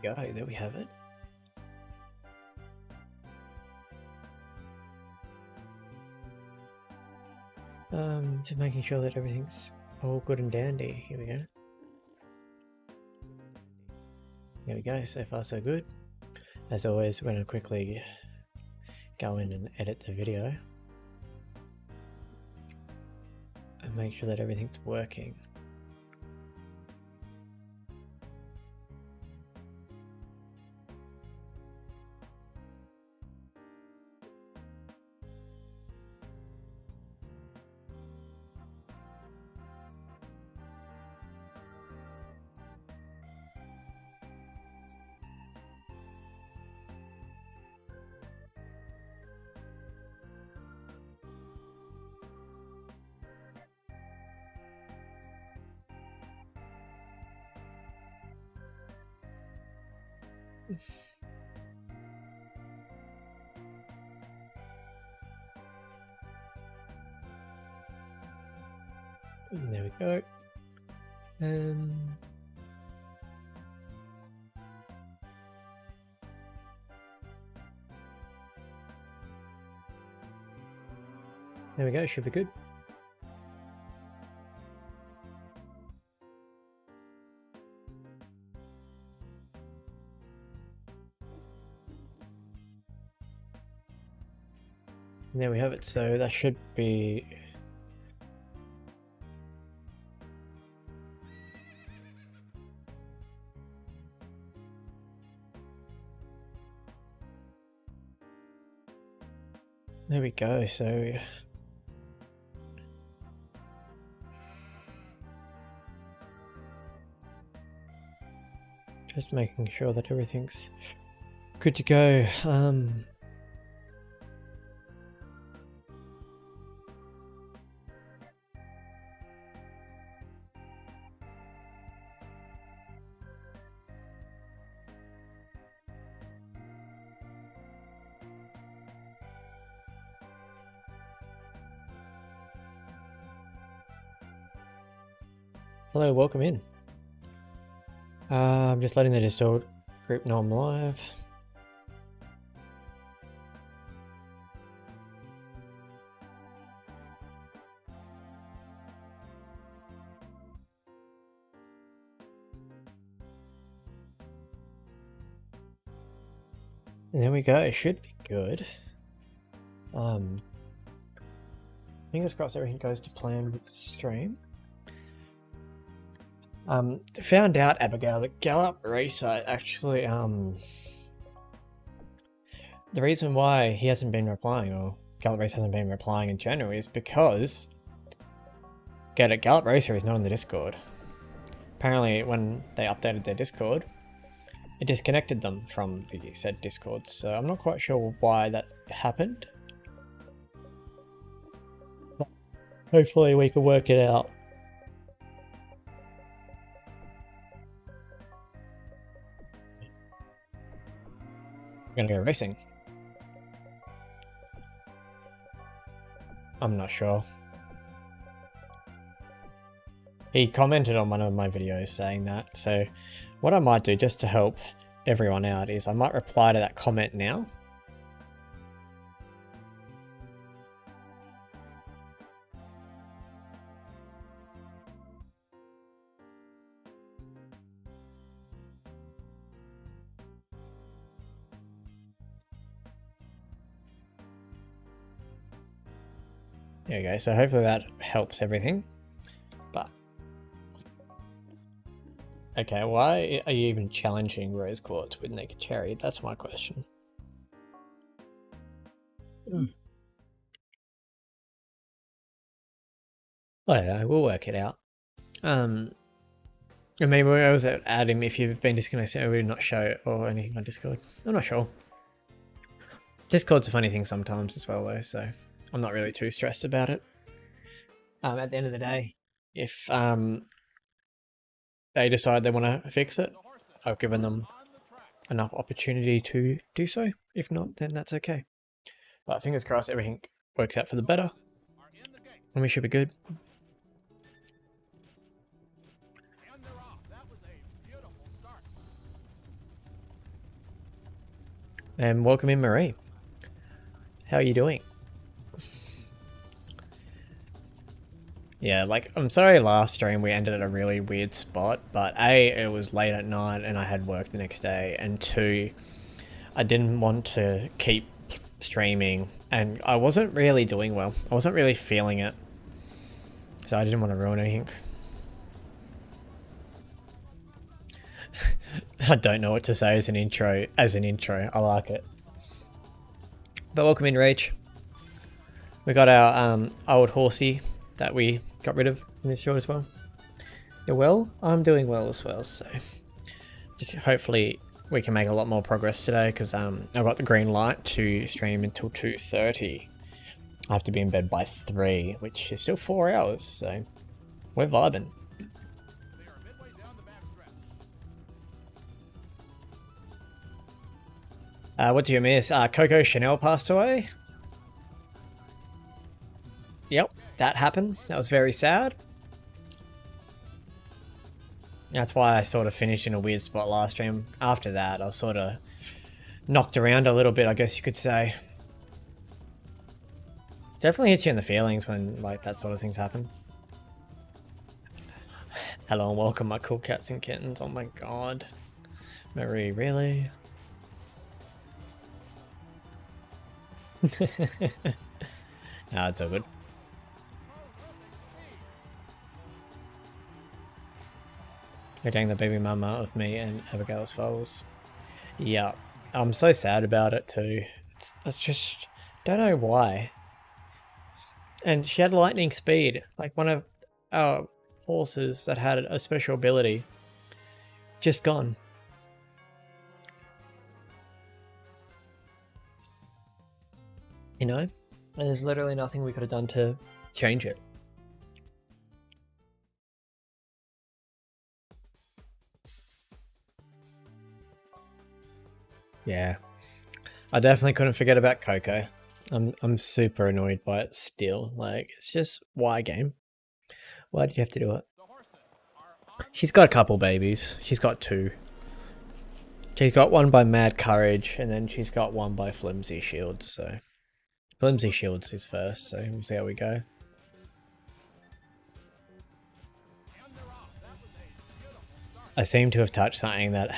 Go, there we have it. Just making sure that everything's all good and dandy. Here we go. There we go, so far so good. As always, we're going to quickly go in and edit the video and make sure that everything's working. And there we go. There we go, should be good. And there we have it, so that should be there we go, so just making sure that everything's good to go. Hello, welcome in. I'm just letting the Discord group know I'm live. And there we go, it should be good. Fingers crossed everything goes to plan with the stream. Found out, Abigail, that Gallop Racer actually, the reason why he hasn't been replying, or Gallop Racer hasn't been replying in general, is because Gallop Racer is not in the Discord. Apparently, when they updated their Discord, it disconnected them from the said Discord, so I'm not quite sure why that happened. But hopefully we can work it out. We're gonna go racing. I'm not sure. He commented on one of my videos saying that, so what I might do just to help everyone out is I might reply to that comment now. There you go, so hopefully that helps everything. But okay, why are you even challenging Rose Quartz with Naked Cherry? That's my question. I don't know, we'll work it out. I mean, we always add him if you've been disconnected, we not show it or anything on Discord. I'm not sure. Discord's a funny thing sometimes as well though, so I'm not really too stressed about it. At the end of the day, if they decide they want to fix it, I've given them enough opportunity to do so. If not, then that's okay. But fingers crossed everything works out for the better, and we should be good. And welcome in, Marie. How are you doing? Yeah, like, I'm sorry last stream we ended at a really weird spot, but A, it was late at night and I had work the next day, and 2, I didn't want to keep streaming and I wasn't really doing well. I wasn't really feeling it. So I didn't want to ruin anything. I don't know what to say as an intro. I like it. But welcome in, Rach. We got our old horsey that we got rid of in this show as well. You're well? I'm doing well as well, so just hopefully we can make a lot more progress today, because I've got the green light to stream until 2:30. I have to be in bed by 3, which is still 4 hours, so we're vibing. What do you miss? Coco Chanel passed away. Yep, that happened. That was very sad. That's why I sort of finished in a weird spot last stream. After that, I was sort of knocked around a little bit, I guess you could say. Definitely hits you in the feelings when like that sort of things happen. Hello and welcome, my cool cats and kittens. Oh my god. Marie, really? No, it's all good. You're dating the baby mama of me and Abigail's foals. Yeah, I'm so sad about it too. It's just, don't know why. And she had lightning speed, like one of our horses that had a special ability. Just gone. You know? And there's literally nothing we could have done to change it. Yeah. I definitely couldn't forget about Coco. I'm super annoyed by it still. Like, it's just, why, game? Why did you have to do it? She's got a couple babies. She's got 2. She's got one by Mad Courage, and then she's got one by Flimsy Shields, so... Flimsy Shields is first, so we'll see how we go. I seem to have touched something that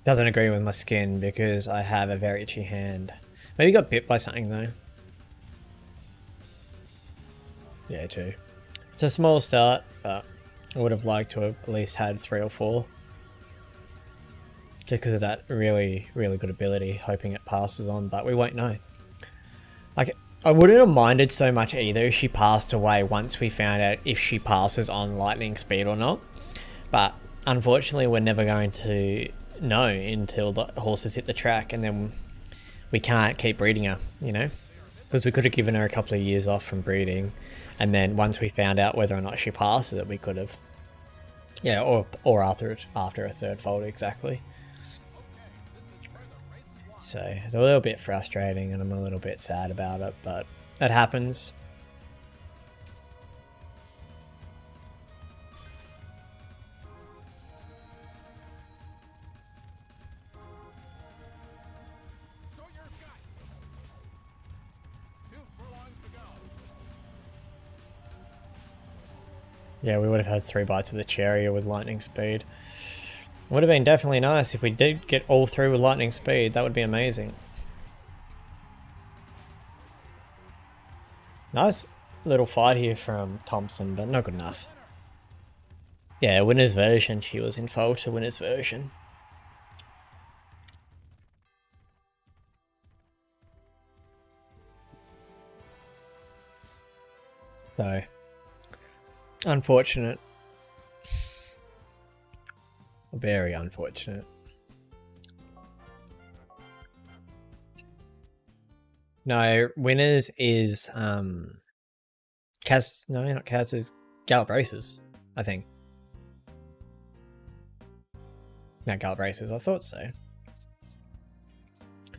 doesn't agree with my skin, because I have a very itchy hand. Maybe got bit by something though. Yeah, too. It's a small start, but I would have liked to have at least had 3 or 4. Just because of that really, really good ability, hoping it passes on, but we won't know. Like, I wouldn't have minded so much either if she passed away once we found out if she passes on lightning speed or not. But unfortunately, we're never going to know until the horses hit the track, and then we can't keep breeding her, you know? Because we could have given her a couple of years off from breeding, and then once we found out whether or not she passes it, we could have. Yeah, or after a 3rd fold, exactly. So it's a little bit frustrating and I'm a little bit sad about it, but it happens. Yeah, we would have had 3 bites of the cherry with lightning speed. Would have been definitely nice if we did get all 3 with lightning speed. That would be amazing. Nice little fight here from Thompson, but not good enough. Yeah, winner's version. She was in foal to winner's version. So, unfortunate. Very unfortunate. No, winners is Kaz. No, not Kaz. Is Gallop Races, I think. No, Gallop Races. I thought so.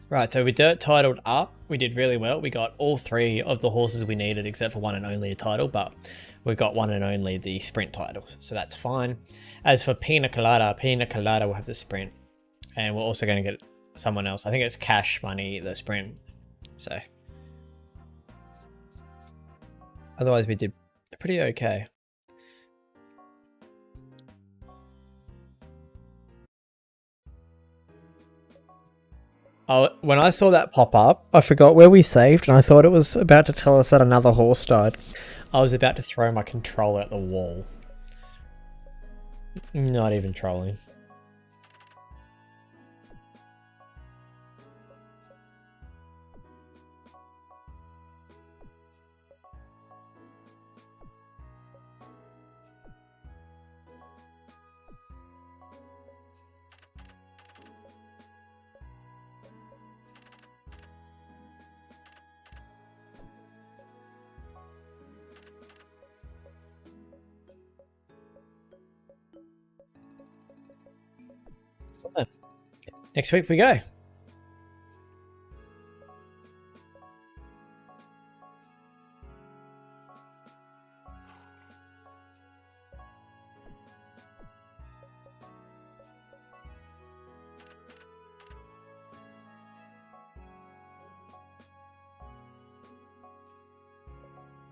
Right, so we dirt titled up. We did really well. We got all 3 of the horses we needed except for one and only a title, but we got one and only the sprint titles, so that's fine. As for Pina Colada will have the sprint, and we're also going to get someone else. I think it's Cash Money, the sprint. So otherwise we did pretty okay. Oh, when I saw that pop up, I forgot where we saved, and I thought it was about to tell us that another horse died. I was about to throw my controller at the wall. Not even trolling. Next week we go.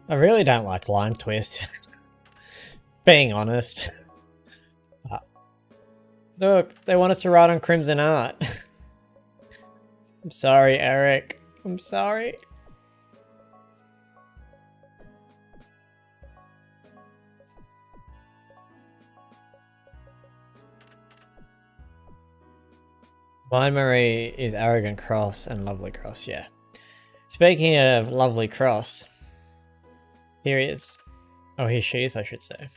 I really don't like Line Twist. Being honest. Look, they want us to ride on Crimson Art. I'm sorry, Eric. I'm sorry. Vine Marie is Arrogant Cross and Lovely Cross, yeah. Speaking of Lovely Cross, here he is. Oh, here she is, I should say.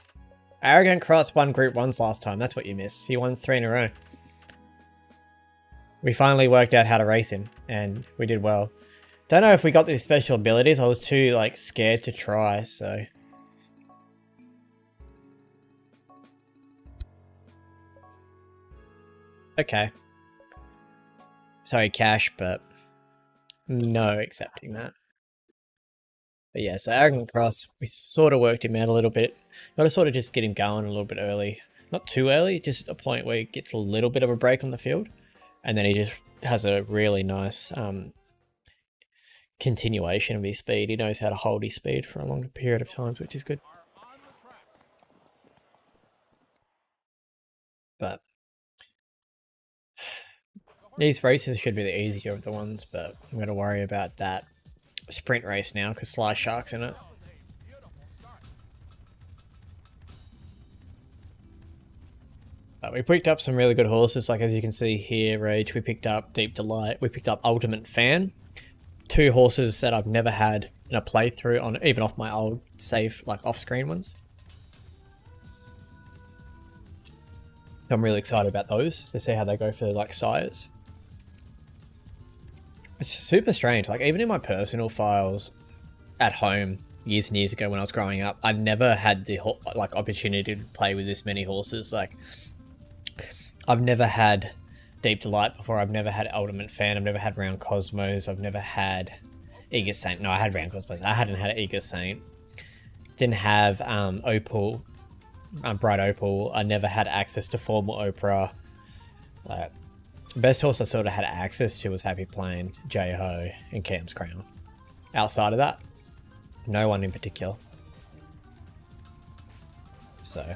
Arrogant Cross won Group 1s last time. That's what you missed. He won 3 in a row. We finally worked out how to race him, and we did well. Don't know if we got these special abilities. I was too, like, scared to try, so... Okay. Sorry, Cash, but... no accepting that. But yeah, so Arrogant Cross, we sort of worked him out a little bit. Got to sort of just get him going a little bit early. Not too early, just a point where he gets a little bit of a break on the field. And then he just has a really nice continuation of his speed. He knows how to hold his speed for a long period of times, which is good. But these races should be the easier of the ones, but I'm going to worry about that sprint race now because Sly Shark's in it. But we picked up some really good horses, like as you can see here, Rage, we picked up Deep Delight, we picked up Ultimate Fan. 2 horses that I've never had in a playthrough, on even off my old save, like off-screen ones. I'm really excited about those, to see how they go for like sires. It's super strange, like even in my personal files at home years and years ago when I was growing up, I never had the like opportunity to play with this many horses. Like I've never had Deep Delight before, I've never had Ultimate Fan, I've never had Round Cosmos, I've never had Eager Saint. No, I had Round Cosmos, I hadn't had Eager Saint. Didn't have Opal, Bright Opal, I never had access to Formal Oprah. Like, best horse I sort of had access to was Happy Plain, J-Ho, and Cam's Crown. Outside of that, no one in particular. So,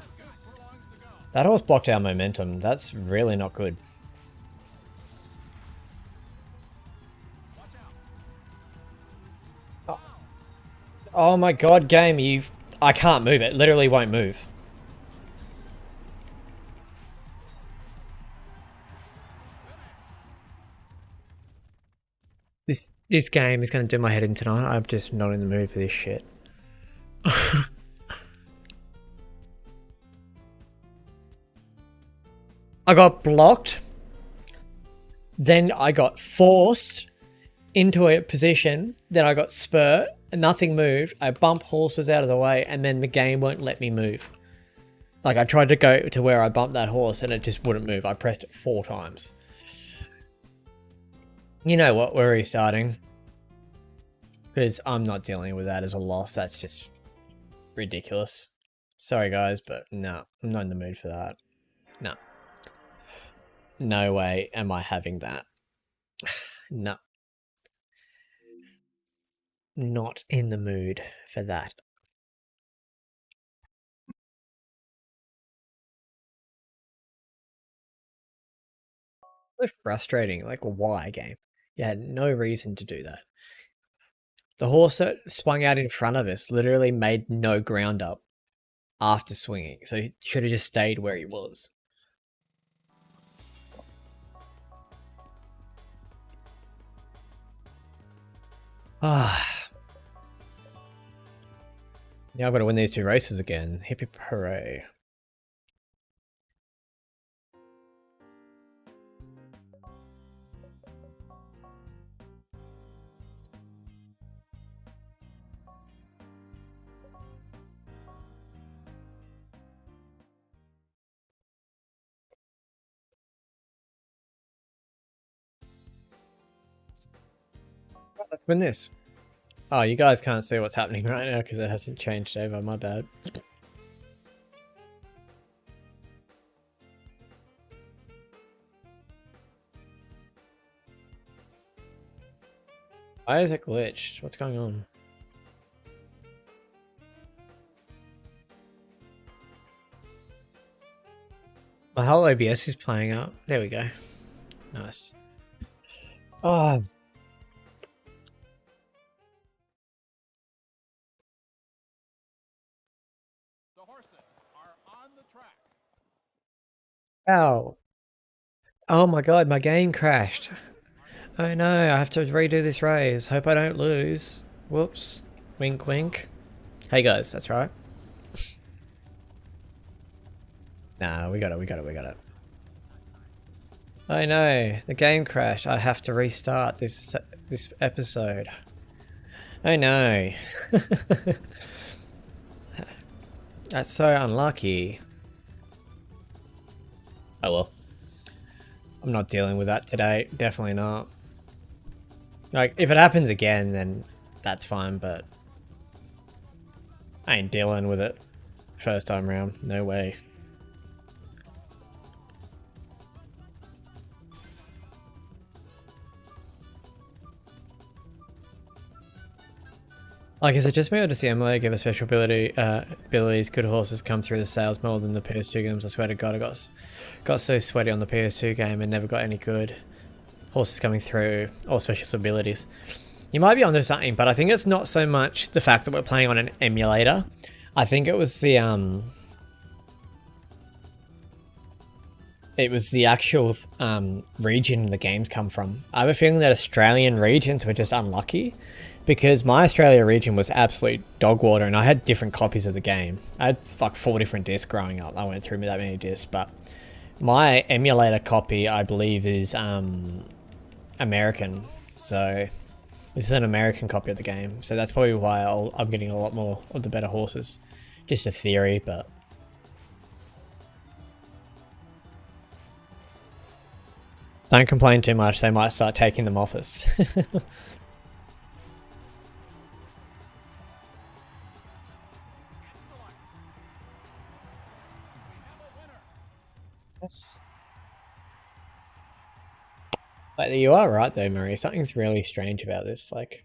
that horse blocked our momentum. That's really not good. Oh my god, game, I can't move it. Literally won't move. This game is going to do my head in tonight. I'm just not in the mood for this shit. I got blocked. Then I got forced into a position. Then I got spurt. And nothing moved. I bump horses out of the way. And then the game won't let me move. Like I tried to go to where I bumped that horse and it just wouldn't move. I pressed it 4 times. You know what? We're restarting. Because I'm not dealing with that as a loss. That's just ridiculous. Sorry, guys, but no, I'm not in the mood for that. No. No way am I having that. No. Not in the mood for that. So frustrating. Like, why, game? You had no reason to do that. The horse that swung out in front of us literally made no ground up after swinging, so he should have just stayed where he was. Ah. Now I've got to win these 2 races again. Hip hip hooray. Let's win this. Oh, you guys can't see what's happening right now because it hasn't changed over, my bad. Why is it glitched? What's going on? My whole OBS is playing up. There we go. Nice. Oh. The horses are on the track. Ow. Oh my god, my game crashed. Oh no, I have to redo this race. Hope I don't lose. Whoops. Wink wink. Hey guys, that's right. Nah, we got it. I know, the game crashed. I have to restart this episode. I know. That's so unlucky. Oh well. I'm not dealing with that today. Definitely not. Like, if it happens again, then that's fine, but I ain't dealing with it first time round. No way. Like, is it just me or does the Emulator give a special abilities good horses come through the sales more than the PS2 games? I swear to God, I got so sweaty on the PS2 game and never got any good horses coming through or special abilities. You might be onto something, but I think it's not so much the fact that we're playing on an emulator. I think it was the actual region the games come from. I have a feeling that Australian regions were just unlucky because my Australia region was absolute dog water and I had different copies of the game. I had like 4 different discs growing up. I went through that many discs, but my emulator copy, I believe, is American. So this is an American copy of the game. So that's probably why I'm getting a lot more of the better horses. Just a theory, but... Don't complain too much, they might start taking them off us. Yes. But you are right though, Marie. Something's really strange about this. Like,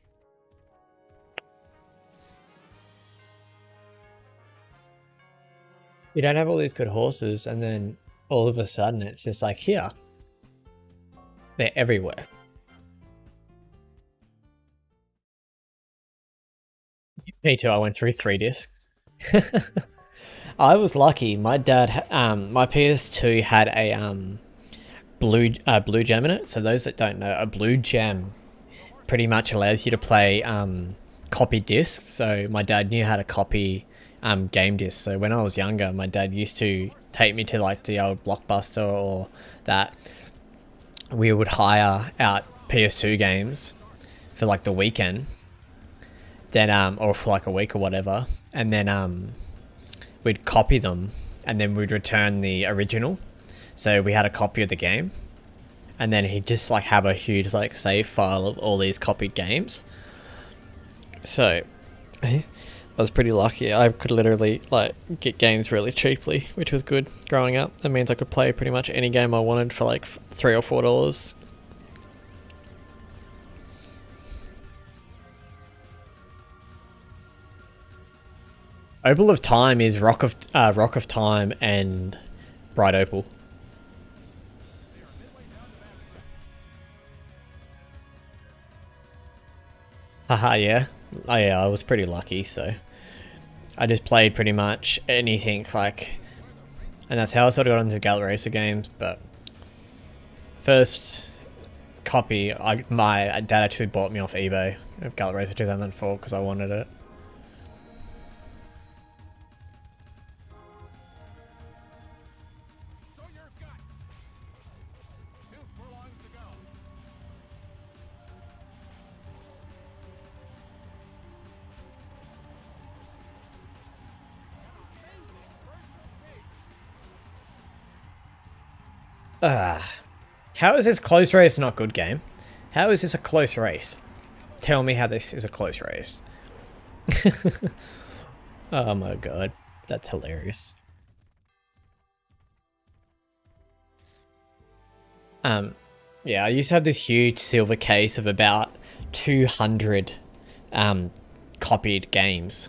you don't have all these good horses, and then all of a sudden it's just like, here. They're everywhere. Me too, I went through 3 discs. I was lucky. My dad, my PS2 had a blue gem in it. So those that don't know, a blue gem pretty much allows you to play copy discs. So my dad knew how to copy game discs. So when I was younger, my dad used to take me to like the old Blockbuster or that. We would hire out PS2 games for like the weekend, then or for like a week or whatever, and then we'd copy them and then we'd return the original. So we had a copy of the game and then he'd just like have a huge like save file of all these copied games. So I was pretty lucky. I could literally like get games really cheaply, which was good growing up. That means I could play pretty much any game I wanted for like $3 or $4. Opal of Time is Rock of Time and Bright Opal. Haha, yeah. Oh yeah, I was pretty lucky, so I just played pretty much anything, like, and that's how I sort of got into Gallop Racer games. But first copy, my dad actually bought me off eBay of Gallop Racer 2004 because I wanted it. Show your guts. 2 furlongs to go. How is this close race not good game? How is this a close race? Tell me how this is a close race. Oh my god, that's hilarious. Yeah, I used to have this huge silver case of about 200 copied games,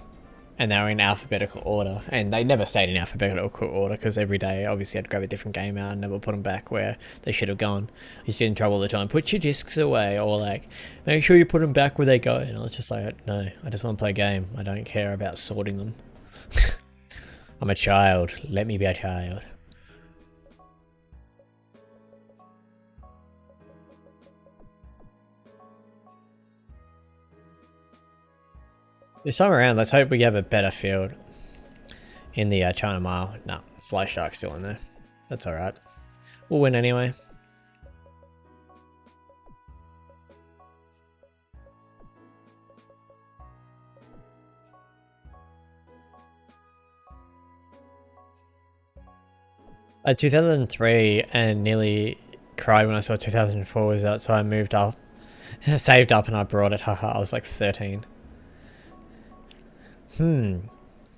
and they were in alphabetical order, and they never stayed in alphabetical order because every day obviously I'd grab a different game out and never put them back where they should have gone. I used to get in trouble all the time. Put your discs away, or like make sure you put them back where they go. And I was just like, no, I just want to play a game. I don't care about sorting them. I'm a child. Let me be a child. This time around, let's hope we have a better field in the China Mile. No, Sly Shark's still in there. That's alright. We'll win anyway. I 2003 and nearly cried when I saw 2004 was out, so I moved up, saved up, and I brought it. Haha, I was like 13.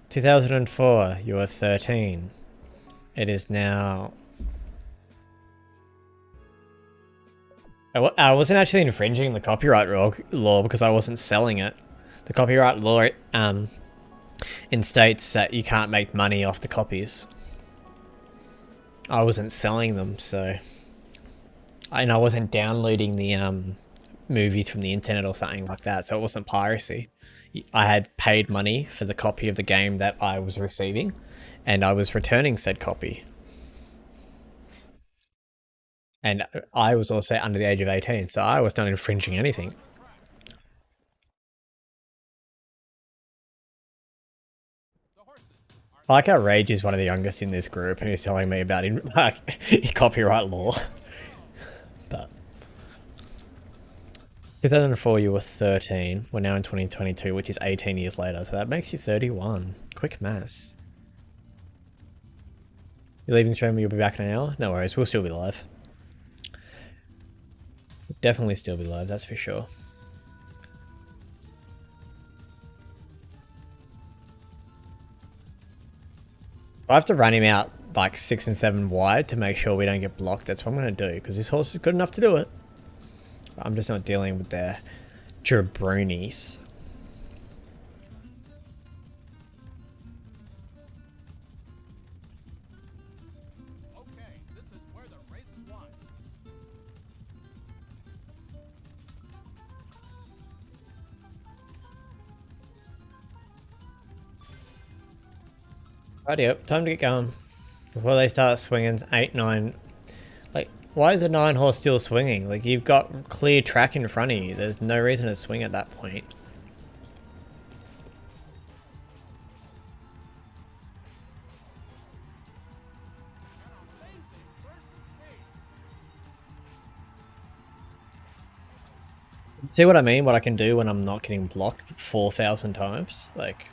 2004, you were 13. It is now... I wasn't actually infringing the copyright law because I wasn't selling it. The copyright law instates that you can't make money off the copies. I wasn't selling them, so... And I wasn't downloading the movies from the internet or something like that, so it wasn't piracy. I had paid money for the copy of the game that I was receiving, and I was returning said copy. And I was also under the age of 18, so I was not infringing anything. I like how Rage is one of the youngest in this group, and he's telling me about copyright law. But 2004, you were 13. We're now in 2022, which is 18 years later, so that makes you 31. Quick maths. You're leaving stream, you'll be back in an hour? No worries, we'll still be live. We'll definitely still be live, that's for sure. I have to run him out like 6 and 7 wide to make sure we don't get blocked. That's what I'm going to do, because this horse is good enough to do it. I'm just not dealing with their jabronis. Okay, this is where the race is won. Rightio, time to get going. Before they start swinging 8, 9... Like, why is a 9 horse still swinging? Like, you've got clear track in front of you. There's no reason to swing at that point. See what I mean? What I can do when I'm not getting blocked 4,000 times? Like...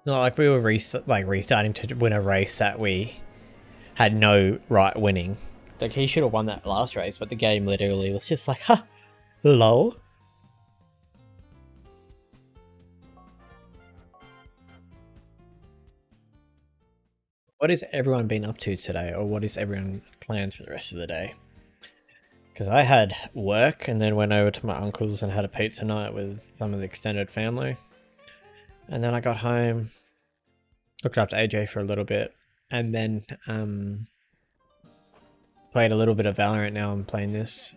Not like we were restarting to win a race that we had no right winning. Like, he should have won that last race, but the game literally was just like, ha, lol. What has everyone been up to today, or what is everyone's plans for the rest of the day? Because I had work and then went over to my uncle's and had a pizza night with some of the extended family. And then I got home, looked after AJ for a little bit, and then played a little bit of Valorant. Now I'm playing this.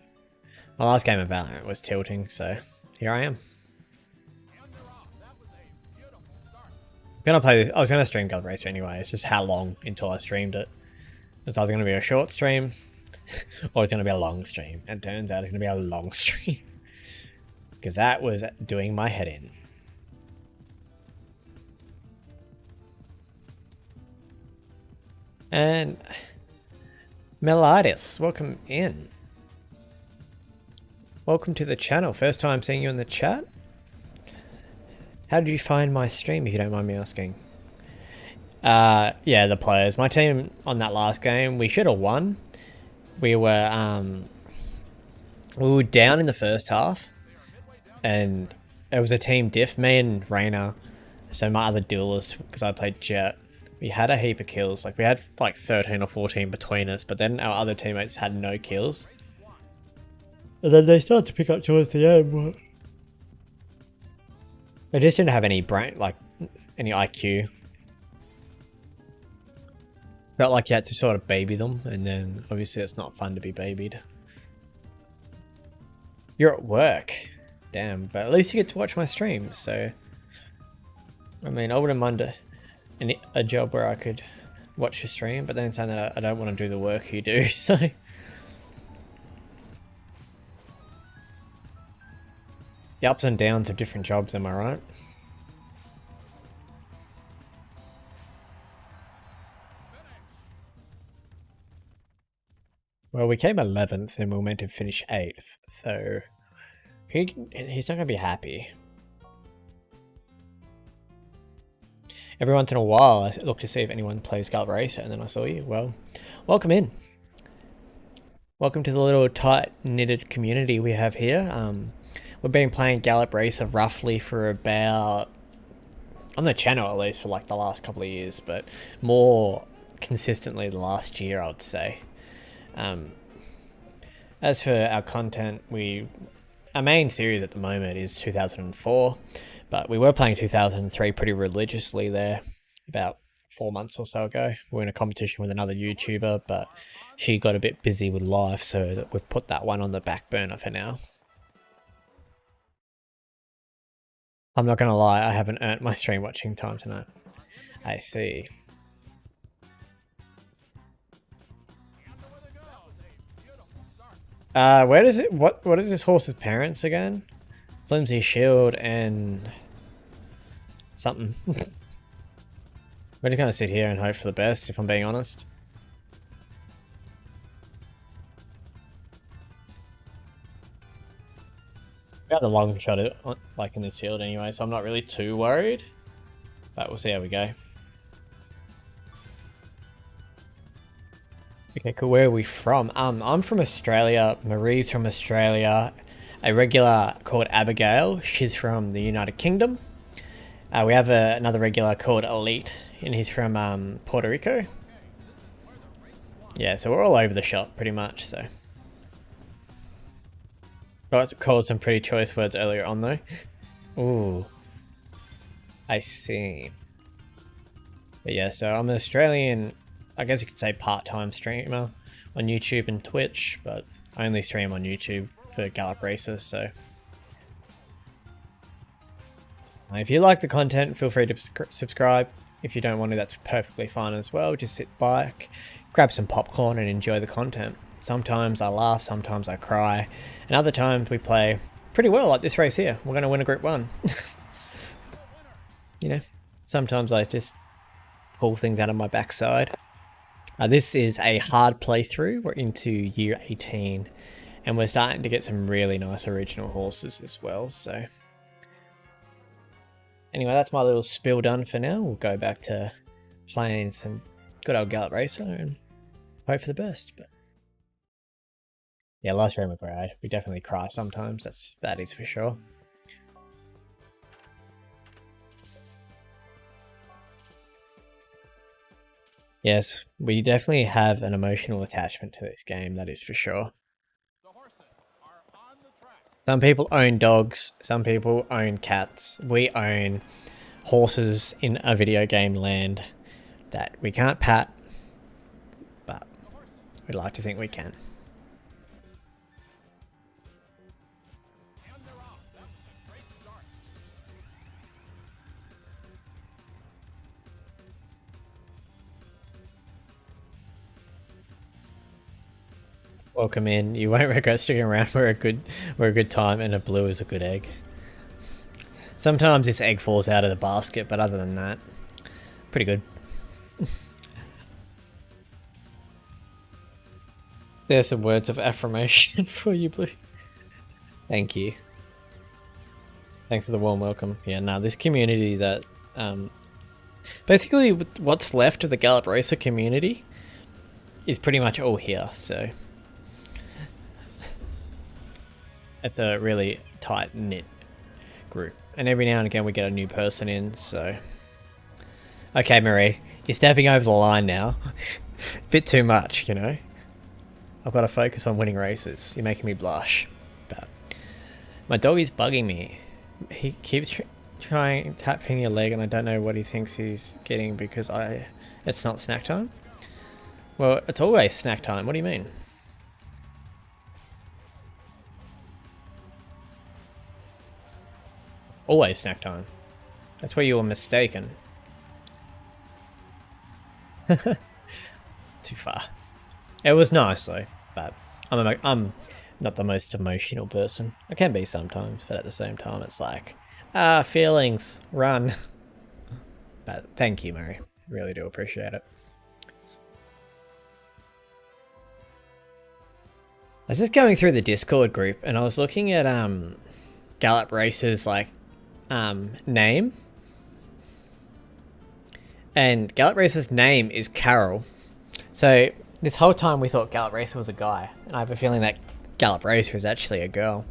My last game of Valorant was tilting, so here I am. Gonna play this. I was gonna stream Gallop Racer anyway. It's just how long until I streamed it. It's either gonna be a short stream or it's gonna be a long stream. And it turns out it's gonna be a long stream because that was doing my head in. And Melodius, welcome in. Welcome to the channel. First time seeing you in the chat. How did you find my stream, if you don't mind me asking? Yeah, the players. My team on that last game, we should have won. We were down in the first half, and it was a team diff. Me and Reyna, so my other duelist, because I played Jet, we had a heap of kills. Like, we had like 13 or 14 between us, but then our other teammates had no kills. And then they started to pick up towards the end, but they just didn't have any brain, like, any IQ. Felt like you had to sort of baby them, and then obviously it's not fun to be babied. You're at work. Damn, but at least you get to watch my streams, so... I mean, I wouldn't mind a job where I could watch your stream, but then saying that I don't want to do the work you do, so... The ups and downs of different jobs, am I right? Well, we came 11th and we were meant to finish 8th, so he's not going to be happy. Every once in a while, I look to see if anyone plays Gallop Racer, and then I saw you. Well, welcome in. Welcome to the little tight-knitted community we have here. We've been playing Gallop Racer roughly for about, on the channel at least, for like the last couple of years, but more consistently the last year, I would say. As for our content, our main series at the moment is 2004, but we were playing 2003 pretty religiously there about 4 months or so ago. We were in a competition with another YouTuber, but she got a bit busy with life, so we've put that one on the back burner for now. I'm not gonna lie, I haven't earned my stream watching time tonight. I see. Where does it, what is this horse's parents again? Flimsy shield and something. We're just gonna sit here and hope for the best, if I'm being honest. We got the long shot like in this field anyway, so I'm not really too worried. But we'll see how we go. Okay, cool. Where are we from? I'm from Australia. Marie's from Australia. A regular called Abigail. She's from the United Kingdom. We have another regular called Elite, and he's from Puerto Rico. Yeah, so we're all over the shop pretty much. So. Got called some pretty choice words earlier on though. Ooh. I see. But yeah, so I'm an Australian, I guess you could say part-time streamer on YouTube and Twitch, but I only stream on YouTube for Gallop Racer, so. If you like the content, feel free to subscribe. If you don't want to, that's perfectly fine as well. Just sit back, grab some popcorn and enjoy the content. Sometimes I laugh, sometimes I cry, and other times we play pretty well, like this race here. We're going to win a Group 1. You know, sometimes I just pull things out of my backside. This is a hard playthrough. We're into year 18, and we're starting to get some really nice original horses as well, so. Anyway, that's my little spiel done for now. We'll go back to playing some good old Gallop Racer and hope for the best. But yeah, last round we cried. We definitely cry sometimes. That is for sure. Yes, we definitely have an emotional attachment to this game, that is for sure. Some people own dogs, some people own cats. We own horses in a video game land that we can't pat, but we'd like to think we can. Welcome in. You won't regret sticking around for a good time, and a blue is a good egg. Sometimes this egg falls out of the basket, but other than that, pretty good. There's some words of affirmation for you, Blue. Thank you. Thanks for the warm welcome. Yeah, no, this community that basically what's left of the Gallop Racer community is pretty much all here, so it's a really tight-knit group. And every now and again we get a new person in, so... Okay, Marie, you're stepping over the line now. Bit too much, you know? I've got to focus on winning races. You're making me blush. But my dog is bugging me. He keeps trying tapping your leg, and I don't know what he thinks he's getting because it's not snack time. Well, it's always snack time. What do you mean? Always snack time. That's where you were mistaken. Too far. It was nice though, but I'm not the most emotional person. I can be sometimes, but at the same time it's like, feelings, run. But thank you, Murray. Really do appreciate it. I was just going through the Discord group and I was looking at Gallop Racer's like name. And Gallop Racer's name is Carol. So this whole time we thought Gallop Racer was a guy, and I have a feeling that Gallop Racer is actually a girl.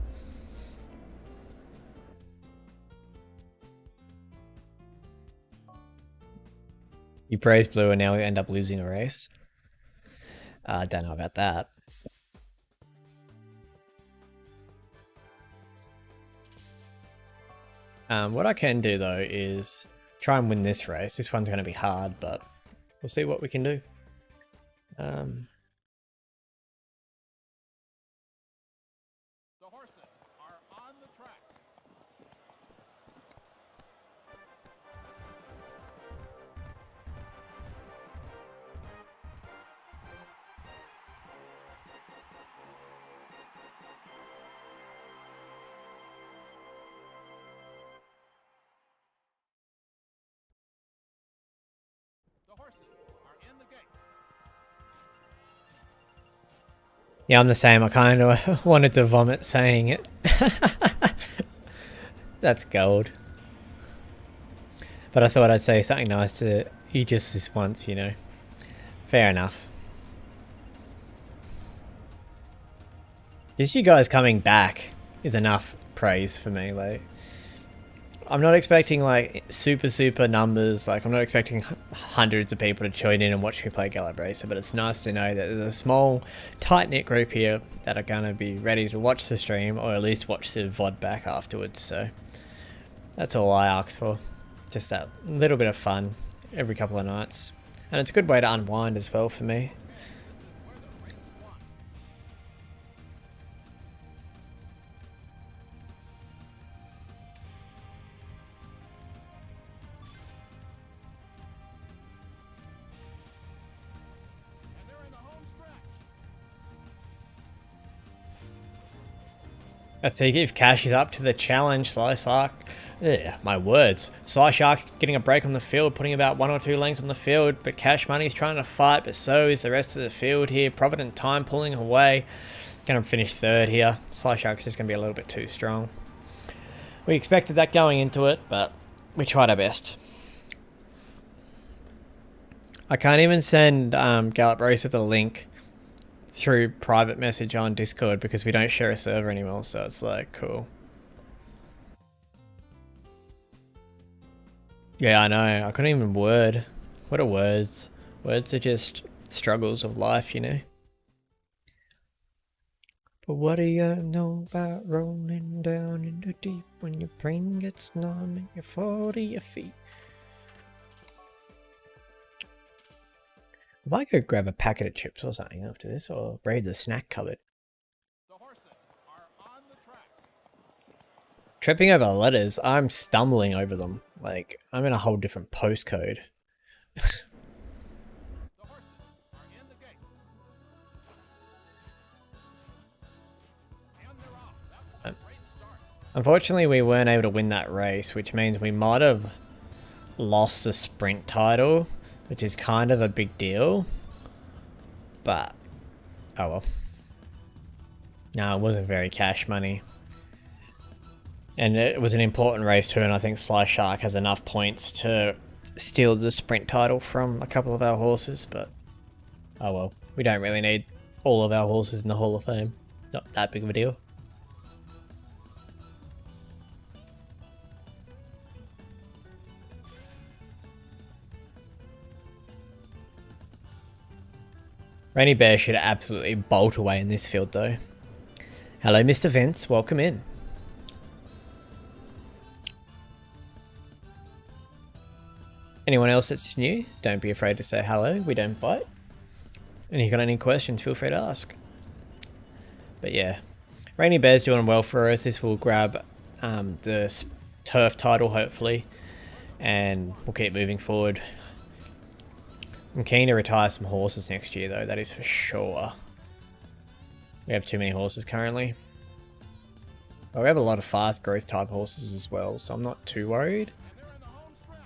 You praise Blue and now we end up losing a race. I don't know about that. What I can do though is try and win this race. This one's going to be hard, but we'll see what we can do. The horses are on the track. The horses are in the gate. Yeah, I'm the same. I kind of wanted to vomit saying it. That's gold. But I thought I'd say something nice to you just this once, you know. Fair enough. Just you guys coming back is enough praise for me. Like, I'm not expecting like super numbers. Like, I'm not expecting hundreds of people to join in and watch me play Gallop Racer, but it's nice to know that there's a small, tight-knit group here that are going to be ready to watch the stream, or at least watch the VOD back afterwards. So that's all I ask for. Just that little bit of fun every couple of nights. And it's a good way to unwind as well for me. Let's see if Cash is up to the challenge. Sly Shark. Yeah, my words. Sly Shark getting a break on the field, putting about 1 or 2 lengths on the field, but Cash Money's trying to fight, but so is the rest of the field here. Provident Time pulling away. Gonna finish 3rd here. Sly Shark's just gonna be a little bit too strong. We expected that going into it, but we tried our best. I can't even send Gallop Racer the link through private message on Discord because we don't share a server anymore, so it's like, cool. Yeah, I know. I couldn't even word. What are words? Words are just struggles of life, you know? But what do you know about rolling down in the deep when your brain gets numb and you fall to your feet? I might go grab a packet of chips or something after this, or raid the snack cupboard. The horses are on the track. Tripping over letters, I'm stumbling over them. Like, I'm in a whole different postcode. The horses are in the gate. And they're off. That was a great start. Unfortunately, we weren't able to win that race, which means we might have lost the sprint title, which is kind of a big deal. But, oh well. No, it wasn't very cash money. And it was an important race too, and I think Sly Shark has enough points to steal the sprint title from a couple of our horses, but oh well. We don't really need all of our horses in the Hall of Fame. Not that big of a deal. Rainy Bear should absolutely bolt away in this field though. Hello Mr. Vince, welcome in. Anyone else that's new, don't be afraid to say hello, we don't bite. And if you got any questions, feel free to ask. But yeah, Rainy Bear's doing well for us. This will grab the turf title hopefully, and we'll keep moving forward. I'm keen to retire some horses next year though, that is for sure. We have too many horses currently. But we have a lot of fast growth type horses as well, so I'm not too worried. And they're in the home stretch.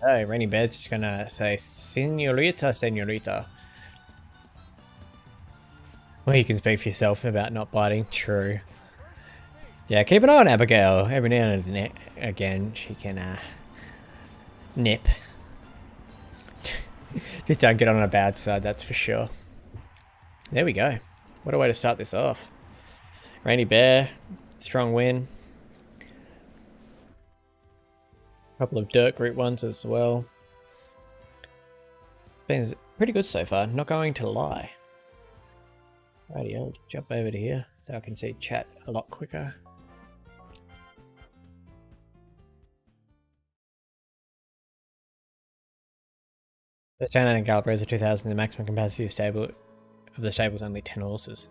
Oh, Rainy Bear's just gonna say, Senorita, Senorita. Well, you can speak for yourself about not biting. True. Yeah, keep an eye on Abigail. Every now and again, she can nip. Just don't get on a bad side, that's for sure. There we go. What a way to start this off. Rainy Bear, strong win. Couple of dirt group ones as well. Been pretty good so far, not going to lie. Righty, I'll jump over to here so I can see chat a lot quicker. The standard and Gallop Racer 2000, the maximum capacity of the stable is only 10 horses.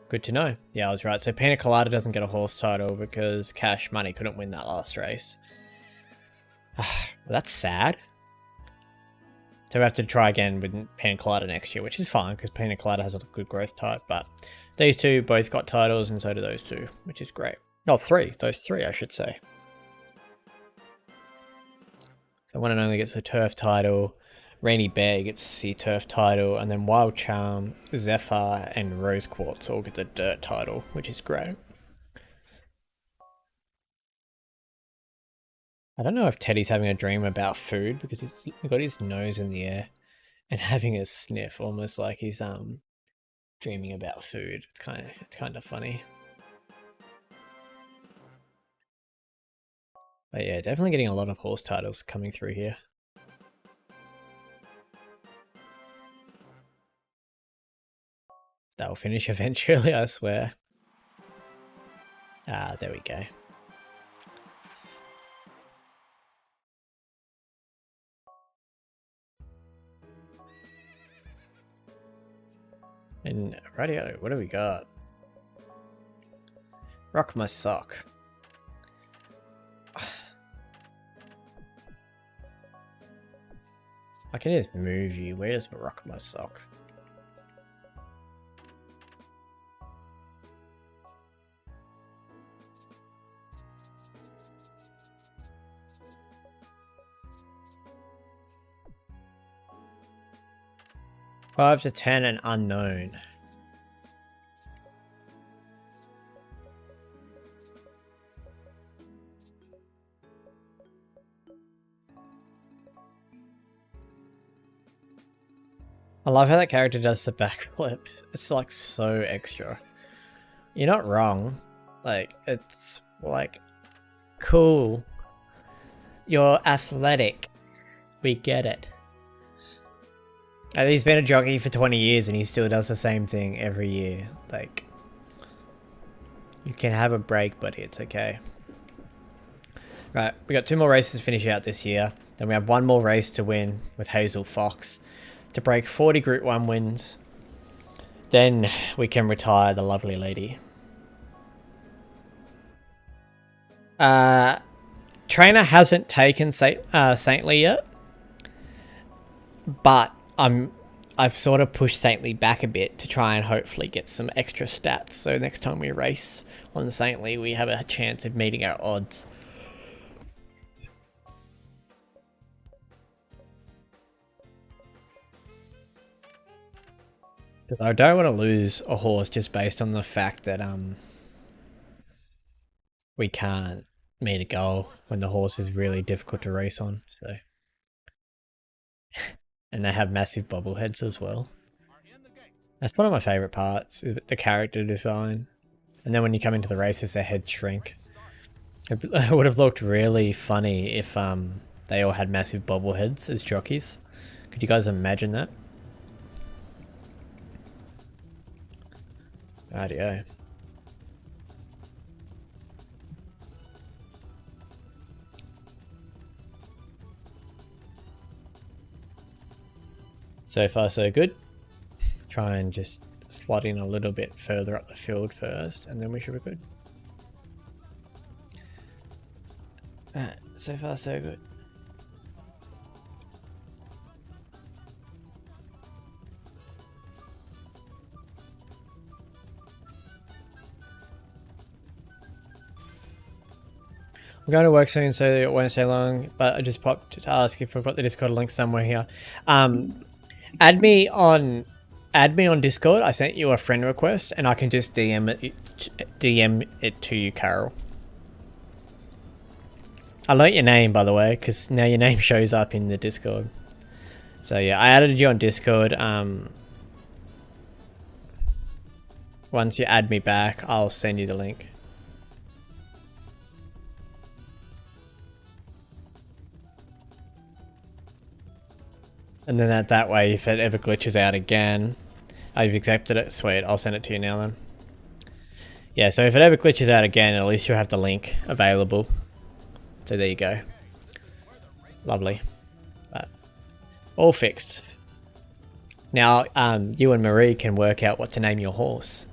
Good to know. Yeah, I was right. So Pina Colada doesn't get a horse title because Cash Money couldn't win that last race. Well, that's sad. So we have to try again with Pina Colada next year, which is fine because Pina Colada has a good growth type. But these two both got titles and so do those two, which is great. No, three. Those three, I should say. So one and only gets the turf title. Rainy Bear gets the turf title, and then Wild Charm, Zephyr, and Rose Quartz all get the dirt title, which is great. I don't know if Teddy's having a dream about food because he's got his nose in the air and having a sniff, almost like he's dreaming about food. It's kind of funny. But yeah, definitely getting a lot of horse titles coming through here. That'll finish eventually, I swear. Ah, there we go. And radio, what do we got? Rock my sock. I can just move you. Where's my rock my sock? Five to 10 and unknown. I love how that character does the backflip. It's like so extra. You're not wrong. Like, it's like cool. You're athletic. We get it. And he's been a jockey for 20 years and he still does the same thing every year. Like, you can have a break, buddy. It's okay. Right, we got 2 more races to finish out this year. Then we have 1 more race to win with Hazel Fox to break 40 Group 1 wins. Then we can retire the lovely lady. Trainer hasn't taken Saintly yet, but I've sort of pushed Saintly back a bit to try and hopefully get some extra stats. So next time we race on Saintly, we have a chance of meeting our odds. I don't want to lose a horse just based on the fact that we can't meet a goal when the horse is really difficult to race on. So, and they have massive bobbleheads as well. That's one of my favorite parts, is the character design. And then when you come into the races, their heads shrink. It would have looked really funny if they all had massive bobbleheads as jockeys. Could you guys imagine that? Rightio. So far so good. Try and just slot in a little bit further up the field first and then we should be good. Alright, so far so good. I'm going to work soon, so it won't stay long, but I just popped to ask if I've got the Discord link somewhere here. Add me on Discord. I sent you a friend request, and I can just DM it to you, Carol. I learnt your name, by the way, because now your name shows up in the Discord. So yeah, I added you on Discord. Once you add me back, I'll send you the link. And then that way, if it ever glitches out again, I've accepted it. Sweet, I'll send it to you now then. Yeah, so if it ever glitches out again, at least you'll have the link available. So there you go. Lovely. All fixed. Now, you and Marie can work out what to name your horse.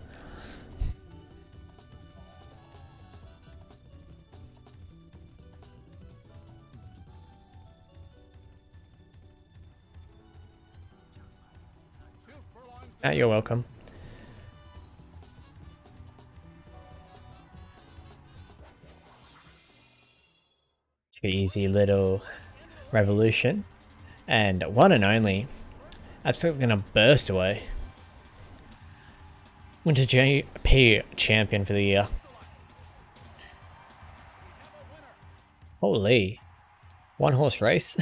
You're welcome. Easy little revolution. And one and only. Absolutely gonna burst away. Winter GP champion for the year. Holy. 1 horse race.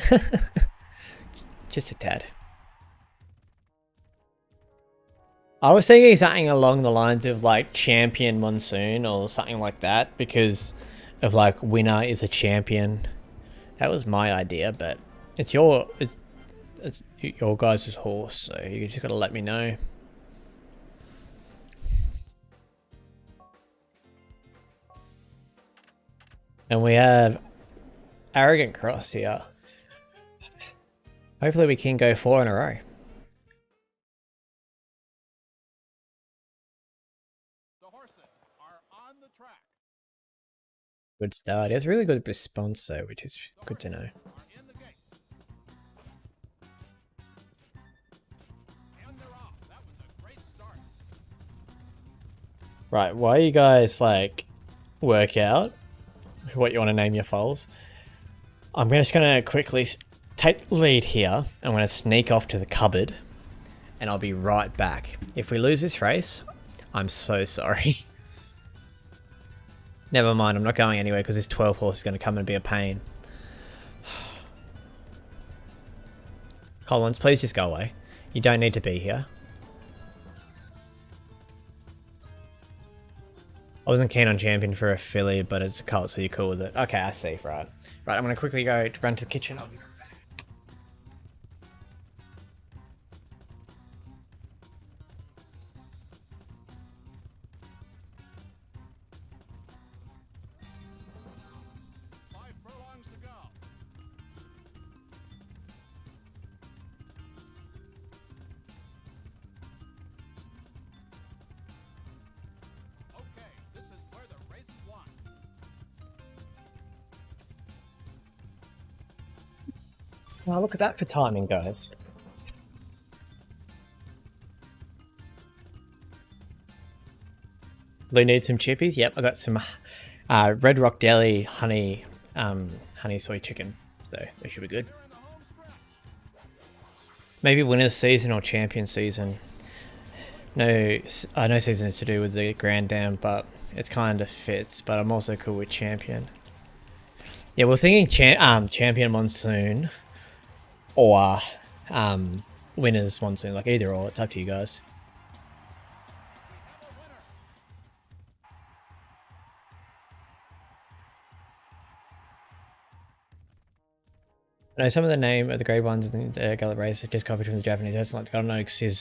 Just a tad. I was thinking something along the lines of like Champion Monsoon or something like that because of like winner is a champion. That was my idea, but it's your guys' horse, so you just gotta let me know. And we have Arrogant Cross here. Hopefully we can go 4 in a row. Good start. He has really good response though, which is good to know. Right, while you guys like work out what you want to name your foals, I'm just gonna quickly take the lead here. I'm gonna sneak off to the cupboard and I'll be right back. If we lose this race, I'm so sorry. Never mind, I'm not going anywhere because this 12 horse is going to come and be a pain. Collins, please just go away. You don't need to be here. I wasn't keen on champion for a filly, but it's a cult, so you're cool with it. Okay, I see. Right. Right, I'm going to quickly go run to the kitchen. I'll be right back. Five furlongs to go. Okay, this is where the race is won. Oh, look at that for timing, guys. Lou needs some chippies. Yep, I got some Red Rock Deli honey soy chicken, so they should be good. You're in the home stretch. Maybe winner's season or champion season. No, I know season is to do with the Grand Dam, but it kind of fits. But I'm also cool with champion. Yeah, we're thinking champion monsoon or winners monsoon, like either or. It's up to you guys. We have a winner. I know some of the name of the grade ones in the Gallop race are just copied from the Japanese. That's like I don't know, because his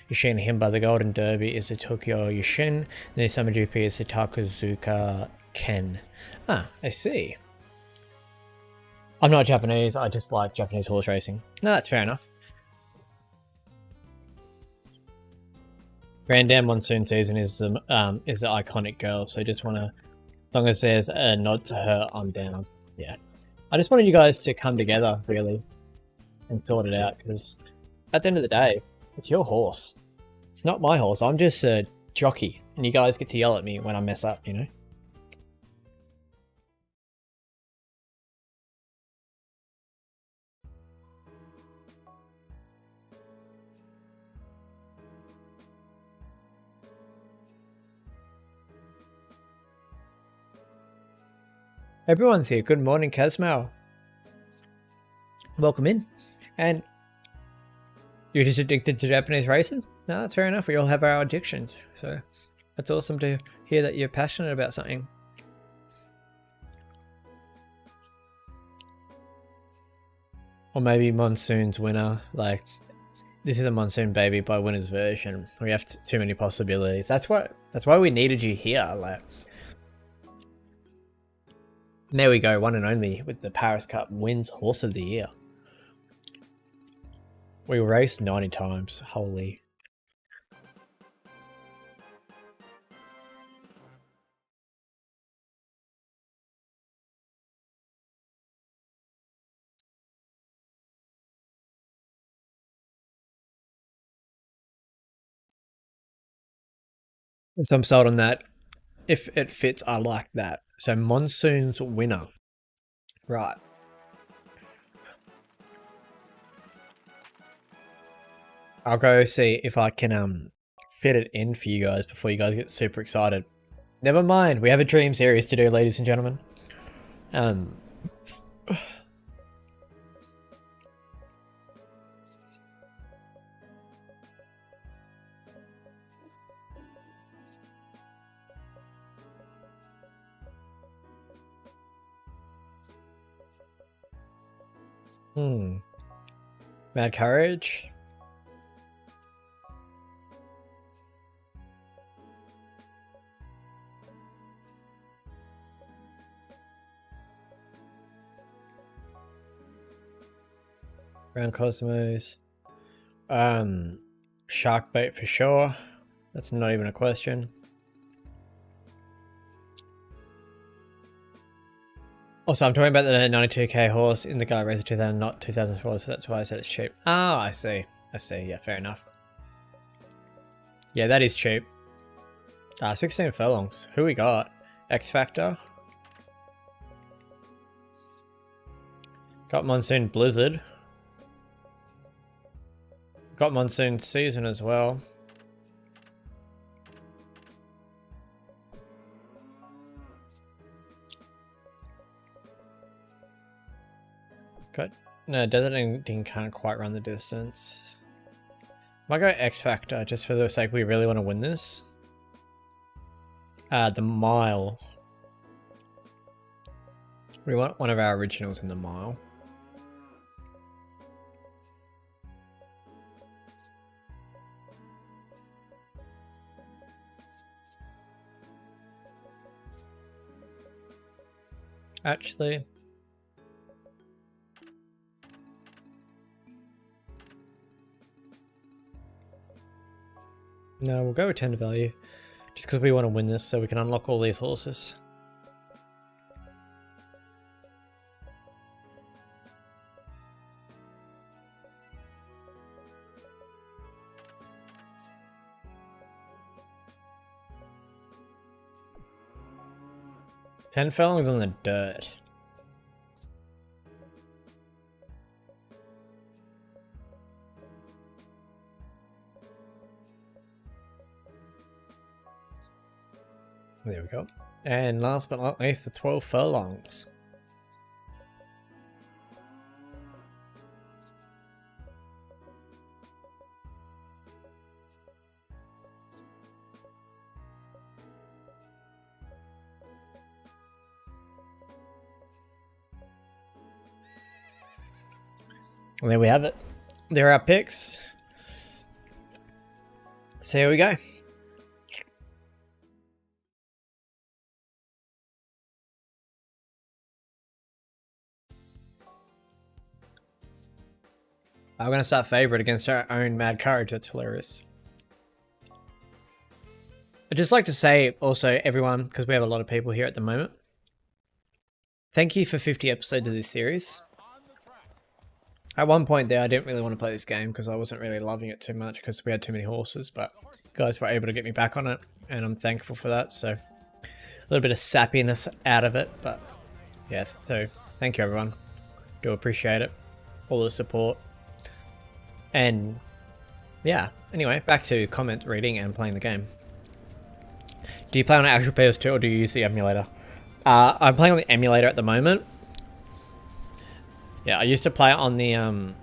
Yashin Himba, the Golden Derby is the Tokyo Yashin, and the Summer GP is the Takazuka Ken. Ah, I see. I'm not Japanese, I just like Japanese horse racing. No, that's fair enough. Grand Dam Monsoon season is the iconic girl, so just want to, as long as there's a nod to her, I'm down. Yeah. I just wanted you guys to come together, really, and sort it out, because at the end of the day, it's your horse. It's not my horse. I'm just a jockey, and you guys get to yell at me when I mess up, you know? Everyone's here. Good morning, Kazmao. Welcome in. And you're just addicted to Japanese racing? No, that's fair enough. We all have our addictions. So that's awesome to hear that you're passionate about something. Or maybe Monsoon's winner. Like, this is a Monsoon baby by winner's version. We have too many possibilities. That's why we needed you here. Like, there we go, one and only with the Paris Cup wins Horse of the Year. We raced 90 times. Holy. So I'm sold on that. If it fits, I like that. So Monsoon's winner. Right. I'll go see if I can fit it in for you guys before you guys get super excited. Never mind, we have a dream series to do, ladies and gentlemen. Mad Courage. Brown Cosmos. Shark bait for sure. That's not even a question. Also, I'm talking about the 92k horse in the Gallop Racer 2000, not 2004, so that's why I said it's cheap. Ah, I see. I see. Yeah, fair enough. Yeah, that is cheap. 16 furlongs. Who we got? X Factor. Got Monsoon Blizzard. Got Monsoon Season as well. Got no, Desert Ending can't quite run the distance. Might go X Factor just for the sake we really want to win this. The mile. We want one of our originals in the mile. Actually, no, we'll go with tender value just because we want to win this so we can unlock all these horses. Ten furlongs on the dirt. There we go. And last but not least, the 12 furlongs. And there we have it. There are our picks. So here we go. I'm going to start favourite against our own Mad Courage. That's hilarious. I'd just like to say also, everyone, because we have a lot of people here at the moment, thank you for 50 episodes of this series. At one point there, I didn't really want to play this game because I wasn't really loving it too much because we had too many horses, but you guys were able to get me back on it, and I'm thankful for that. So a little bit of sappiness out of it, but yeah, so thank you everyone. Do appreciate it. All the support. And yeah, anyway, back to comment reading and playing the game. Do you play on an actual PS2 or do you use the emulator? I'm playing on the emulator at the moment. Yeah, I used to play it on the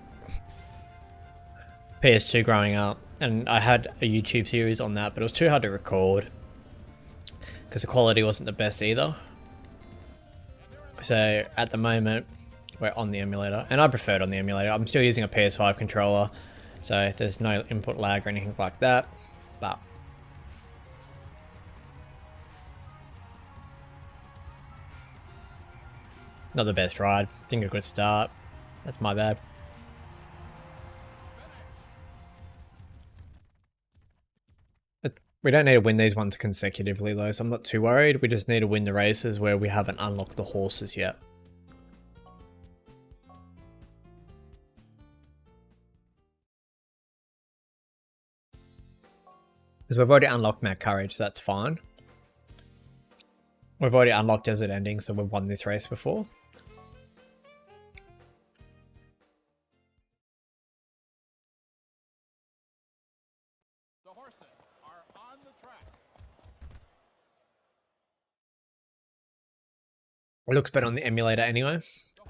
PS2 growing up, and I had a YouTube series on that, but it was too hard to record because the quality wasn't the best either. So at the moment, we're on the emulator, and I prefer it on the emulator. I'm still using a PS5 controller, so there's no input lag or anything like that, but not the best ride. Think a good start. That's my bad. We don't need to win these ones consecutively though, so I'm not too worried. We just need to win the races where we haven't unlocked the horses yet. Because we've already unlocked Mad Courage, so that's fine. We've already unlocked Desert Ending, so we've won this race before. The horses are on the track. It looks better on the emulator anyway.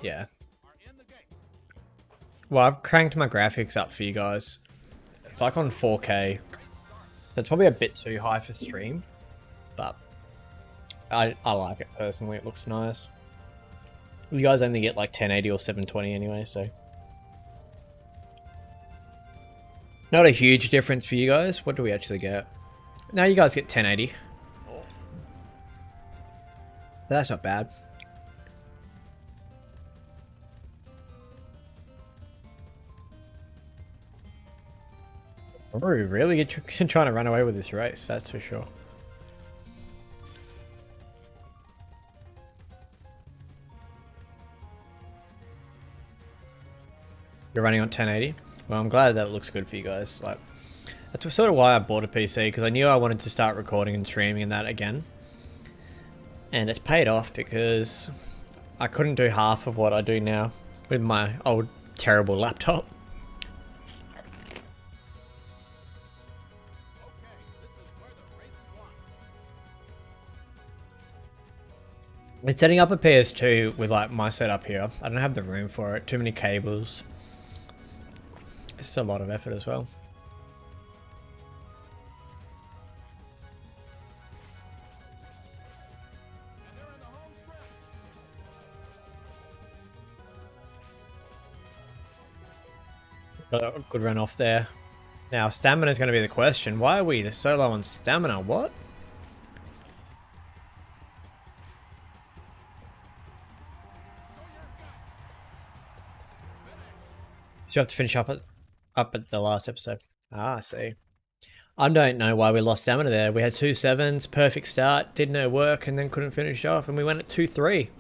Yeah. Are in the gate. Well, I've cranked my graphics up for you guys. It's like on 4K. So it's probably a bit too high for stream. But I like it personally. It looks nice. You guys only get like 1080 or 720 anyway, so. Not a huge difference for you guys. What do we actually get? Now you guys get 1080. But that's not bad. We're really trying to run away with this race, that's for sure. You're running on 1080? Well, I'm glad that it looks good for you guys. Like, that's sort of why I bought a PC, because I knew I wanted to start recording and streaming and that again. And it's paid off because I couldn't do half of what I do now with my old terrible laptop. It's setting up a PS2 with like my setup here. I don't have the room for it. Too many cables. It's a lot of effort as well. Got a good run off there. Now, stamina is going to be the question. Why are we so low on stamina? What? So you have to finish up at the last episode. Ah, I see. I don't know why we lost stamina there. We had 2 7s, perfect start, did no work, and then couldn't finish off, and we went at 2-3.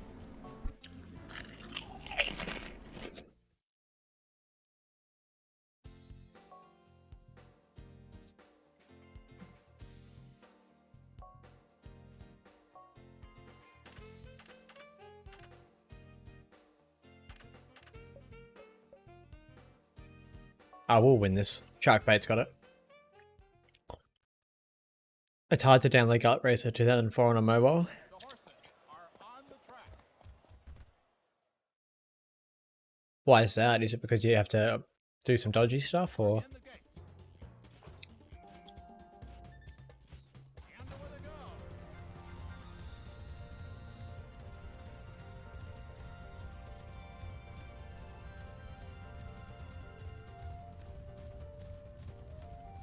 I will win this. Sharkbait's got it. It's hard to download Gallop Racer 2004 on a mobile. The horses are on the track. Why is that? Is it because you have to do some dodgy stuff, or? In the gate. And away they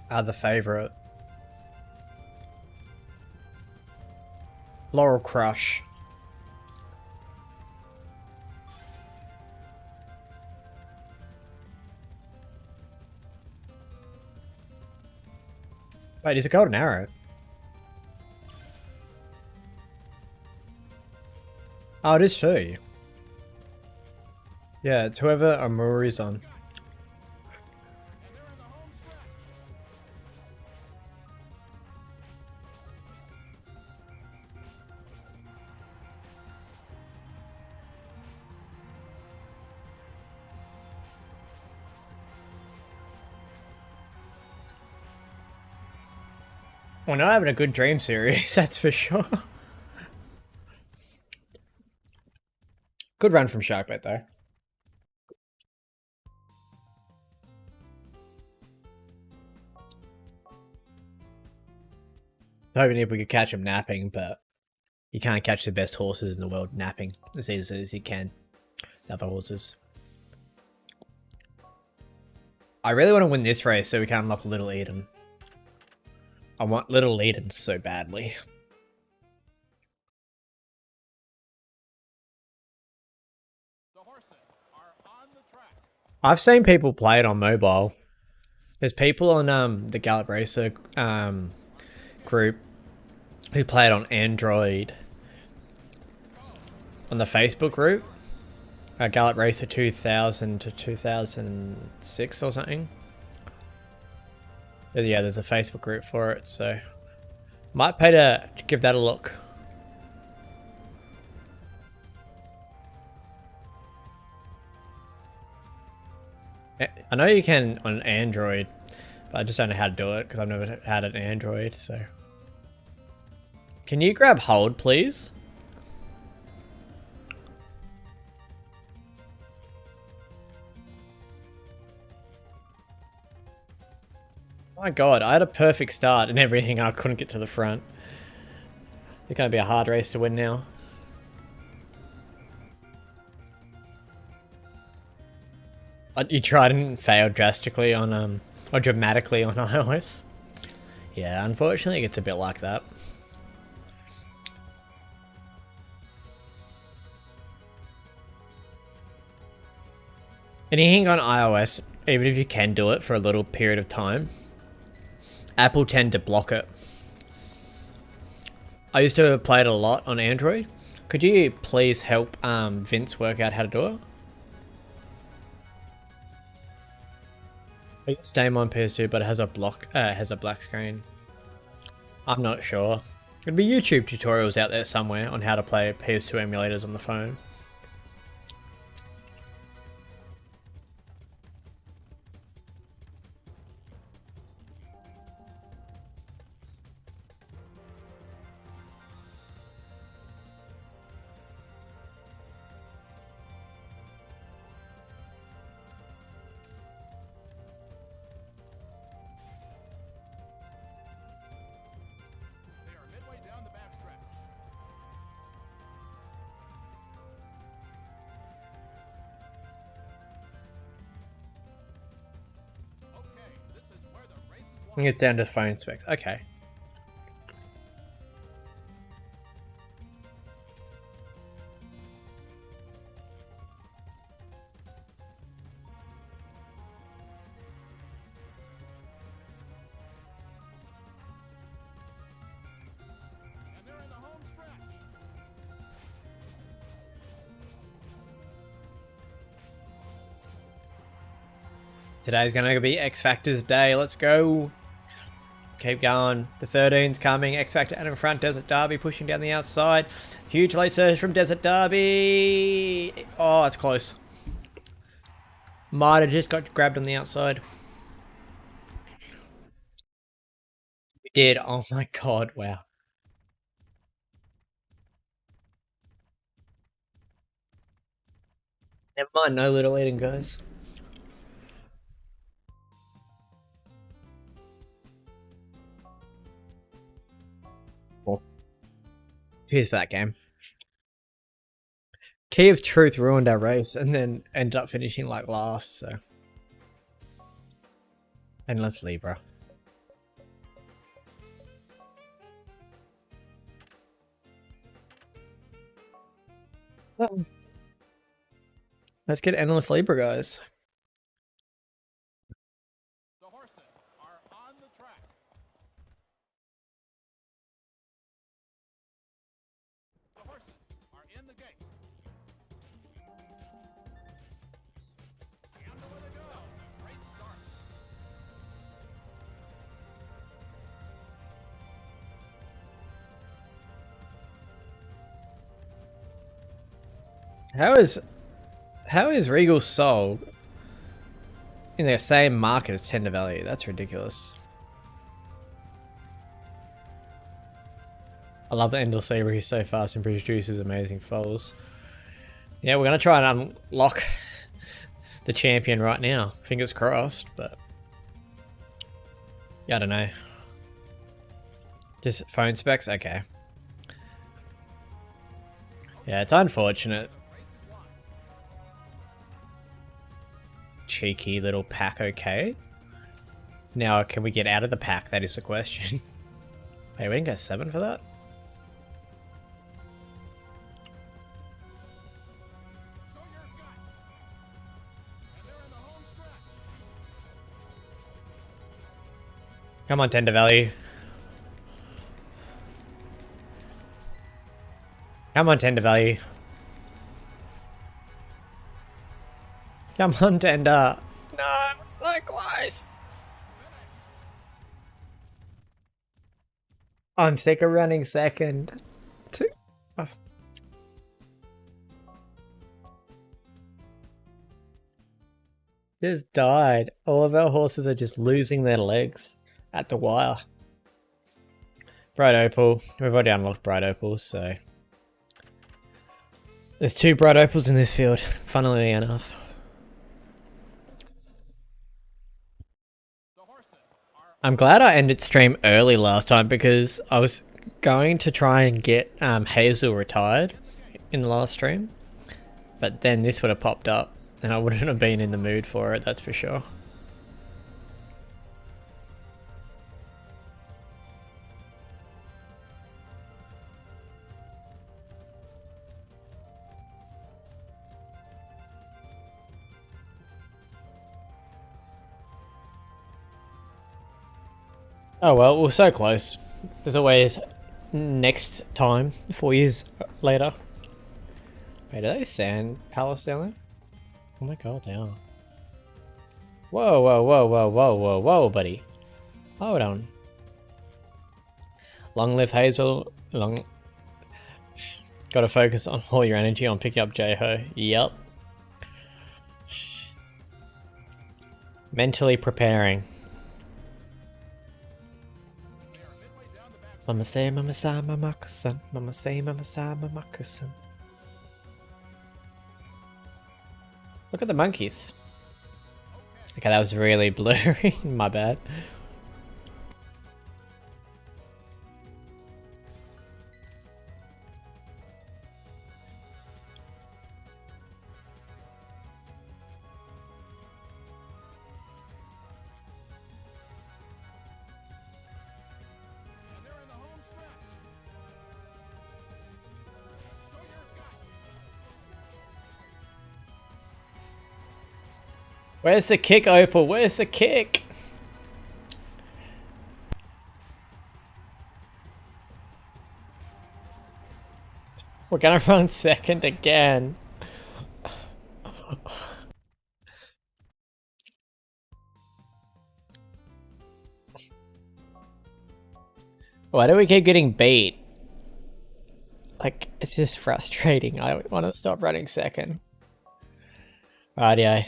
go. The favourite. Laurel Crush. Wait, is it golden arrow? Oh, it is too. Yeah, it's whoever Amuri's on. And they're in the home stretch. Well, not having a good dream series, that's for sure. Good run from Sharkbait though. Hoping if we could catch him napping, but you can't catch the best horses in the world napping as easily as you can the other horses. I really want to win this race so we can unlock Little Eden. I want Little Eden so badly. The horses are on the track. I've seen people play it on mobile. There's people on the Gallop Racer group who play it on Android. On the Facebook group, Gallop Racer 2000 to 2006 or something. But yeah, there's a Facebook group for it, so might pay to give that a look. I know you can on Android, but I just don't know how to do it because I've never had an Android, so. Can you grab hold, please? My god, I had a perfect start and everything. I couldn't get to the front. It's going to be a hard race to win now. You tried and failed drastically on, or dramatically on iOS. Yeah, unfortunately it gets a bit like that. Anything on iOS, even if you can do it for a little period of time, Apple tend to block it. I used to play it a lot on Android. Could you please help Vince work out how to do it? It's Steam on PS2, but it has a black screen. I'm not sure. There'd be YouTube tutorials out there somewhere on how to play PS2 emulators on the phone. They are midway down the backstretch. It's down to phone specs. Okay. And they're in the home stretch. Today's gonna be X Factor's day. Let's go. Keep going. The 13's coming. X Factor out in front. Desert Derby pushing down the outside. Huge late surge from Desert Derby. Oh, it's close. Might have just got grabbed on the outside. We did. Oh my god. Wow. Never mind. No little eating, guys. Here's that game. Key of Truth ruined our race and then ended up finishing like last, so. Endless Libra. Let's get Endless Libra, guys. The horses are on the track. The horses are in the gate. And away they go. Great start. How is Regal Soul in the same market as Tender Valley? That's ridiculous. I love the Endless Libra. He's so fast and produces amazing foals. Yeah, we're gonna try and unlock the champion right now. Fingers crossed, but yeah, I don't know. Just phone specs? Okay. Yeah, it's unfortunate. Cheeky little pack, okay. Now, can we get out of the pack? That is the question. Hey, we didn't get 7 for that? Show your guts. And they're in the home stretch. Come on, Tender Valley. Come on, Tender Valley. Come on, Tender. No, I'm so close. I'm sick of running second. Just died. All of our horses are just losing their legs at the wire. Bright Opal. We've already unlocked Bright Opals, so. There's 2 Bright Opals in this field, funnily enough. I'm glad I ended stream early last time because I was going to try and get Hazel retired in the last stream. But then this would have popped up and I wouldn't have been in the mood for it, that's for sure. Oh well, we're so close. There's always next time, 4 years later. Wait, are they Sand Palace down there? Oh my god, they are. Whoa, whoa, whoa, whoa, whoa, whoa, whoa, buddy. Hold on. Long live Hazel. Long. Gotta focus on all your energy on picking up J-Ho. Yep. Mentally preparing. Mama say, mama sa, mama kusan. Mama say, mama sa, mama kusan. Look at the monkeys. Okay, that was really blurry. My bad. Where's the kick, Opal? Where's the kick? We're gonna run second again. Why do we keep getting beat? Like, it's just frustrating. I want to stop running second. Rightio.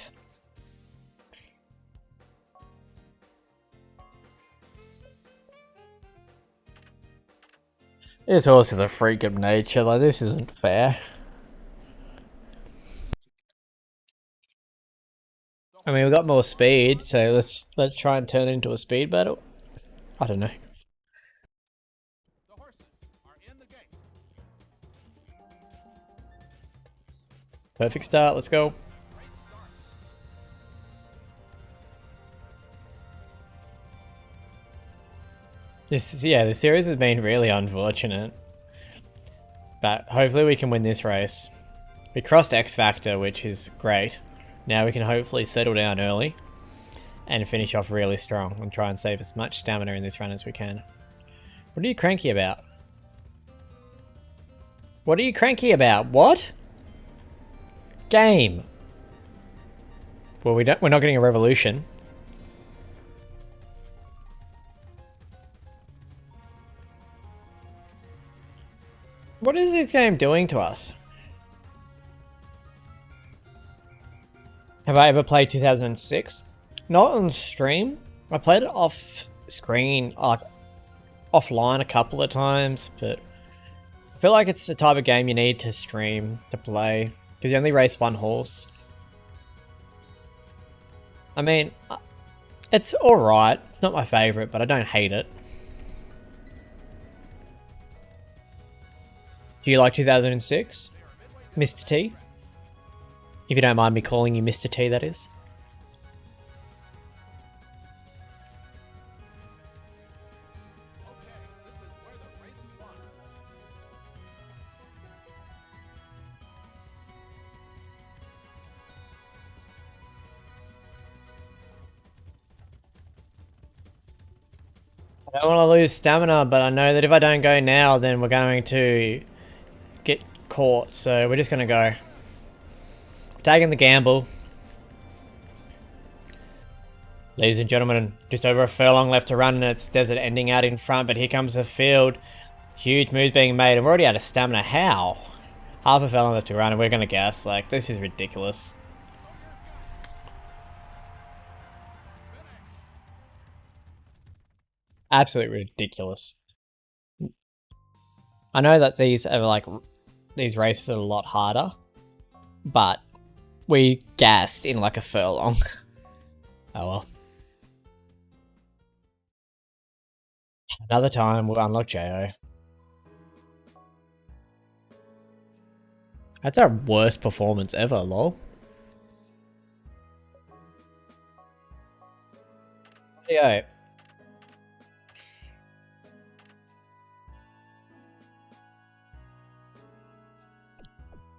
This horse is a freak of nature. Like, this isn't fair. I mean, we've got more speed, so let's try and turn it into a speed battle. I don't know. The horses are in the gate. Perfect start. Let's go. Great start. The series has been really unfortunate. But hopefully we can win this race. We crossed X Factor, which is great. Now we can hopefully settle down early and finish off really strong and try and save as much stamina in this run as we can. What are you cranky about? What are you cranky about? What? Game. Well, we're not getting a revolution. What is this game doing to us? Have I ever played 2006? Not on stream. I played it off screen, like offline a couple of times, but I feel like it's the type of game you need to stream to play because you only race one horse. I mean, it's alright. It's not my favourite, but I don't hate it. Do you like 2006? Mr. T? If you don't mind me calling you Mr. T, that is. Okay, this is where the race is won. I don't want to lose stamina, but I know that if I don't go now, then we're going to get caught. So we're just going to go. Taking the gamble. Ladies and gentlemen, just over a furlong left to run and it's desert ending out in front, but here comes the field. Huge moves being made and we're already out of stamina. How? Half a furlong left to run and we're going to guess. Like, this is ridiculous. Absolutely ridiculous. I know that these are like, these races are a lot harder, but we gassed in like a furlong. Oh well. Another time we'll unlock Jo. That's our worst performance ever, lol. Yeah.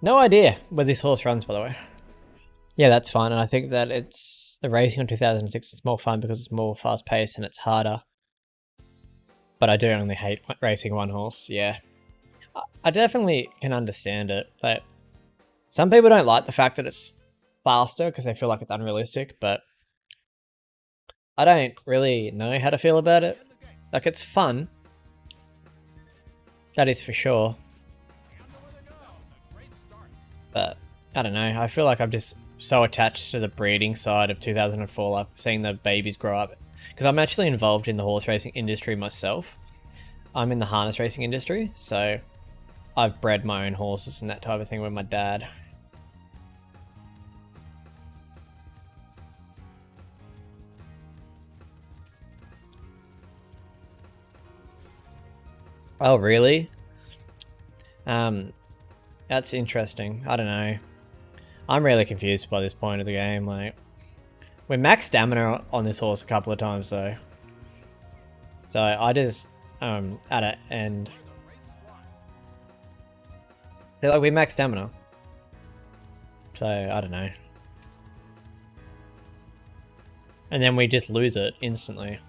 No idea where this horse runs, by the way. Yeah, that's fine, and I think that it's the racing on 2006 is more fun because it's more fast paced and it's harder. But I do only hate racing one horse, yeah. I definitely can understand it. Like, some people don't like the fact that it's faster because they feel like it's unrealistic, but I don't really know how to feel about it. Like, it's fun. That is for sure. But I don't know, I feel like I'm just so attached to the breeding side of 2004, like seeing the babies grow up. Because I'm actually involved in the horse racing industry myself. I'm in the harness racing industry, so I've bred my own horses and that type of thing with my dad. Oh, really? That's interesting. I don't know. I'm really confused by this point of the game. Like, we're max stamina on this horse a couple of times though. So I just at it and they're like we max stamina. So I don't know. And then we just lose it instantly.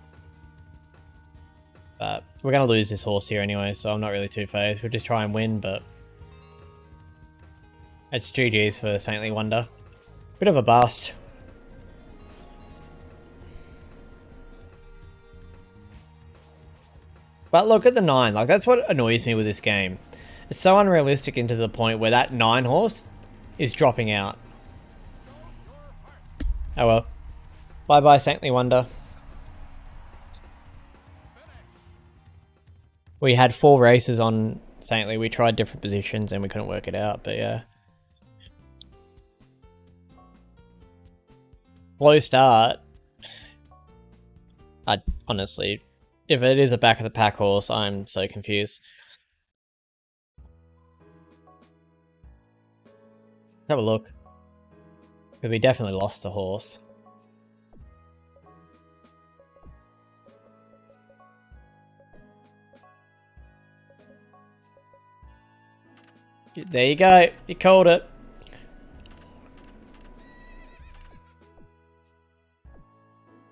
But we're going to lose this horse here anyway, so I'm not really too phased. We'll just try and win, but... It's GG's for Saintly Wonder. Bit of a bust. But look at the 9. Like, that's what annoys me with this game. It's so unrealistic into the point where that 9 horse is dropping out. Oh well. Bye-bye, Saintly Wonder. We had 4 races on Saintly. We tried different positions and we couldn't work it out, but yeah. Slow start. Honestly, if it is a back of the pack horse, I'm so confused. Have a look. Because we definitely lost the horse. There you go. You called it.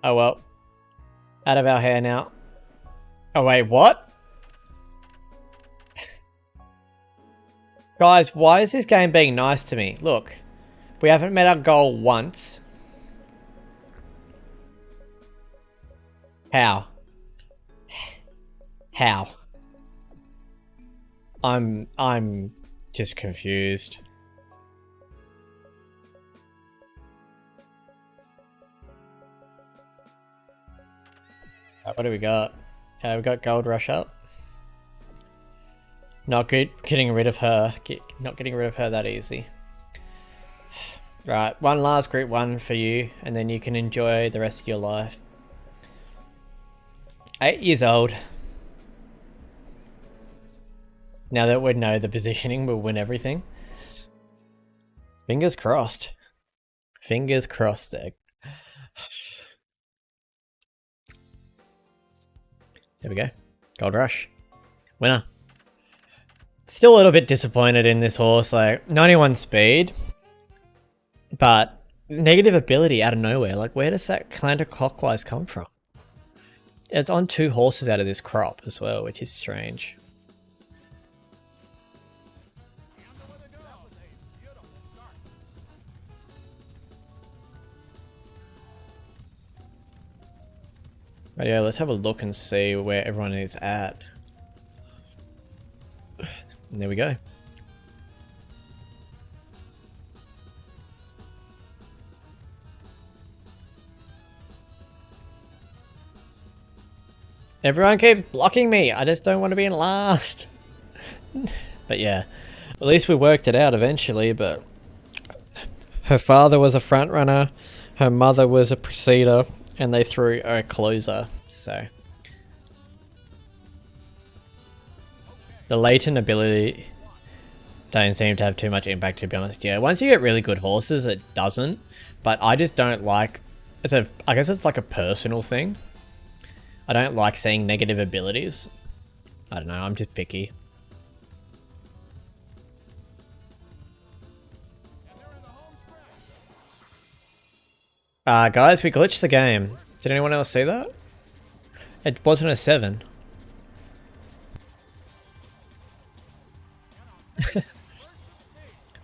Oh well. Out of our hair now. Oh wait, what? Guys, why is this game being nice to me? Look. We haven't met our goal once. How? How? I'm just confused. What do we got? We got Gold Rush up. Not good getting rid of her. Not getting rid of her that easy. Right, one last group 1 for you, and then you can enjoy the rest of your life. 8 years old. Now that we know the positioning, we'll win everything. Fingers crossed. Fingers crossed, Egg. There we go. Gold Rush. Winner. Still a little bit disappointed in this horse. Like, 91 speed. But negative ability out of nowhere. Like, where does that counterclockwise come from? It's on 2 horses out of this crop as well, which is strange. But yeah, let's have a look and see where everyone is at. And there we go. Everyone keeps blocking me. I just don't want to be in last. But yeah, at least we worked it out eventually. But her father was a front runner, her mother was a preceder, and they threw a closer. So the latent ability don't seem to have too much impact, to be honest. Yeah, once you get really good horses, it doesn't. But I just don't like. I guess it's like a personal thing. I don't like seeing negative abilities. I don't know, I'm just picky. Guys, we glitched the game. Did anyone else see that? It wasn't a 7.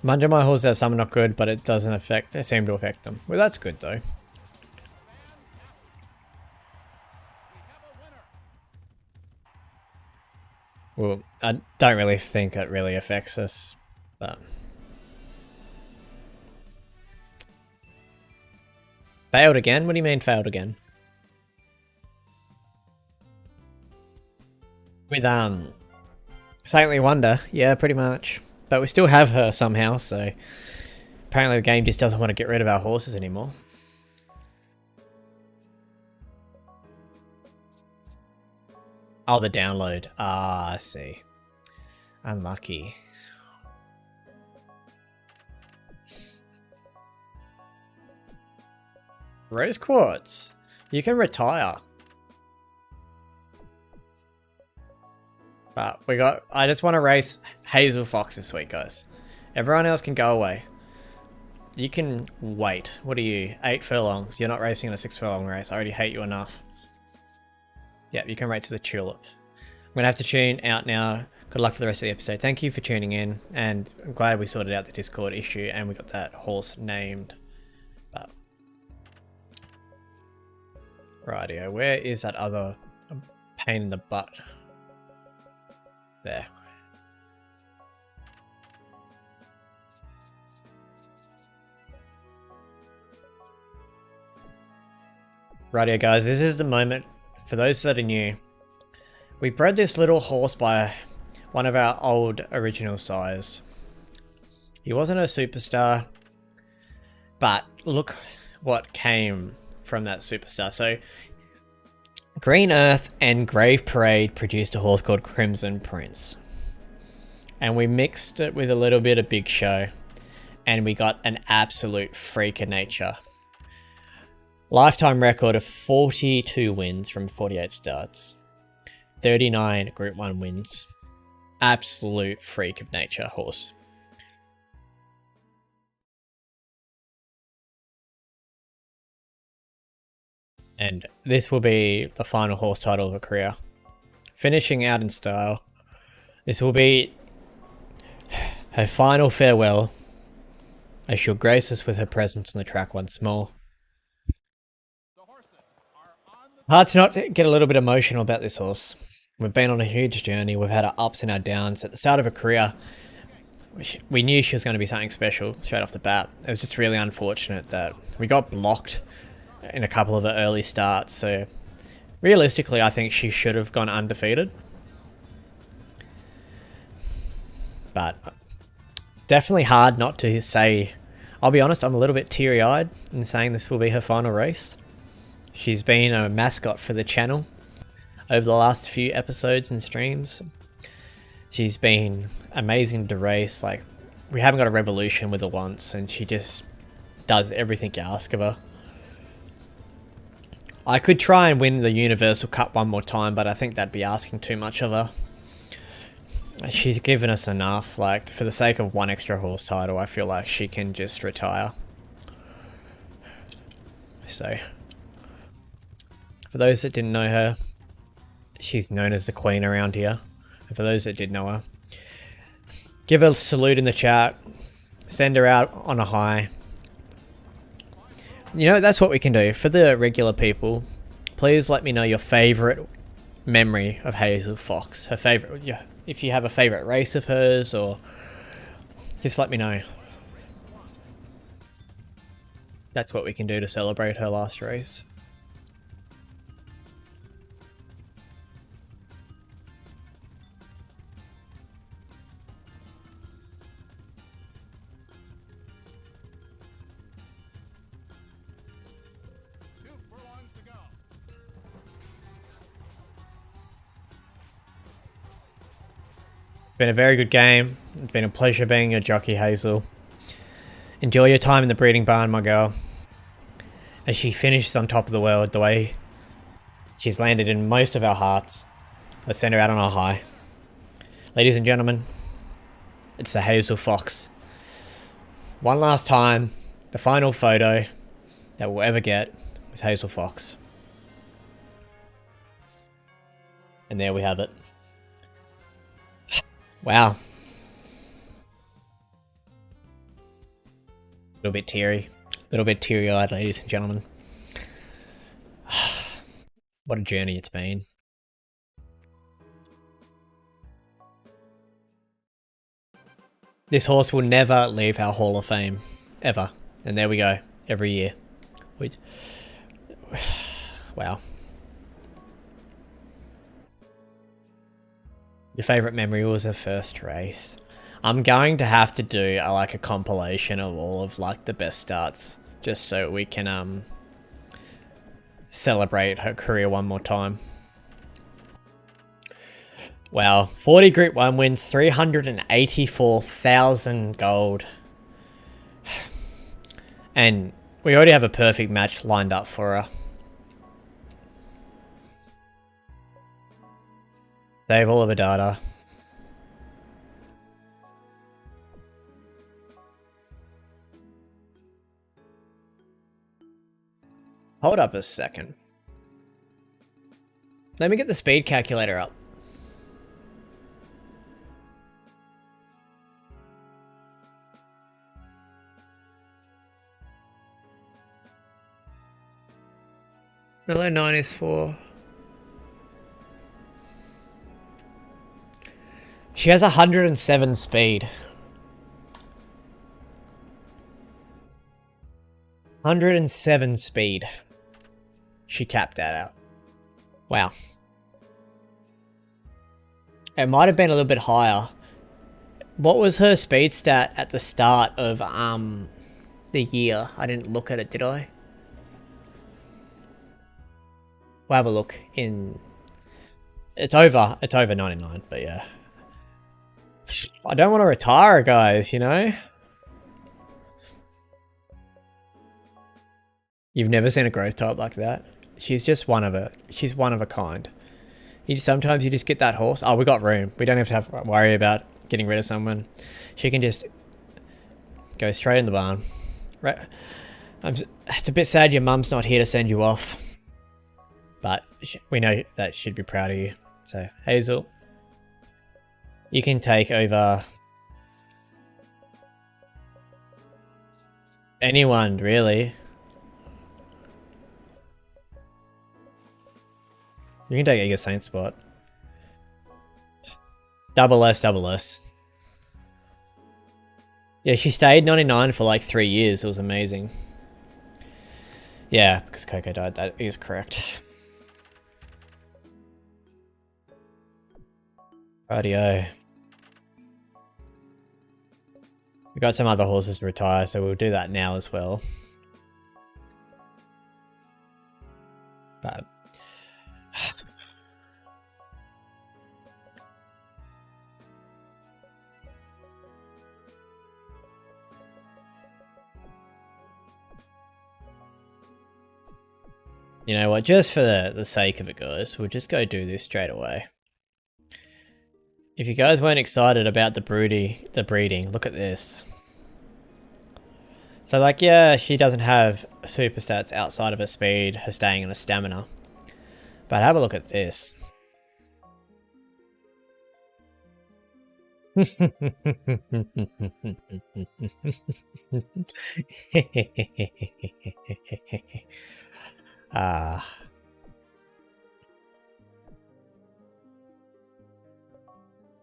Mind you, my horses have some not good, but it doesn't affect, it seemed to affect them. Well, that's good though. Well, I don't really think it really affects us, but... Failed again? What do you mean failed again? With, Saintly Wonder, yeah, pretty much. But we still have her somehow, so... Apparently the game just doesn't want to get rid of our horses anymore. Oh, the download. Ah, I see. Unlucky. Rose Quartz. You can retire. But I just want to race Hazel Fox this week, guys. Everyone else can go away. You can wait. What are you? 8 furlongs. You're not racing in a 6 furlong race. I already hate you enough. Yeah, you can rate to the Tulip. I'm going to have to tune out now. Good luck for the rest of the episode. Thank you for tuning in, and I'm glad we sorted out the Discord issue and we got that horse named. But rightio, where is that other pain in the butt? There. Rightio guys, this is the moment for those that are new. We bred this little horse by one of our old original sires. He wasn't a superstar, but look what came from that superstar. So Green Earth and Grave Parade produced a horse called Crimson Prince. And we mixed it with a little bit of Big Show, and we got an absolute freak of nature. Lifetime record of 42 wins from 48 starts. 39 Group 1 wins. Absolute freak of nature horse. And this will be the final horse title of her career. Finishing out in style. This will be her final farewell, as she'll grace us with her presence on the track once more. Hard to not get a little bit emotional about this horse. We've been on a huge journey. We've had our ups and our downs. At the start of her career, we knew she was going to be something special straight off the bat. It was just really unfortunate that we got blocked in a couple of the early starts. So realistically, I think she should have gone undefeated. But definitely hard not to say. I'll be honest, I'm a little bit teary-eyed in saying this will be her final race. She's been a mascot for the channel over the last few episodes and streams. She's been amazing to race. Like, we haven't got a revolution with her once, and she just does everything you ask of her. I could try and win the Universal Cup one more time, but I think that'd be asking too much of her. She's given us enough. Like, for the sake of one extra horse title, I feel like she can just retire. So, for those that didn't know her, she's known as the Queen around here. And for those that did know her, give her a salute in the chat. Send her out on a high. You know, that's what we can do. For the regular people, please let me know your favourite memory of Hazel Fox. Her favourite, yeah, if you have a favourite race of hers, or just let me know. That's what we can do to celebrate her last race. Been a very good game. It's been a pleasure being your jockey, Hazel. Enjoy your time in the breeding barn, my girl. As she finishes on top of the world, the way she's landed in most of our hearts. Let's send her out on a high. Ladies and gentlemen, it's the Hazel Fox. One last time, the final photo that we'll ever get with Hazel Fox. And there we have it. Wow. A little bit teary. A little bit teary-eyed, ladies and gentlemen. What a journey it's been. This horse will never leave our Hall of Fame. Ever. And there we go. Every year. Wow. Your favourite memory was her first race. I'm going to have to do like a compilation of all of like the best starts, just so we can celebrate her career one more time. Wow, 40 Group 1 wins, 384,000 gold. And we already have a perfect match lined up for her. Save all of her data. Hold up a second. Let me get the speed calculator up. Below 9 is 4. She has 107 speed. 107 speed. She capped that out. Wow. It might have been a little bit higher. What was her speed stat at the start of the year? I didn't look at it, did I? We'll have a look in... It's over 99, but yeah. I don't want to retire, guys, you know? You've never seen a growth type like that. She's just one of a... She's one of a kind. Sometimes you just get that horse. Oh, we got room. We don't have to worry about getting rid of someone. She can just go straight in the barn. Right. It's a bit sad your mum's not here to send you off. But we know that she'd be proud of you. So, Hazel, you can take over anyone, really. You can take Eager Saint spot. Double S. Yeah, she stayed 99 for like 3 years. It was amazing. Yeah, because Coco died. That is correct. Rightio. We got some other horses to retire, so we'll do that now as well. But you know what, just for the sake of it, guys, we'll just go do this straight away. If you guys weren't excited about the breeding, look at this. So like, yeah, she doesn't have super stats outside of her speed, her staying, and her stamina. But have a look at this.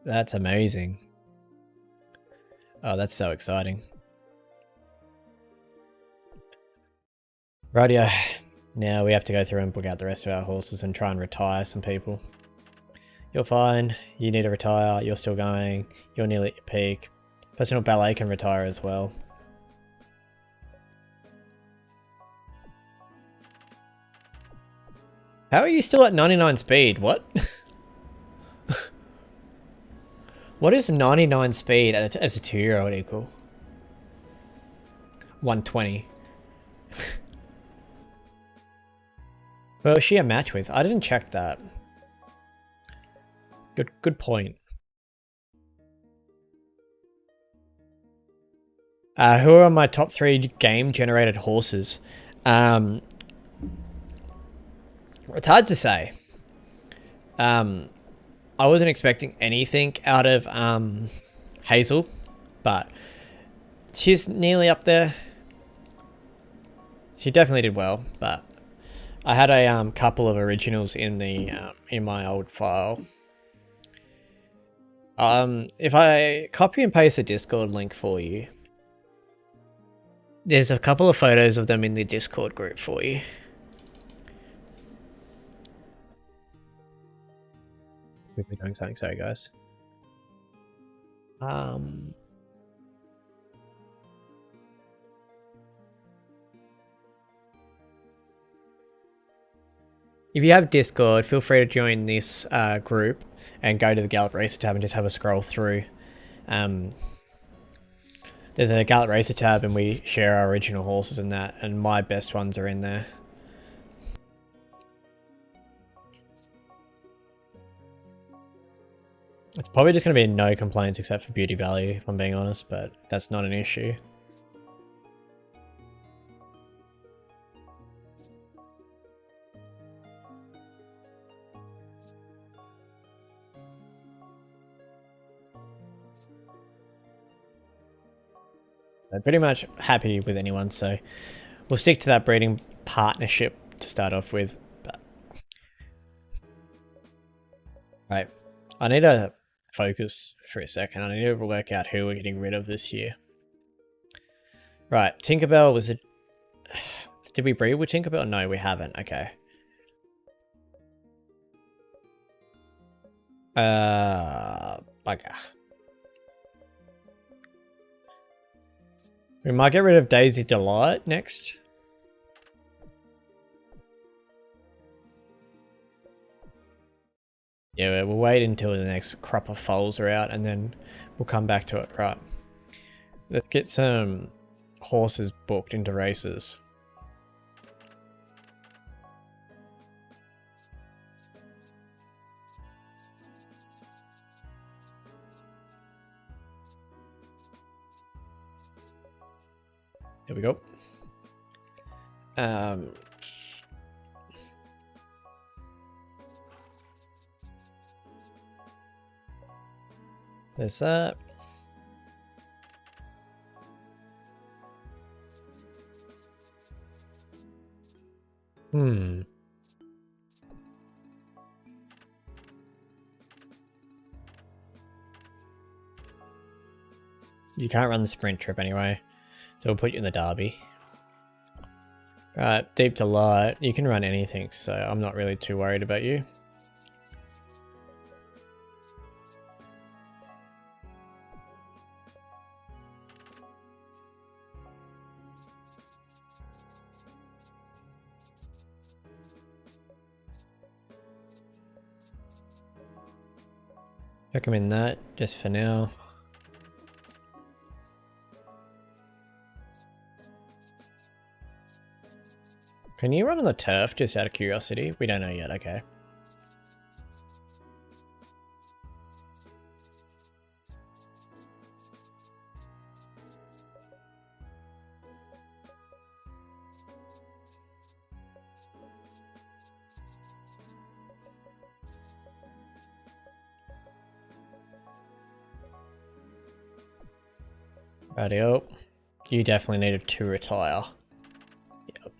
That's amazing. Oh, that's so exciting. Rightio. Now we have to go through and book out the rest of our horses and try and retire some people. You're fine. You need to retire. You're still going. You're nearly at your peak. Personal Ballet can retire as well. How are you still at 99 speed? What? What is 99 speed as a 2-year-old equal? 120. Well, is she a match with? I didn't check that. Good point. Who are my top 3 game generated horses? It's hard to say. I wasn't expecting anything out of Hazel, but she's nearly up there. She definitely did well, but I had a couple of originals in the in my old file. If I copy and paste the Discord link for you, there's a couple of photos of them in the Discord group for you. We're doing something, sorry guys. If you have Discord, feel free to join this group and go to the Gallop Racer tab and just have a scroll through. There's a Gallop Racer tab and we share our original horses in that, and my best ones are in there. It's probably just going to be no complaints except for beauty value, if I'm being honest, but that's not an issue. So pretty much happy with anyone, so we'll stick to that breeding partnership to start off with. But... Right, I need to focus for a second. I need to work out who we're getting rid of this year. Right, Tinkerbell was a... Did we breed with Tinkerbell? No, we haven't. Okay. Bugger. We might get rid of Daisy Delight next. Yeah, we'll wait until the next crop of foals are out and then we'll come back to it. Right. Let's get some horses booked into races. Here we go. There's that. You can't run the sprint trip anyway, so we'll put you in the derby. Right, Deep Delight. You can run anything, so I'm not really too worried about you. Recommend that just for now. Can you run on the turf just out of curiosity? We don't know yet, okay. Rightio. You definitely needed to retire. Yep.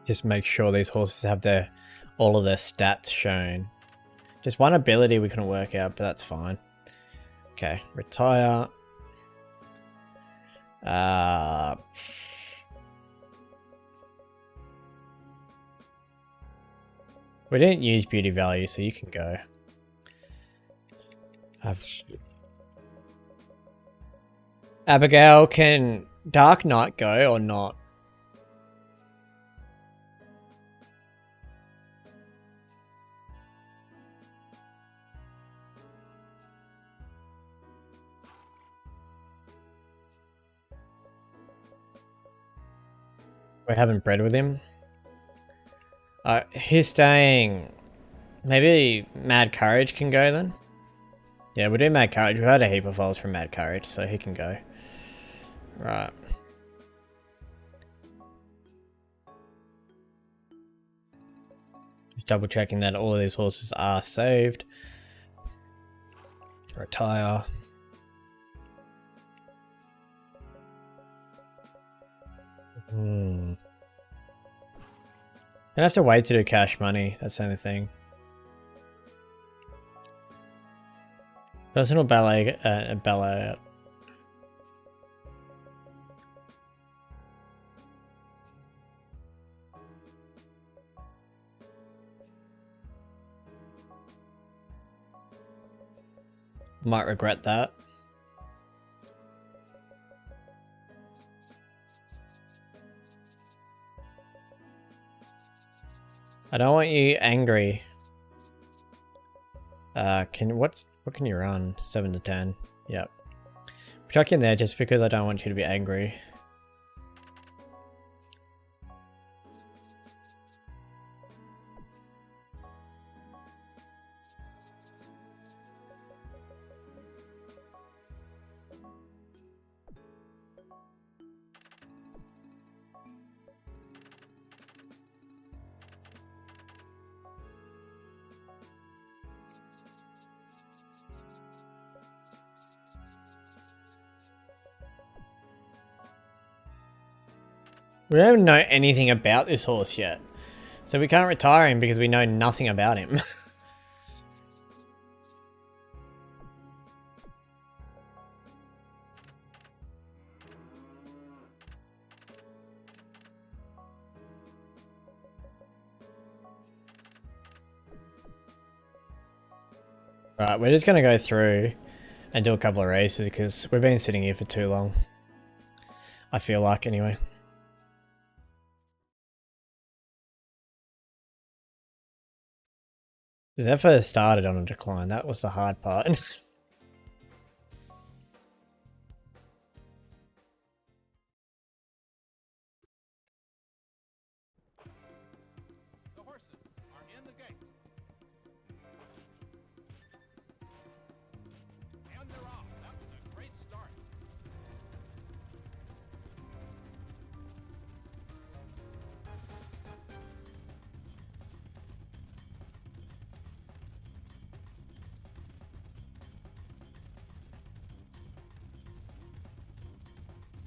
Just make sure these horses have all of their stats shown. Just one ability we couldn't work out, but that's fine. Okay, retire. We didn't use beauty value, so you can go. Abigail, can Dark Knight go or not? We haven't bred with him. He's staying. Maybe Mad Courage can go then? Yeah, we'll do Mad Courage. We've had a heap of files from Mad Courage, so he can go. Right. Just double checking that all of these horses are saved. Retire. Gonna have to wait to do cash money, that's the only thing. Personal ballet, ballet. Might regret that. I don't want you angry. What can you run? 7 to 10. Yep. Chuck in there just because I don't want you to be angry. We don't even know anything about this horse yet. So we can't retire him because we know nothing about him. Right, we're just going to go through and do a couple of races because we've been sitting here for too long. I feel like, anyway. Zephyr started on a decline, that was the hard part. The horses are in the gate. And they're off. That was a great start.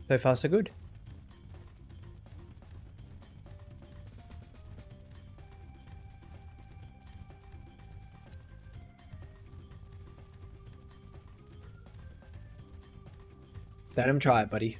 So far so good. Let him try it, buddy.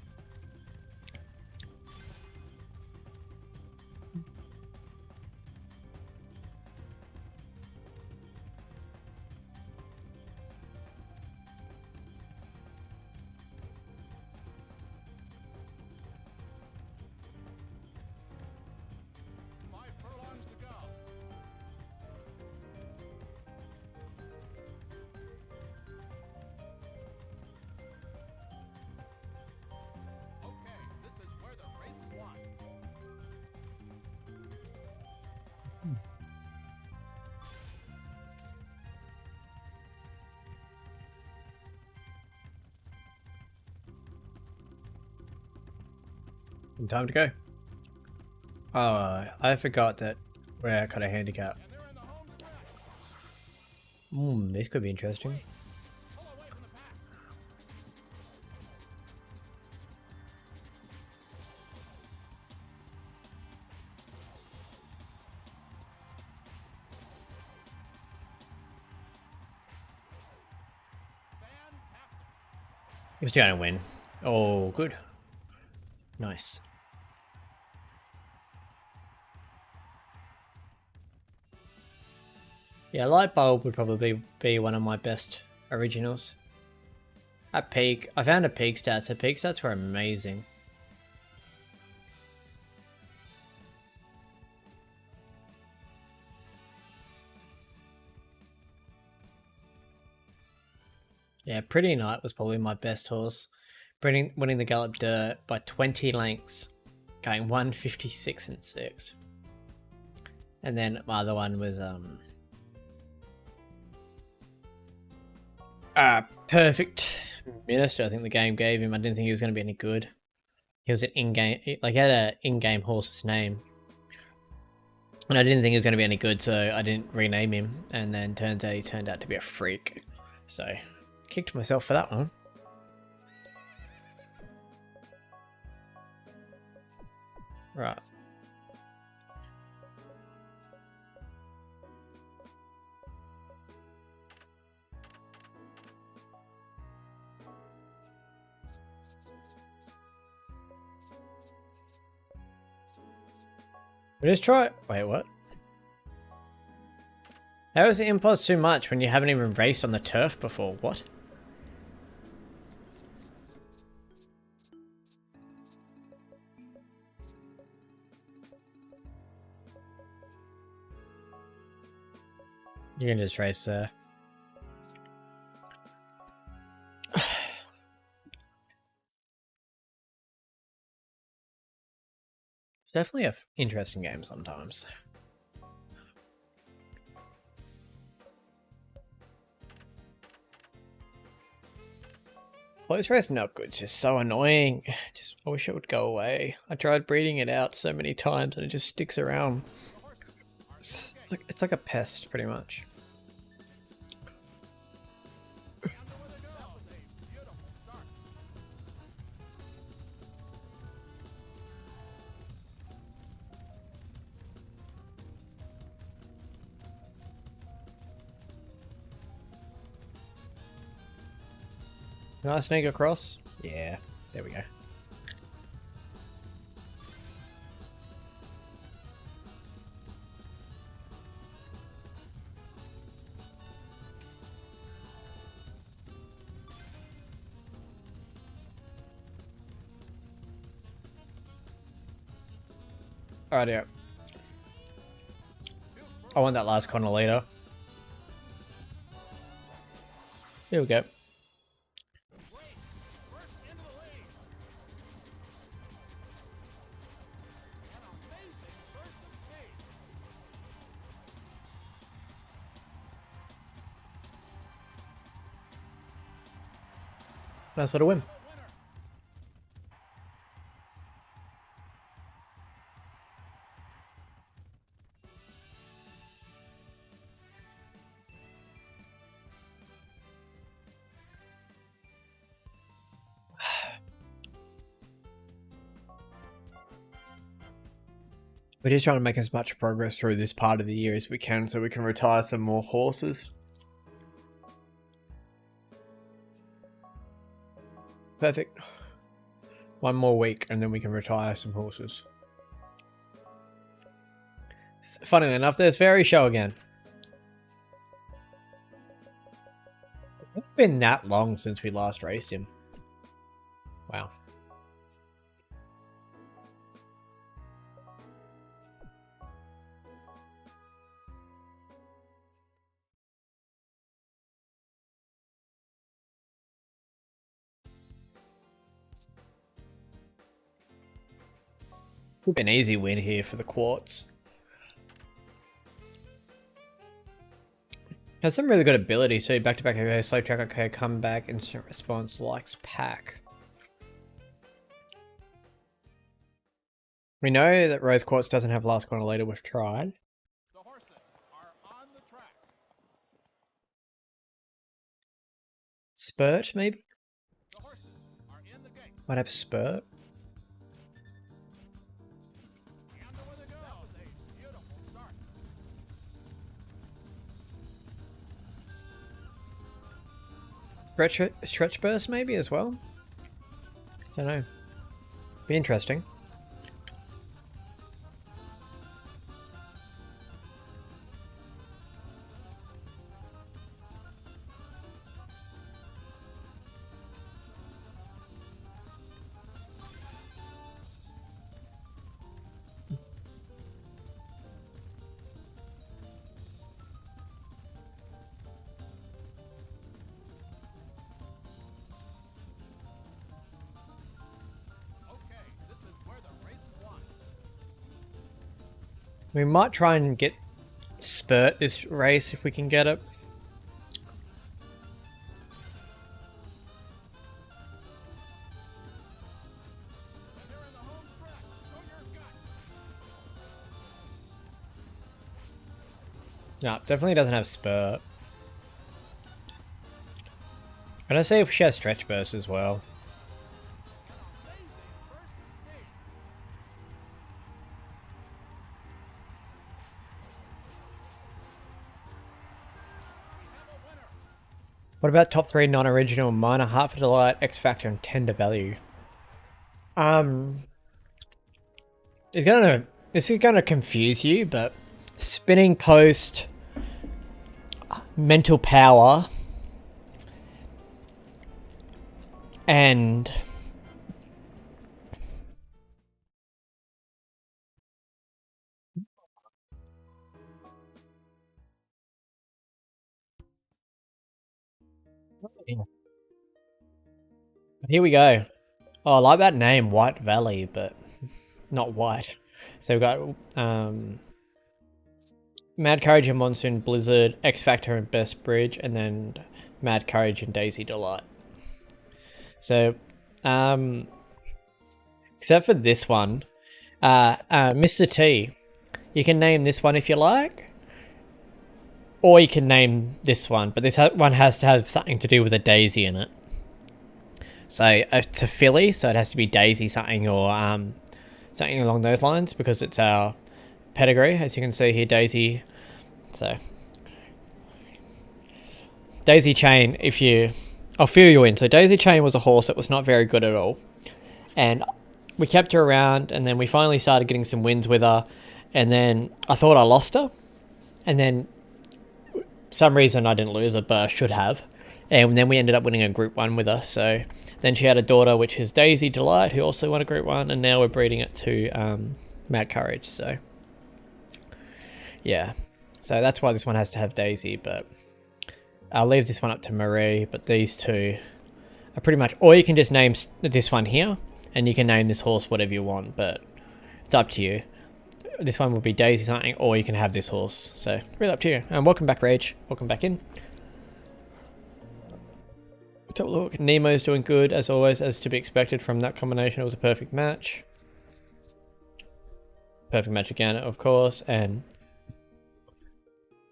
Time to go. Oh, I forgot that we're kind of handicapped. This could be interesting. He's trying to win. Oh, good. Nice. Yeah, Light Bulb would probably be one of my best originals. At peak, I found a peak stats. The peak stats were amazing. Yeah, Pretty Knight was probably my best horse. Winning the Gallop Dirt by 20 lengths, going 156 and 6. And then my other one was Perfect Minister. I think the game gave him. I didn't think he was going to be any good. He was an in-game, like he had an in-game horse's name, and I didn't think he was going to be any good, so I didn't rename him. And then turns out he turned out to be a freak. So kicked myself for that one. Right. We just try it. Wait, what? How is the impulse too much when you haven't even raced on the turf before? What? You can just race there. Definitely an interesting game sometimes. Close race not good, just so annoying. Just I wish it would go away. I tried breeding it out so many times and it just sticks around. It's like a pest, pretty much. Can I sneak across? Yeah, there we go. Alright, yeah. I want that last corner later. Here we go. Nice little win. We're just trying to make as much progress through this part of the year as we can so we can retire some more horses. Perfect. One more week and then we can retire some horses. Funnily enough, there's Fairy Show again. It's been that long since we last raced him. Wow. An easy win here for the Quartz. Has some really good ability, so back-to-back, okay, slow track, okay, come back, instant response, likes pack. We know that Rose Quartz doesn't have last corner later, we've tried. The horses are on the track. Spurt, maybe? The horses are in the gate. Might have Spurt. And away they go. That was a beautiful start. Stretch burst maybe as well? Don't know. Be interesting. We might try and get Spurt this race if we can get it. No, definitely doesn't have Spurt. I'm gonna see if she has Stretch Burst as well. What about top 3 non-original minor, Heart for Delight, X Factor, and Tender Value? This is gonna confuse you, but Spinning Post, Mental Power, and here we go. Oh, I like that name, White Valley, but not white. So we've got Mad Courage and Monsoon Blizzard, X Factor and Best Bridge, and then Mad Courage and Daisy Delight. So, except for this one, Mr. T, you can name this one if you like, or you can name this one, but this one has to have something to do with a daisy in it. So it's a filly, so it has to be Daisy something or something along those lines because it's our pedigree, as you can see here, Daisy. So Daisy Chain, if you I'll fill you in. So Daisy Chain was a horse that was not very good at all. And we kept her around, and then we finally started getting some wins with her. And then I thought I lost her. And then some reason I didn't lose her, but I should have. And then we ended up winning a Group 1 with her. So then she had a daughter, which is Daisy Delight, who also won a Group 1. And now we're breeding it to Mad Courage. So yeah. So that's why this one has to have Daisy, but I'll leave this one up to Marie. But these two are pretty much, or you can just name this one here, and you can name this horse whatever you want, but it's up to you. This one will be Daisy something, or you can have this horse. So really up to you. And welcome back, Rage. Welcome back in. Let's have a look. Nemo's doing good as always, as to be expected from that combination. It was a perfect match. Perfect match again, of course, and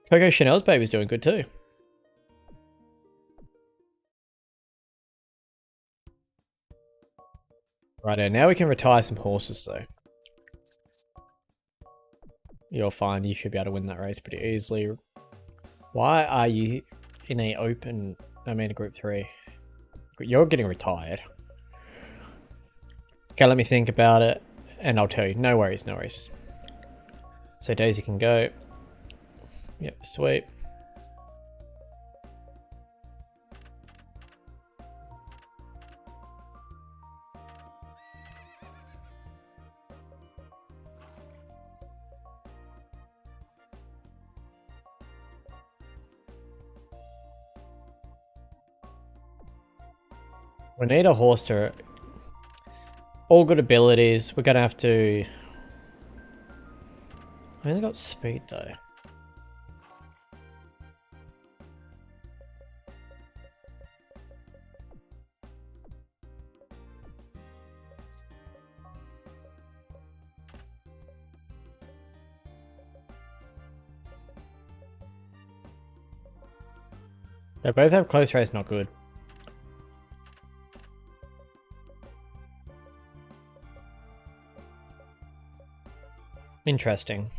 Coco Chanel's baby's doing good too. Righto, now we can retire some horses though. You're fine, you should be able to win that race pretty easily. Why are you in a open, I mean a Group 3? You're getting retired. Okay, let me think about it and I'll tell you. No worries, no worries. So Daisy can go. Yep, sweet. We need a horse to... all good abilities. We're gonna have to... I only got speed though. They both have close race, not good. Interesting.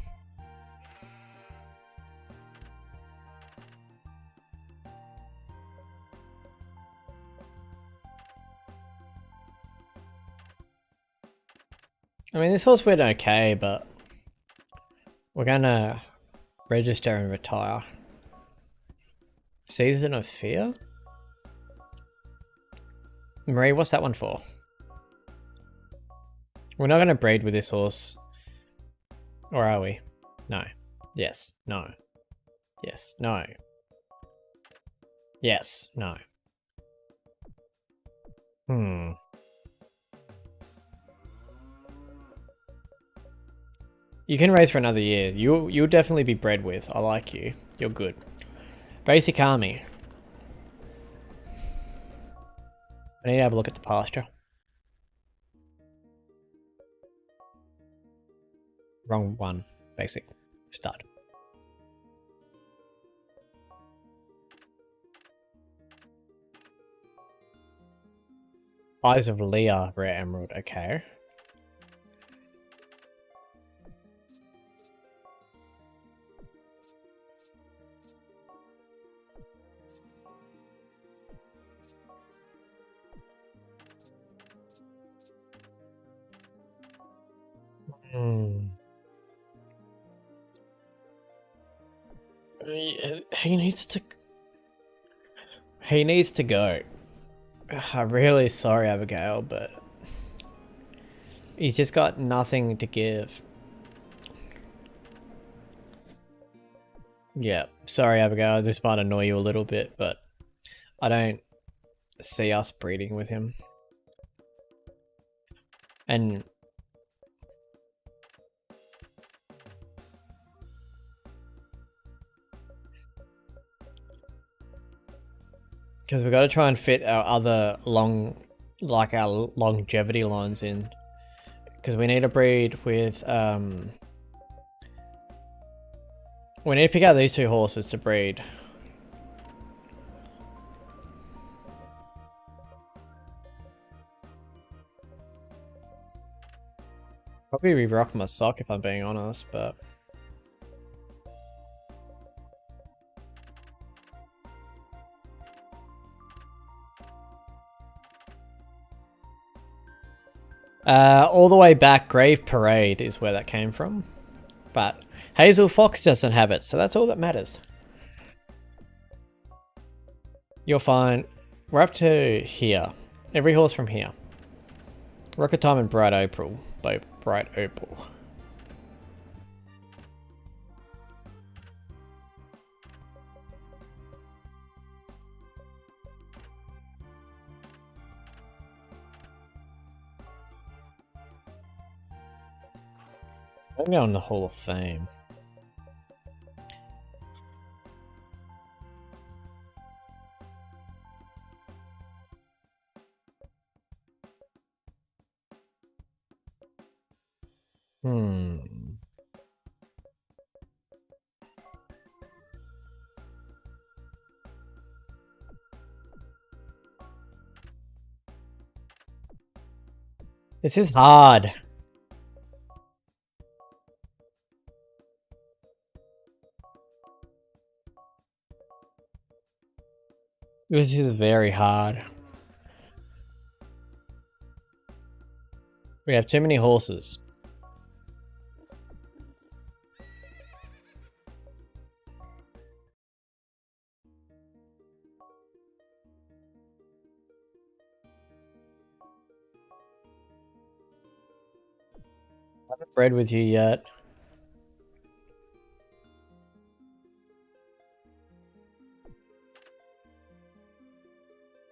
I mean, this horse went okay, but we're gonna register and retire. Season of Fear? Marie, what's that one for? We're not gonna breed with this horse. Or are we? No. Yes. No. Yes. No. Yes. No. You can race for another year. You'll definitely be bred with. I like you. You're good. Basic army. I need to have a look at the pasture. Wrong one. Basic. Start. Eyes of Leah, rare emerald. Okay. He needs to go. I'm really sorry, Abigail, but he's just got nothing to give. Yeah, sorry, Abigail. This might annoy you a little bit, but I don't see us breeding with him. And because we've got to try and fit our other our longevity lines in. Because we need to breed with, we need to pick out these two horses to breed. Probably re-rock my sock if I'm being honest, but... All the way back, Grave Parade is where that came from. But Hazel Fox doesn't have it, so that's all that matters. You're fine. We're up to here. Every horse from here. Rocket Time and Bright Opal. Bright Opal. I'm going to Hall of Fame. This is hard. This is very hard. We have too many horses. I haven't bred with you yet.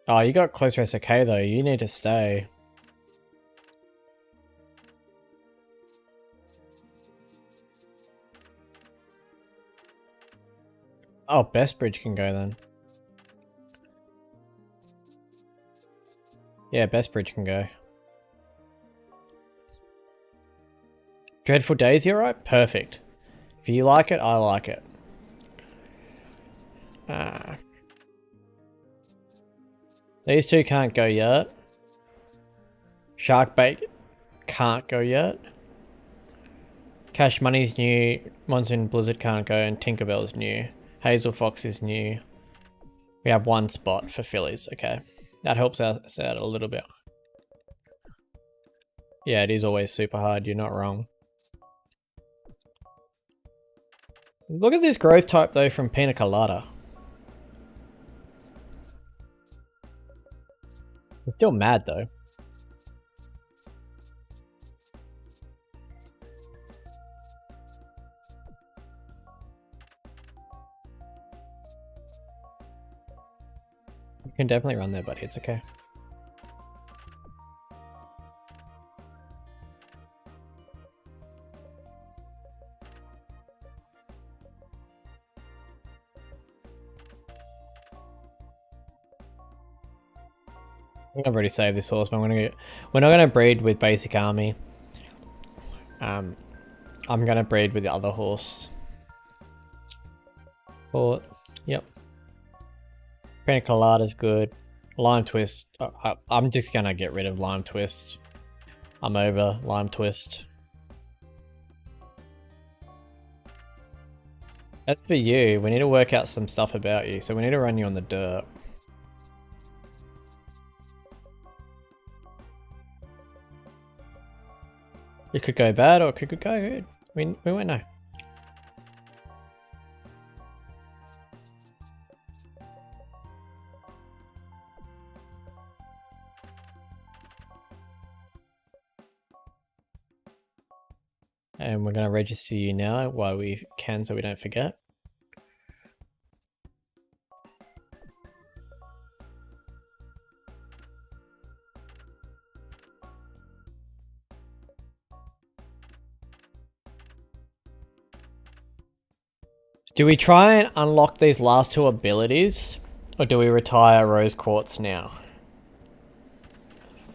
Oh, you got close race okay though. You need to stay. Oh, Best Bridge can go then. Yeah, Best Bridge can go. Dreadful Daisy, alright? Perfect. If you like it, I like it. These two can't go yet. Sharkbait can't go yet. Cash Money's new. Monsoon Blizzard can't go, and Tinkerbell's new. Hazel Fox is new. We have one spot for fillies. Okay, that helps us out a little bit. Yeah, it is always super hard. You're not wrong. Look at this growth type though from Pina Colada. It's still mad though. You can definitely run there, buddy. It's okay. I think I've already saved this horse, but we're not gonna breed with basic army. I'm gonna breed with the other horse. Or, yep. Pina Colada's good. Lime Twist. I'm just gonna get rid of Lime Twist. I'm over Lime Twist. That's for you. We need to work out some stuff about you, so we need to run you on the dirt. It could go bad or it could go good. We won't know. And we're going to register you now while we can so we don't forget. Do we try and unlock these last two abilities, or do we retire Rose Quartz now?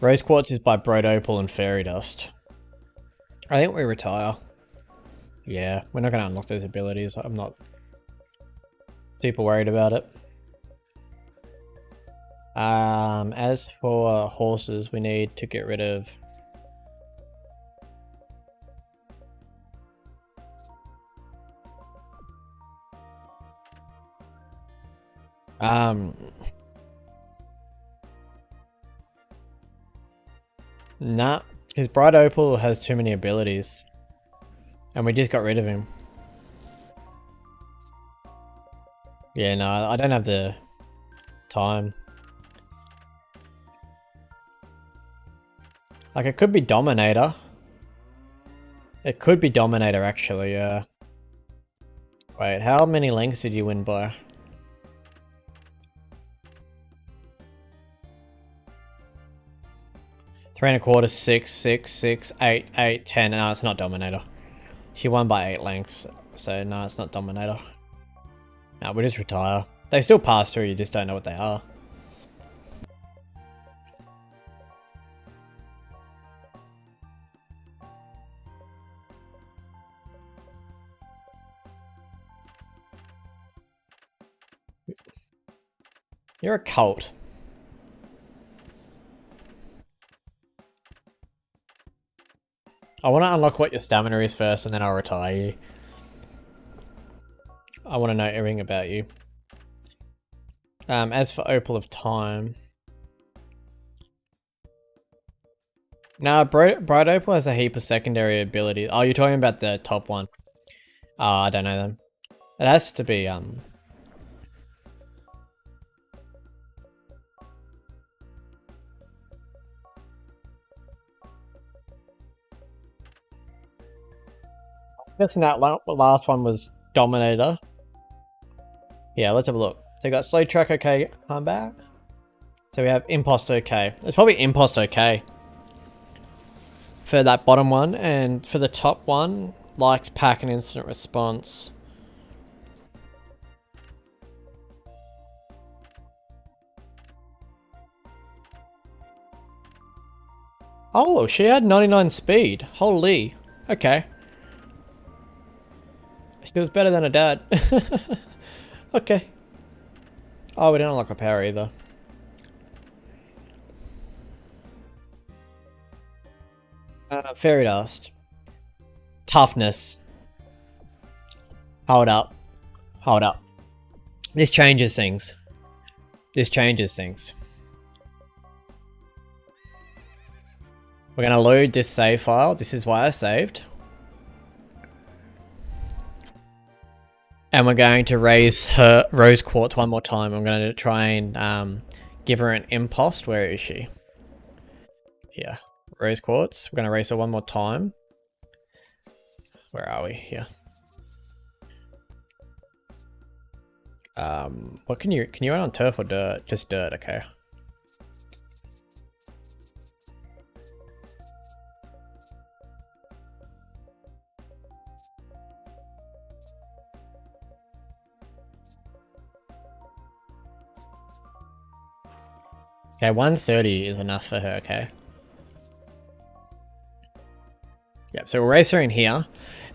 Rose Quartz is by Bright Opal and Fairy Dust. I think we retire. Yeah, we're not going to unlock those abilities. I'm not super worried about it. As for horses, we need to get rid of... Nah, His Bright Opal has too many abilities. And we just got rid of him. Yeah, no, I don't have the time. Like, it could be Dominator. It could be Dominator, actually, yeah. Wait, how many lengths did you win by? 3 1/4, 6, 6, 6, 8, 8, 10. No, it's not Dominator. She won by 8 lengths, so no, it's not Dominator. No, we just retire. They still pass through, you just don't know what they are. You're a cult. I want to unlock what your stamina is first, and then I'll retire you. I want to know everything about you. As for Opal of Time... Nah, Bright Opal has a heap of secondary abilities. Oh, you're talking about the top one. Oh, I don't know them. It has to be, I'm guessing that last one was Dominator. Yeah, let's have a look. So we got Slow Track, okay, come back. So we have Impost, okay. It's probably Impost, okay. For that bottom one, and for the top one, likes pack and instant response. Oh, she had 99 speed. Holy. Okay. She was better than her dad. Okay. Oh, we didn't unlock a power either. Fairy Dust. Toughness. Hold up. Hold up. This changes things. This changes things. We're going to load this save file. This is why I saved. And we're going to raise her Rose Quartz one more time. I'm going to try and give her an impost. Where is she? Here. Rose Quartz. We're going to raise her one more time. Where are we? Here. What can you run on turf or dirt? Just dirt, okay. Okay, 130 is enough for her, okay. Yep, so we'll race her in here,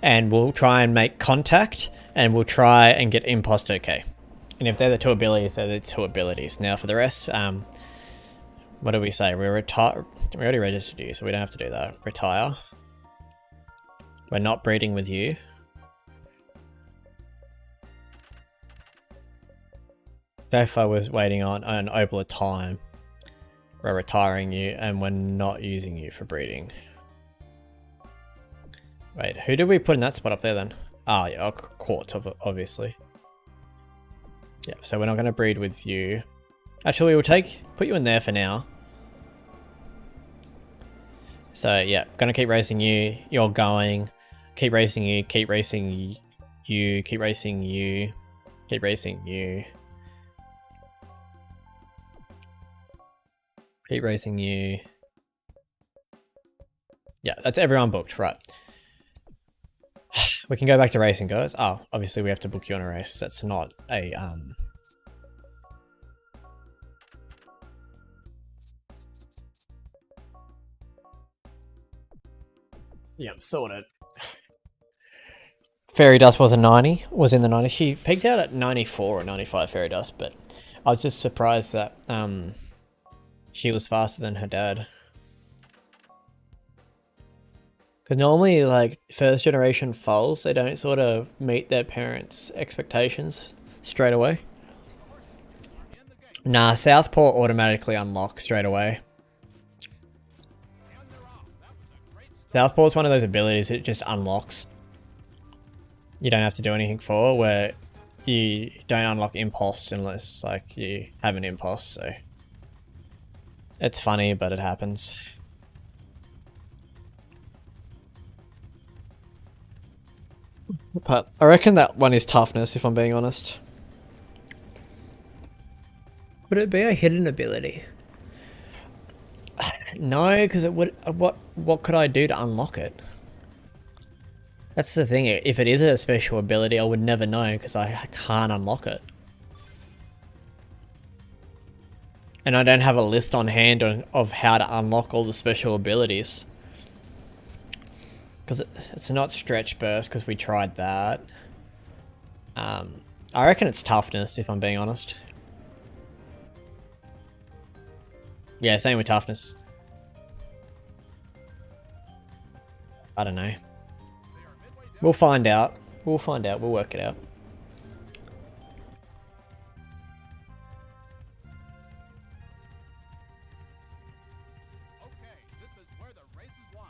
and we'll try and make contact, and we'll try and get impost okay. And if they're the two abilities, they're the two abilities. Now for the rest, what do we say? We already registered you, so we don't have to do that. Retire. We're not breeding with you. So far was waiting on an Opal of Time. We're retiring you, and we're not using you for breeding. Wait, who did we put in that spot up there then? Oh yeah, Quartz, obviously. Yeah, so we're not going to breed with you. Actually, we'll put you in there for now. So yeah, going to keep racing you. You're going. Keep racing you. Keep racing you. Keep racing you. Keep racing you. Keep racing you. Yeah, that's everyone booked, right. We can go back to racing, guys. Oh, obviously we have to book you on a race. That's not a, Yep, sorted. Fairy Dust was in the 90s. She peaked out at 94 or 95 Fairy Dust, but I was just surprised that, she was faster than her dad. Because normally, like, first generation foals, they don't sort of meet their parents' expectations straight away. Nah, Southport automatically unlocks straight away. Southpaw is one of those abilities it just unlocks. You don't have to do anything for, where you don't unlock Impulse unless like you have an Impulse, so it's funny, but it happens. But I reckon that one is Toughness, if I'm being honest. Would it be a hidden ability? No, because it would. What could I do to unlock it? That's the thing. If it is a special ability, I would never know because I can't unlock it. And I don't have a list on hand of how to unlock all the special abilities. Because it's not Stretch Burst because we tried that. I reckon it's Toughness, if I'm being honest. Yeah, same with Toughness. I don't know. We'll find out. We'll find out. We'll work it out. Okay, this is where the race is won.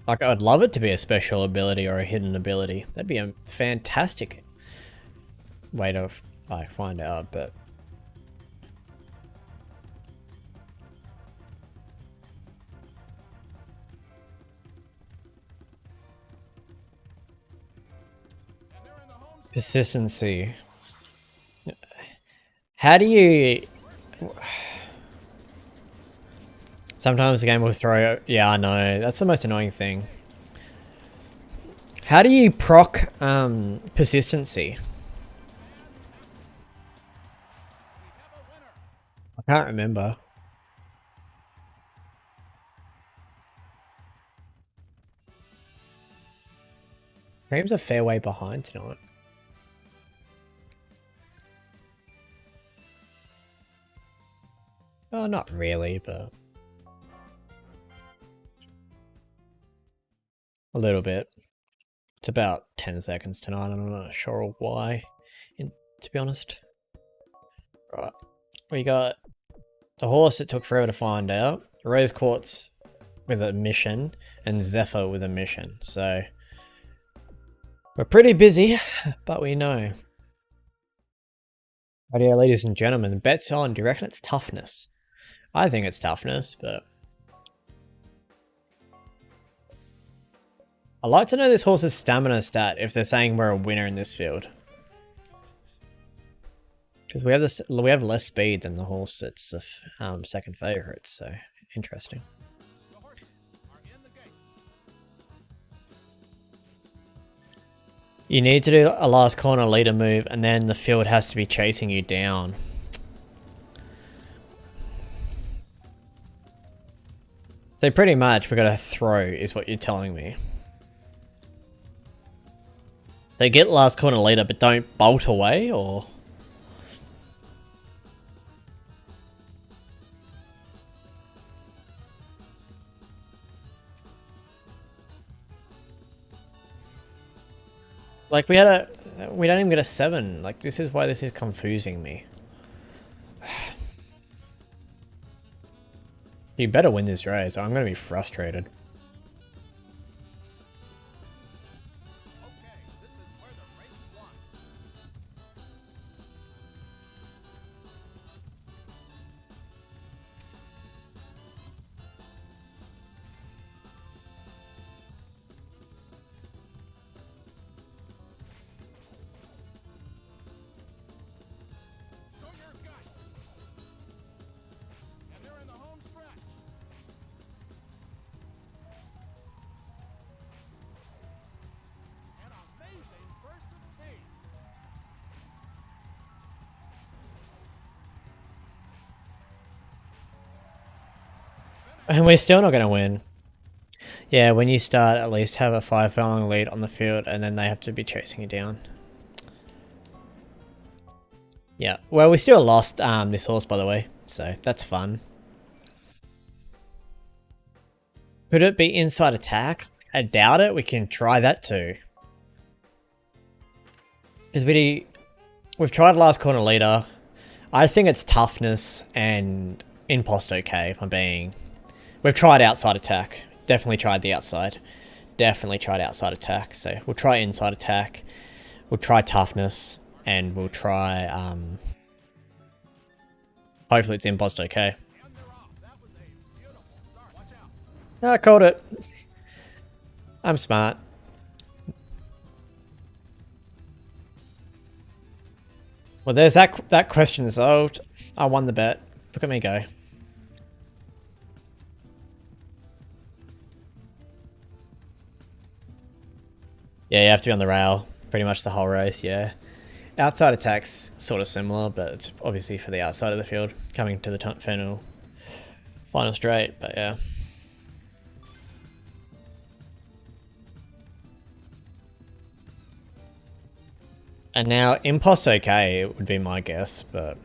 Like, I'd love it to be a special ability or a hidden ability. That'd be a fantastic way to, like, find out, but... Persistency. How do you... Sometimes the game will throw... Yeah, I know. That's the most annoying thing. How do you proc persistency? I can't remember. Game's a fair way behind tonight. Oh, not really, but... a little bit. It's about 10 seconds tonight, I'm not sure why, to be honest. Right, we got the horse it took forever to find out, Rose Quartz with a mission, and Zephyr with a mission, so... we're pretty busy, but we know. Right, ladies and gentlemen, bets on, do you reckon it's Toughness? I think it's Toughness, but... I'd like to know this horse's stamina stat if they're saying we're a winner in this field. Because we have this, we have less speed than the horse that's the second favourite, so interesting. The horses are in the gate. You need to do a last corner leader move and then the field has to be chasing you down. So pretty much we got to throw is what you're telling me. They get last corner leader but don't bolt away, or... like we don't even get a 7. Like, this is why this is confusing me. You better win this race, or I'm gonna be frustrated. Okay, this is where the race is won. Show your guts. And they're in the home stretch. An amazing burst of speed. And we're still not gonna win. Yeah, when you start, at least have a 5 furlong lead on the field, and then they have to be chasing you down. Yeah, well, we still lost this horse, by the way, so that's fun. Could it be inside attack? I doubt it. We can try that too. Because we've tried last corner leader. I think it's Toughness and Impost okay, if I'm being... We've tried outside attack. definitely tried the outside. Definitely tried outside attack. So we'll try inside attack. We'll try toughness. And we'll try, hopefully it's impost okay. I called it. I'm smart. Well, there's that question solved. I won the bet. Look at me go. Yeah, you have to be on the rail pretty much the whole race, yeah. Outside attack's sort of similar, but it's obviously for the outside of the field, coming to the final straight, but yeah. And now, impost okay would be my guess, but...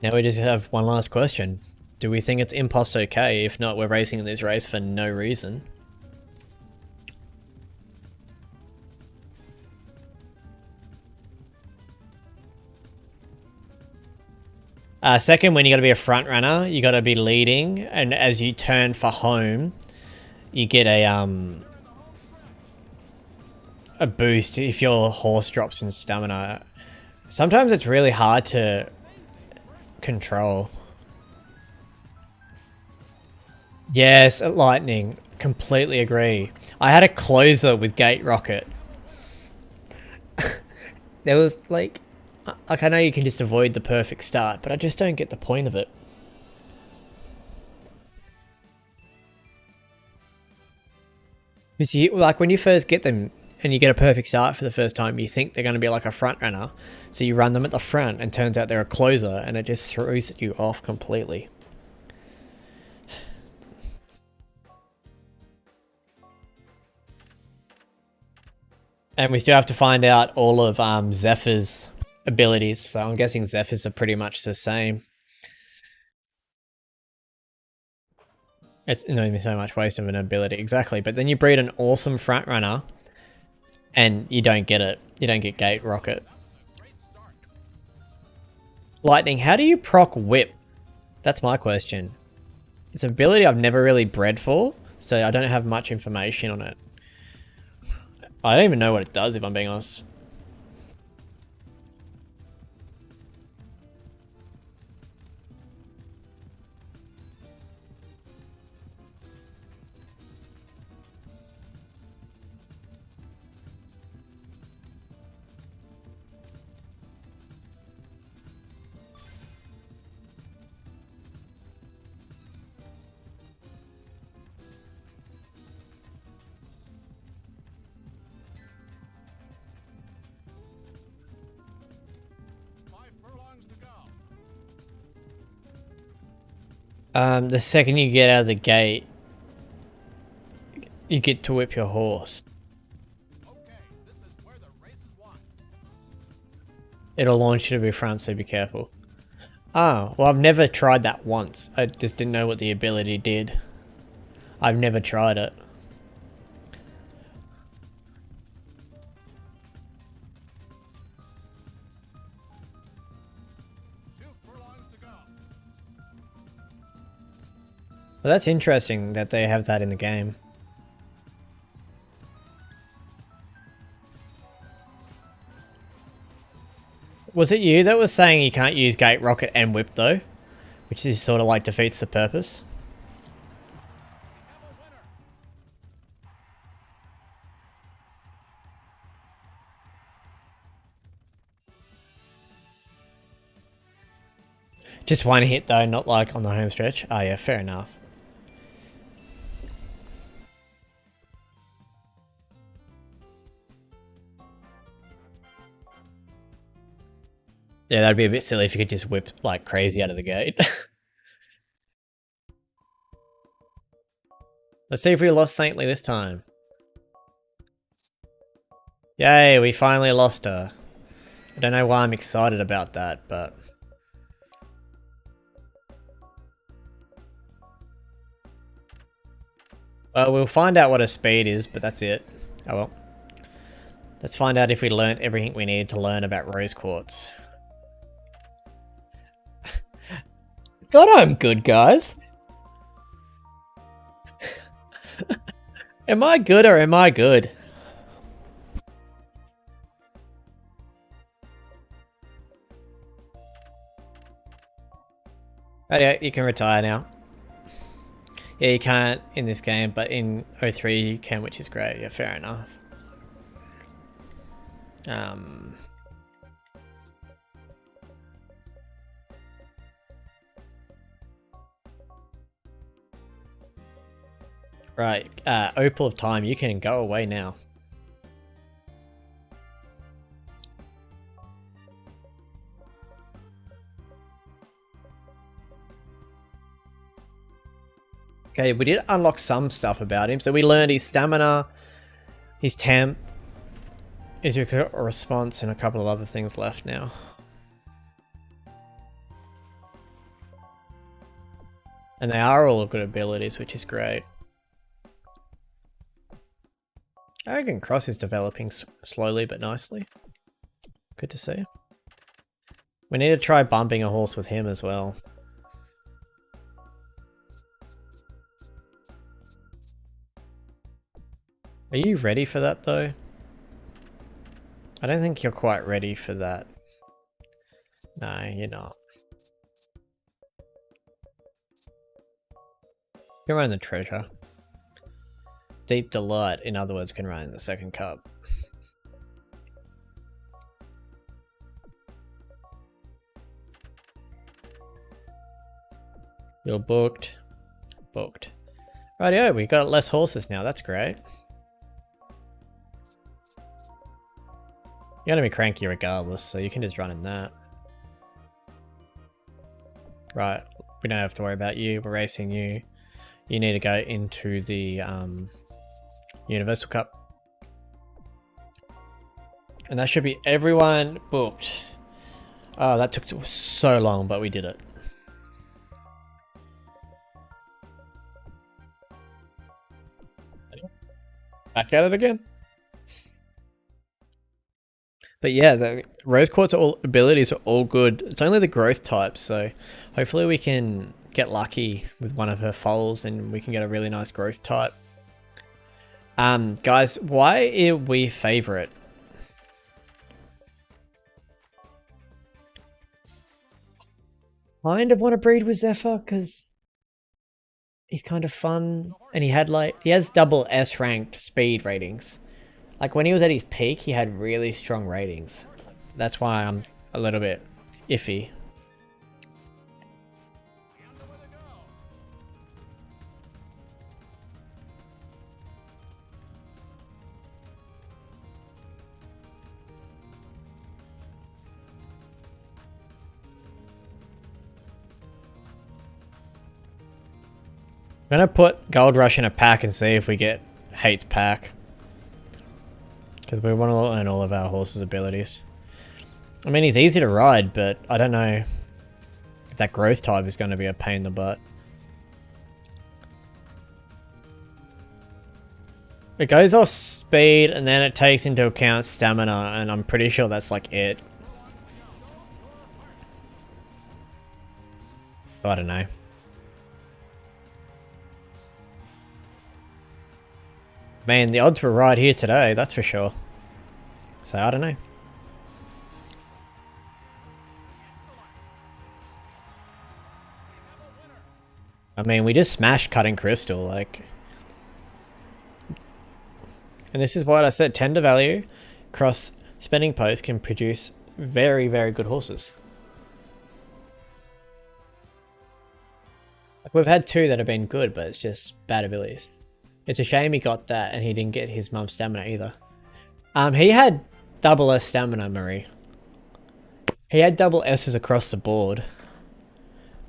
Now we just have one last question. Do we think it's impost okay? If not, we're racing in this race for no reason. Second, when you got to be a front runner, you got to be leading, and as you turn for home, you get a boost if your horse drops in stamina. Sometimes it's really hard to control. Yes, at lightning. Completely agree. I had a closer with gate rocket. There was like I know you can just avoid the perfect start, but I just don't get the point of it. Because like when you first get them and you get a perfect start for the first time, you think they're going to be like a front runner, so you run them at the front, and turns out they're a closer, and it just throws you off completely. And we still have to find out all of Zephyr's abilities, so I'm guessing Zephyr's are pretty much the same. It's not so much waste of an ability, exactly, but then you breed an awesome front runner, and you don't get it. You don't get gate rocket. Lightning, how do you proc whip? That's my question. It's an ability I've never really bred for, so I don't have much information on it. I don't even know what it does, if I'm being honest. The second you get out of the gate, you get to whip your horse. Okay, this is where the race is won. It'll launch you to be front, so be careful. Oh, well I've never tried that once. I just didn't know what the ability did. I've never tried it. Well, that's interesting that they have that in the game. Was it you that was saying you can't use gate rocket and whip though? Which is sort of like defeats the purpose? Just one hit though, not like on the home stretch. Oh yeah, fair enough. Yeah, that'd be a bit silly if you could just whip like crazy out of the gate. Let's see if we lost Saintly this time. Yay, we finally lost her. I don't know why I'm excited about that, but... Well, we'll find out what her speed is, but that's it. Oh well. Let's find out if we learnt everything we need to learn about rose quartz. God, I'm good, guys. Am I good or am I good? Oh yeah, you can retire now. Yeah, you can't in this game, but in 03 you can, which is great. Yeah, fair enough. Right, Opal of Time, you can go away now. Okay, we did unlock some stuff about him. So we learned his stamina, his temp, his response, and a couple of other things left now. And they are all good abilities, which is great. I reckon Cross is developing slowly but nicely. Good to see. We need to try bumping a horse with him as well. Are you ready for that though? I don't think you're quite ready for that. No, you're not. You can run the treasure. Deep Delight, in other words, can run in the second cup. You're booked. Booked. Rightio, we got less horses now, that's great. You're gonna be cranky regardless, so you can just run in that. Right, we don't have to worry about you, we're racing you. You need to go into the Universal Cup. And that should be everyone booked. Oh, that took so long, but we did it. Back at it again. But yeah, the Rose Quartz abilities are all good. It's only the growth types, so hopefully we can get lucky with one of her foals and we can get a really nice growth type. Guys, why are we favorite? Kind of want to breed with Zephyr because he's kind of fun and he has double S ranked speed ratings. Like when he was at his peak, he had really strong ratings. That's why I'm a little bit iffy. I'm gonna put Gold Rush in a pack and see if we get Hate's pack. Because we want to learn all of our horse's abilities. I mean, he's easy to ride, but I don't know if that growth type is going to be a pain in the butt. It goes off speed and then it takes into account stamina, and I'm pretty sure that's like it. I don't know. Man, the odds were right here today, that's for sure. So, I don't know. I mean, we just smashed Cutting Crystal, like... And this is what I said, tender value cross spending post can produce very, very good horses. Like, we've had two that have been good, but it's just bad abilities. It's a shame he got that and he didn't get his mum's stamina either. He had double S stamina, Marie. He had double S's across the board.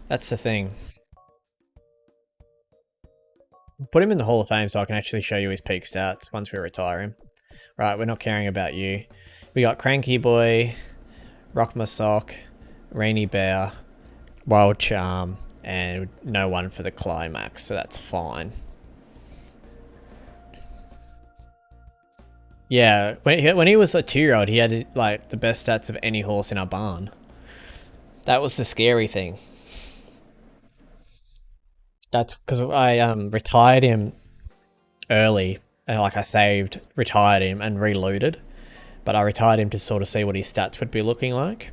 That's the thing. Put him in the Hall of Fame so I can actually show you his peak stats once we retire him. Right, we're not caring about you. We got Cranky Boy, Rock My Sock, Rainy Bear, Wild Charm, and no one for the climax, so that's fine. Yeah, when he was a 2-year-old, he had like the best stats of any horse in our barn. That was the scary thing. That's because I retired him early, and like I saved, retired him, and reloaded. But I retired him to sort of see what his stats would be looking like.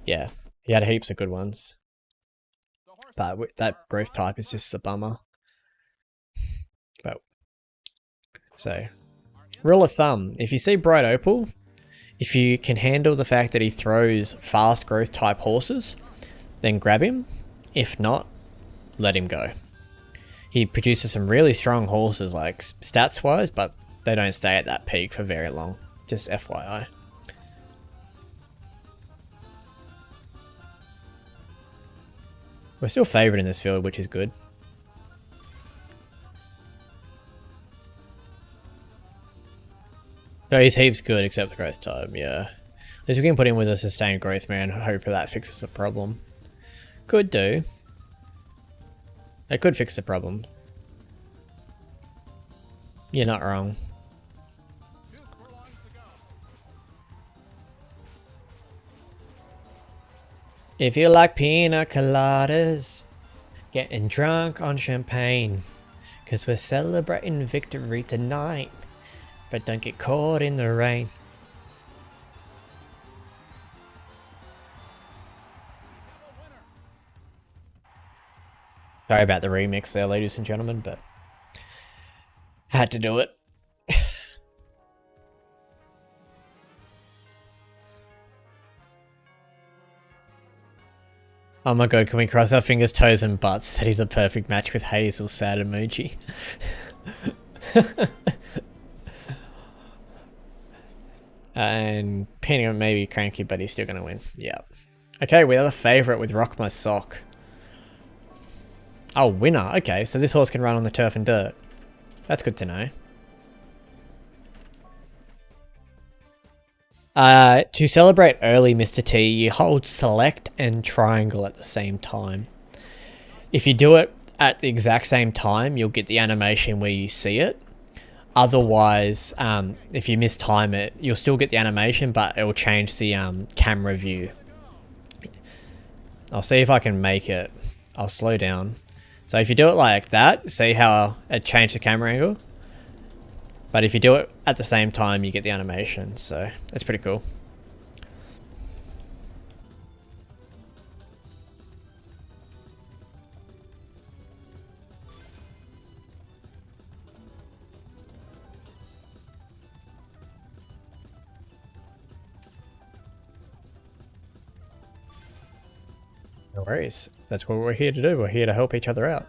Yeah, he had heaps of good ones, but that growth type is just a bummer. But so, rule of thumb: if you see Bright Opal, if you can handle the fact that he throws fast growth type horses, then grab him. If not, let him go. He produces some really strong horses, like stats wise, but they don't stay at that peak for very long. Just FYI. We're still favoured in this field, which is good. No, he's heaps good except the growth type, yeah. At least we can put him with a sustained growth man, hope that fixes the problem. Could do. It could fix the problem. You're not wrong. If you like pina coladas, getting drunk on champagne, 'cause we're celebrating victory tonight, but don't get caught in the rain. Sorry about the remix there, ladies and gentlemen, but had to do it. Oh my god, can we cross our fingers, toes and butts that he's a perfect match with Hazel, sad emoji. And Penny may be cranky, but he's still going to win. Yeah. Okay, we have a favourite with Rock My Sock. Oh, winner. Okay, so this horse can run on the turf and dirt. That's good to know. To celebrate early Mr. T, you hold select and triangle at the same time. If you do it at the exact same time, you'll get the animation where you see it. Otherwise, if you mistime it, you'll still get the animation, but it will change the camera view. I'll see if I can make it. I'll slow down. So if you do it like that, see how it changed the camera angle? But if you do it at the same time, you get the animation, so that's pretty cool. No worries. That's what we're here to do. We're here to help each other out.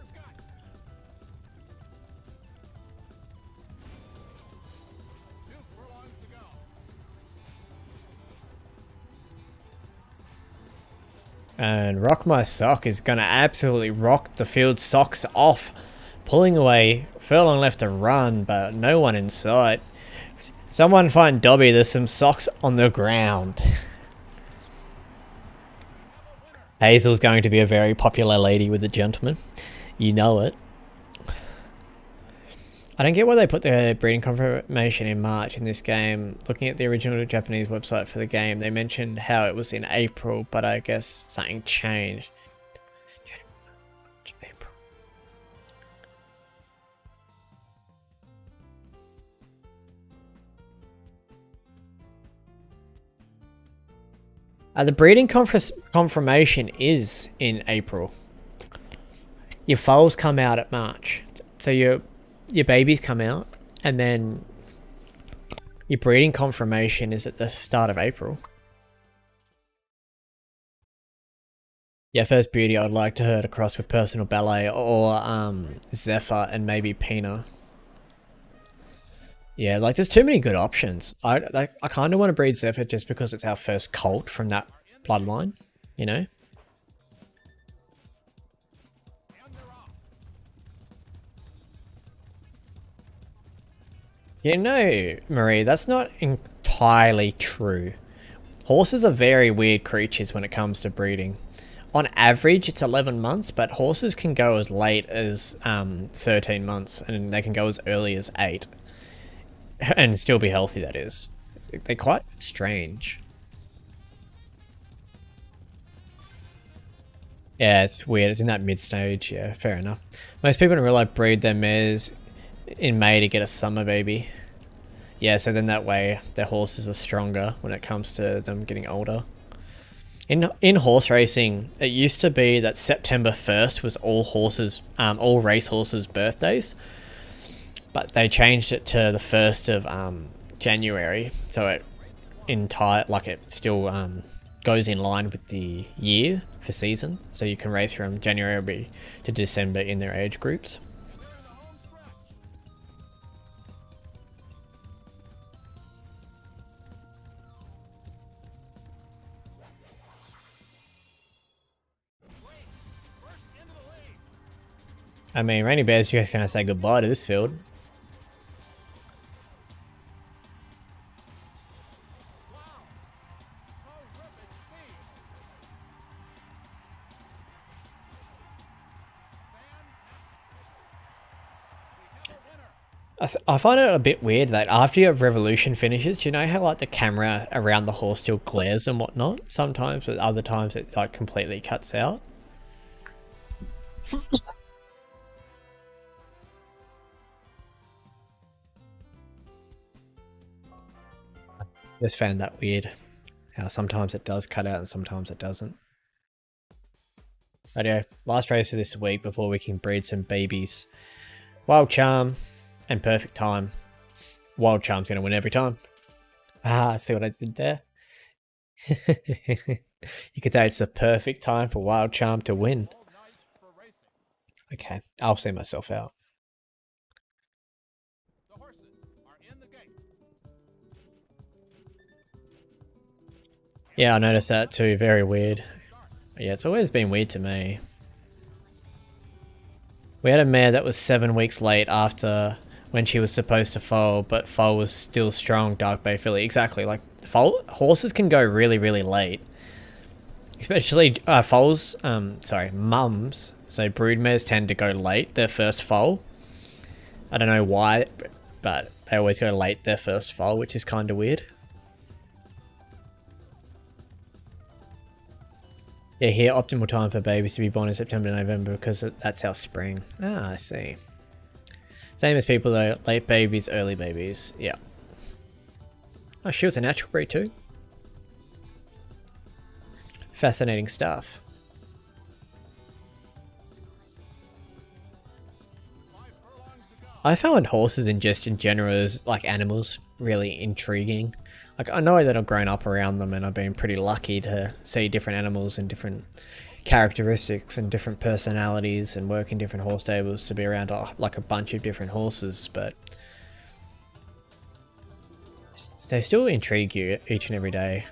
And Rock My Sock is going to absolutely rock the field socks off. Pulling away, furlong left to run, but no one in sight. Someone find Dobby, there's some socks on the ground. Hazel's going to be a very popular lady with the gentleman. You know it. I don't get why they put the breeding confirmation in March in this game. Looking at the original Japanese website for the game, they mentioned how it was in April, but I guess something changed. April. The breeding confirmation is in April. Your foals come out at March. So your babies come out, and then your breeding confirmation is at the start of April. Yeah, first beauty I'd like to herd across with Personal Ballet or Zephyr and maybe Pina. Yeah, like there's too many good options. I kind of want to breed Zephyr just because it's our first colt from that bloodline, you know? You know, Marie, that's not entirely true. Horses are very weird creatures when it comes to breeding. On average, it's 11 months, but horses can go as late as 13 months, and they can go as early as 8. And still be healthy, that is. They're quite strange. Yeah, it's weird. It's in that mid stage. Yeah, fair enough. Most people in real life breed their mares in May to get a summer baby. Yeah, so then that way their horses are stronger when it comes to them getting older. In horse racing, it used to be that September 1st was all race horses' birthdays, but they changed it to the 1st of January, so it still goes in line with the year for season, so you can race from January to December in their age groups. I mean, Rainy Bear's just gonna say goodbye to this field. I find it a bit weird that after your Revolution finishes, you know how like the camera around the horse still glares and whatnot sometimes, but other times it like completely cuts out. Just found that weird, how sometimes it does cut out and sometimes it doesn't. Radio, last race of this week before we can breed some babies. Wild Charm and Perfect Time. Wild Charm's gonna win every time. Ah, see what I did there? You could say it's the perfect time for Wild Charm to win. Okay, I'll see myself out. Yeah, I noticed that too. Very weird. Yeah, it's always been weird to me. We had a mare that was 7 weeks late after when she was supposed to foal, but foal was still strong. Dark Bay filly, exactly. Like horses can go really, really late, especially foals. Mums. So broodmares tend to go late their first foal. I don't know why, but they always go late their first foal, which is kind of weird. Yeah, here, optimal time for babies to be born in September to November because that's our spring. Ah, I see. Same as people though, late babies, early babies. Yeah. Oh, she was a natural breed too. Fascinating stuff. I found horses in general as like animals really intriguing. Like I know that I've grown up around them and I've been pretty lucky to see different animals and different characteristics and different personalities and work in different horse stables to be around like a bunch of different horses, but they still intrigue you each and every day.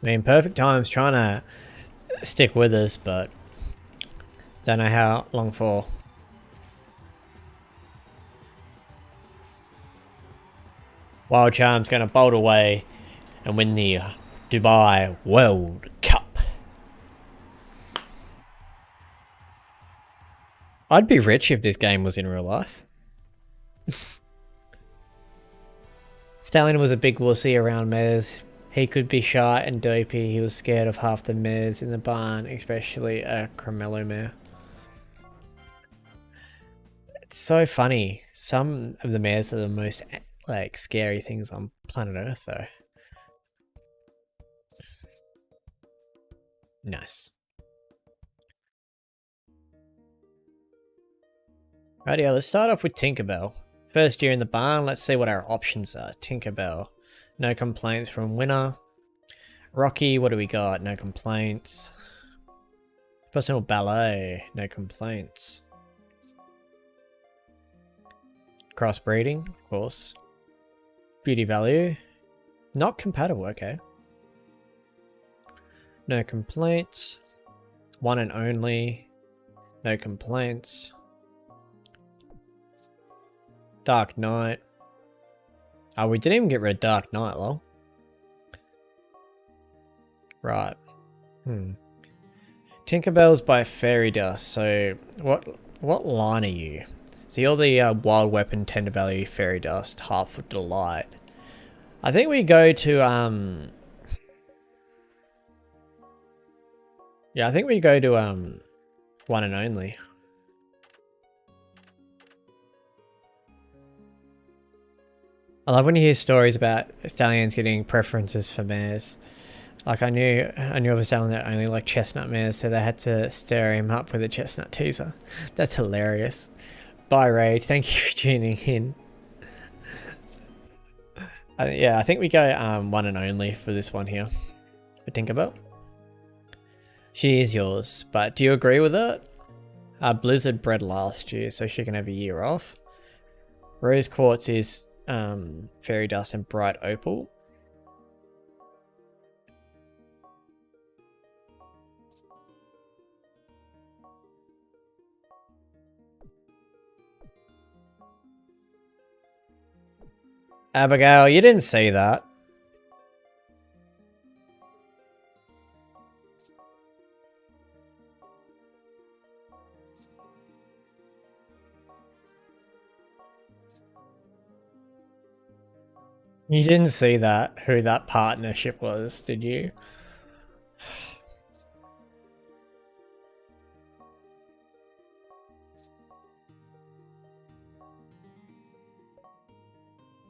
I mean, Perfect Time's trying to stick with us, but don't know how long for. Wild Charm's going to bolt away and win the Dubai World Cup. I'd be rich if this game was in real life. Stallion was a big wussy around mares. He could be shy and dopey. He was scared of half the mares in the barn, especially a Cremello mare. It's so funny. Some of the mares are the most like scary things on planet Earth, though. Nice. Rightio, let's start off with Tinkerbell. First year in the barn, let's see what our options are. Tinkerbell. No complaints from winner. Rocky, what do we got? No complaints. Personal ballet, no complaints. Crossbreeding, of course. Beauty value, not compatible, okay. No complaints. One and only, no complaints. Dark Knight. Oh, we didn't even get rid of Dark Knight, lol. Right. Tinkerbell's by Fairy Dust. So what line are you? So you're the Wild Weapon, Tender Value, Fairy Dust, Heartful Delight. I think we go to yeah, I think we go to One and Only. I love when you hear stories about stallions getting preferences for mares. Like I knew of a stallion that only liked chestnut mares, so they had to stir him up with a chestnut teaser. That's hilarious. Bye Rage, thank you for tuning in. Yeah, I think we go One and Only for this one here. For Tinkerbell. She is yours, but do you agree with it? Blizzard bred last year, so she can have a year off. Rose Quartz is Fairy Dust and Bright Opal. Abigail, you didn't see that. You didn't see that, who that partnership was, did you?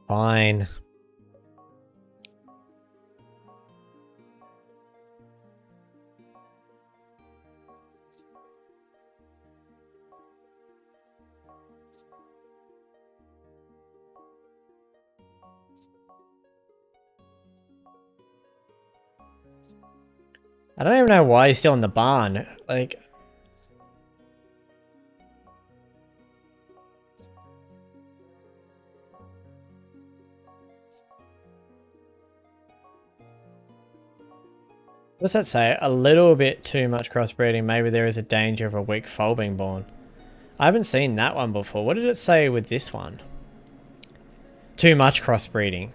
Fine. I don't even know why he's still in the barn. Like, what does that say? A little bit too much crossbreeding. Maybe there is a danger of a weak foal being born. I haven't seen that one before. What did it say with this one? Too much crossbreeding.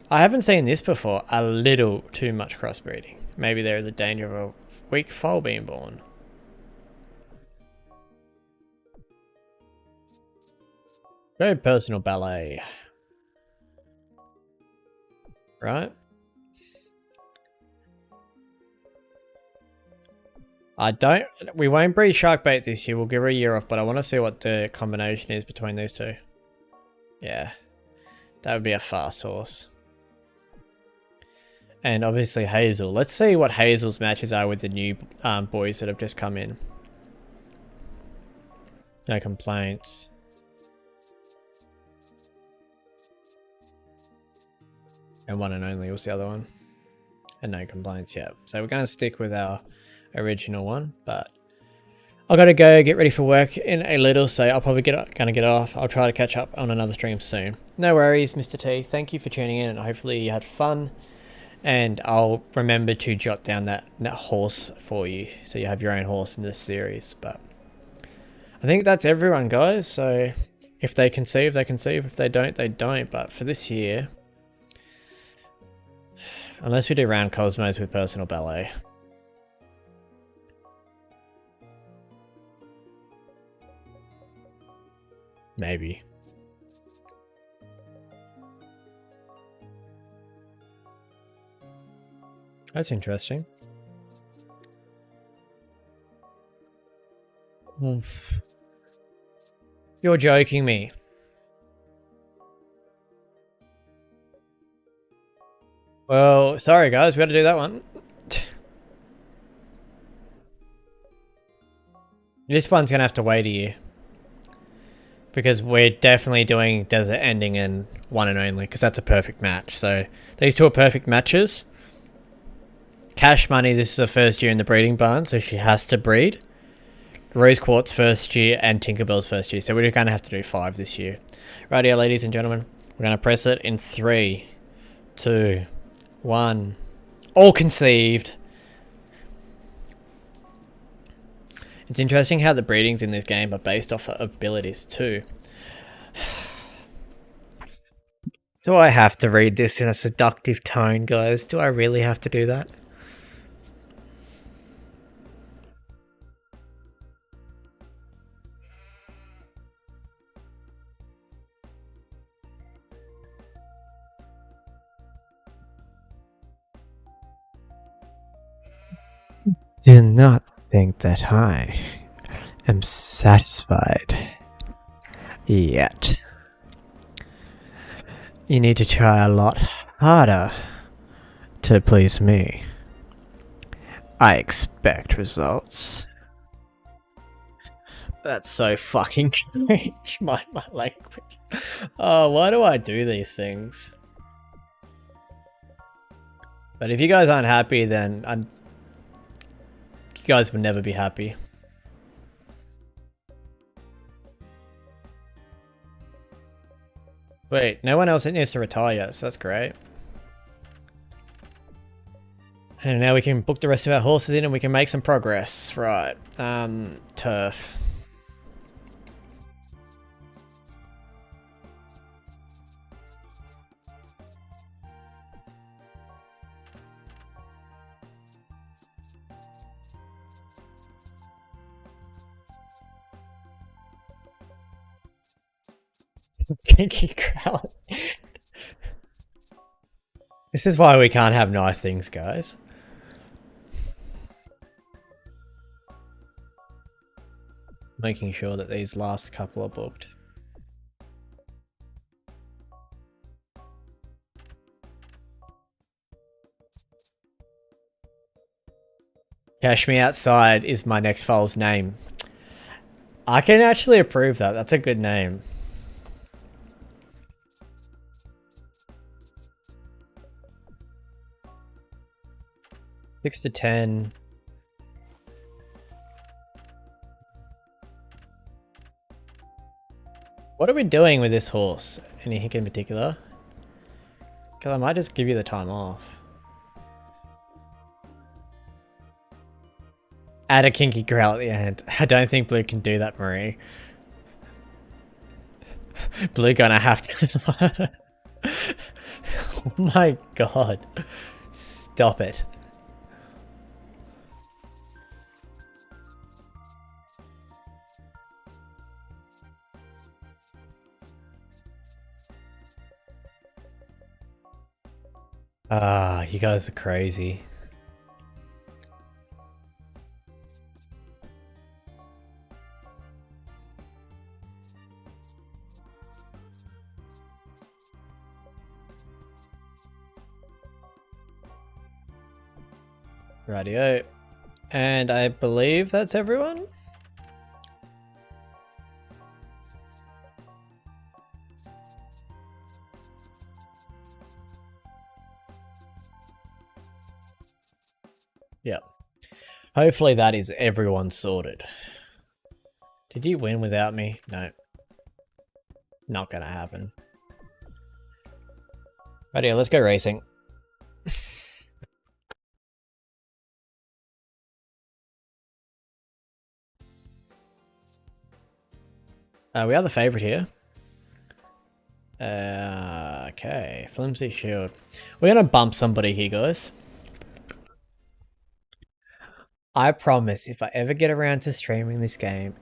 I haven't seen this before. A little too much crossbreeding. Maybe there is a danger of a weak foal being born. Go personal ballet. Right? We won't breed Sharkbait this year. We'll give her a year off, but I want to see what the combination is between these two. Yeah. That would be a fast horse. And obviously Hazel. Let's see what Hazel's matches are with the new boys that have just come in. No complaints. And One and Only was the other one. And no complaints, yeah. So we're going to stick with our original one, but I've got to go get ready for work in a little, so I'll probably gonna get off. I'll try to catch up on another stream soon. No worries, Mr. T. Thank you for tuning in, and hopefully you had fun. And I'll remember to jot down that horse for you, so you have your own horse in this series. But I think that's everyone, guys. So if they conceive, they conceive. If they don't, they don't. But for this year, unless we do round Cosmos with personal ballet. Maybe. That's interesting. Oof. You're joking me. Well, sorry guys, we got to do that one. This one's going to have to wait a year. Because we're definitely doing Desert Ending and One and Only, because that's a perfect match. So these two are perfect matches. Cash Money, this is her first year in the breeding barn, so she has to breed. Rose Quartz first year and Tinkerbell's first year, so we're going to have to do 5 this year. Right here, ladies and gentlemen, we're going to press it in 3, 2, 1. All conceived. It's interesting how the breedings in this game are based off of abilities too. Do I have to read this in a seductive tone, guys? Do I really have to do that? Do not think that I am satisfied yet. You need to try a lot harder to please me. I expect results. That's so fucking cringe. My language. Oh, why do I do these things? But if you guys aren't happy, then you guys will never be happy. Wait, no one else needs to retire yet, so that's great. And now we can book the rest of our horses in and we can make some progress. Right, turf. Kinky crowd. This is why we can't have nice things, guys. Making sure that these last couple are booked. Cash Me Outside is my next foal's name. I can actually approve that. That's a good name. Six to 10. What are we doing with this horse? Anything in particular? Because I might just give you the time off. Add a kinky growl at the end. I don't think Blue can do that, Marie. Blue gonna have to... Oh my god. Stop it. Ah, you guys are crazy. Rightio. And I believe that's everyone? Yep. Hopefully that is everyone sorted. Did you win without me? No. Not gonna happen. Rightio, let's go racing. We are the favourite here. Okay, Flimsy Shield. We're gonna bump somebody here, guys. I promise, if I ever get around to streaming this game,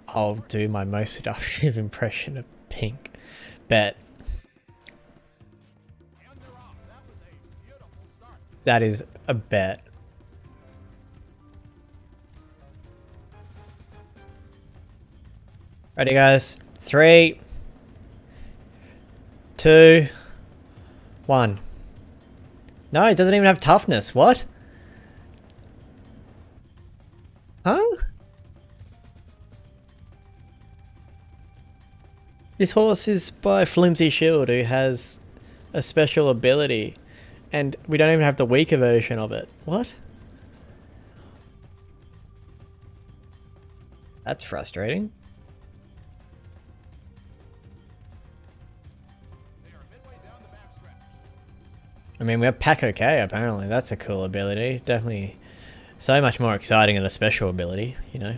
I'll do my most seductive impression of Pink. Bet. That is a bet. Ready, guys? 3, 2, 1. No, it doesn't even have toughness. What? Huh? This horse is by Flimsy Shield, who has a special ability, and we don't even have the weaker version of it. What? That's frustrating. I mean, we have Pack OK, apparently. That's a cool ability. Definitely so much more exciting than a special ability, you know.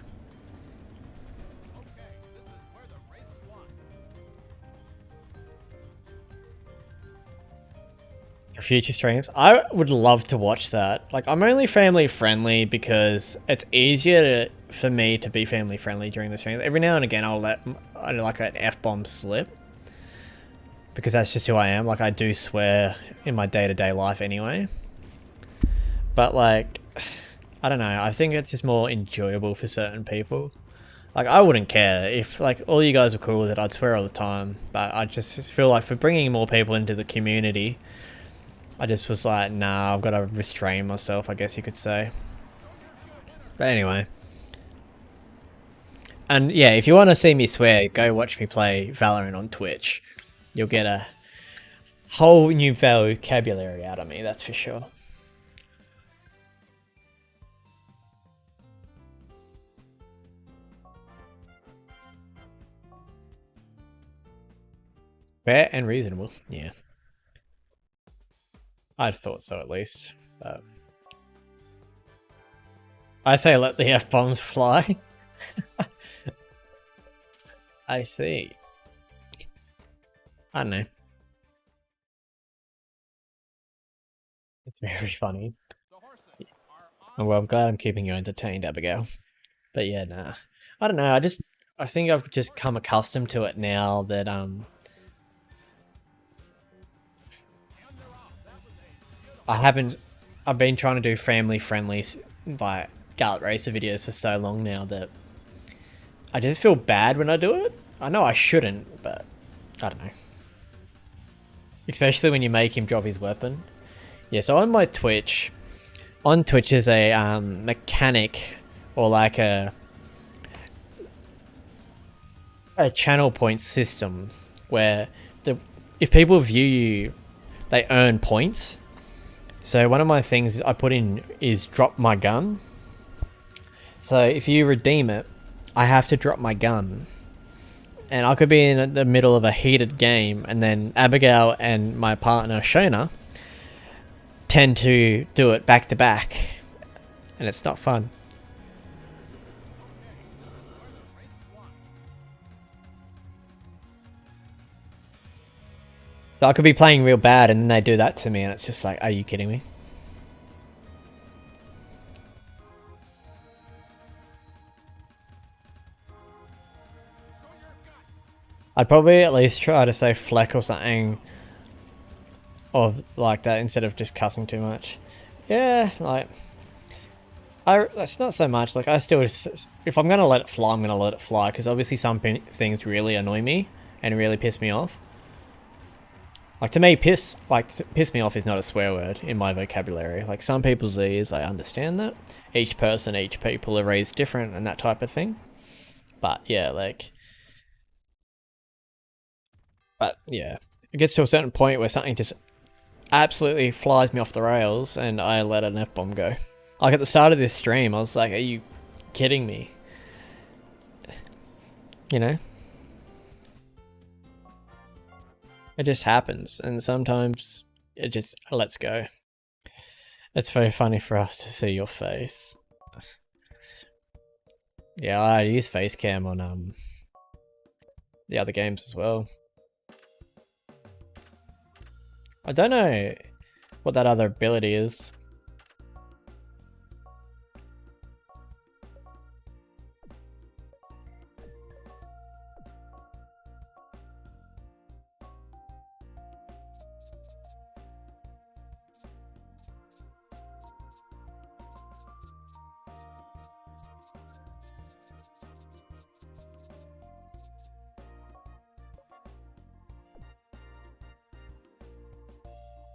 future streams. I would love to watch that. Like, I'm only family friendly because it's easier for me to be family friendly during the streams. Every now and again, I'll let like an F-bomb slip because that's just who I am. Like, I do swear in my day-to-day life anyway. But like, I don't know. I think it's just more enjoyable for certain people. Like, I wouldn't care if, like, all you guys were cool with it. I'd swear all the time. But I just feel like for bringing more people into the community, I just was like, nah, I've got to restrain myself, I guess you could say. But anyway. And yeah, if you want to see me swear, go watch me play Valorant on Twitch. You'll get a whole new vocabulary out of me, that's for sure. Fair and reasonable, yeah. I'd thought so at least. But I say let the F-bombs fly. I see. I don't know. It's very funny. Well, I'm glad I'm keeping you entertained, Abigail. But yeah, nah. I don't know, I think I've just come accustomed to it now that I've been trying to do family friendly like Gallop Racer videos for so long now that I just feel bad when I do it. I know I shouldn't, but I don't know. Especially when you make him drop his weapon. Yeah, so on my Twitch, is a mechanic or like a channel point system where if people view you, they earn points. So one of my things I put in is drop my gun. So if you redeem it, I have to drop my gun. And I could be in the middle of a heated game, and then Abigail and my partner Shona tend to do it back to back, and it's not fun. So I could be playing real bad, and then they do that to me, and it's just like, are you kidding me? I'd probably at least try to say fleck or something of like that instead of just cussing too much. Yeah, like that's not so much. Like I still, if I'm gonna let it fly, I'm gonna let it fly because obviously some things really annoy me and really piss me off. Like to me, piss me off is not a swear word in my vocabulary. Like some people's ears, I understand that. Each people are raised different and that type of thing. But yeah, like. But yeah, it gets to a certain point where something just absolutely flies me off the rails and I let an F-bomb go. Like at the start of this stream, I was like, are you kidding me? You know? It just happens and sometimes it just lets go. It's very funny for us to see your face. Yeah, I use face cam on the other games as well. I don't know what that other ability is.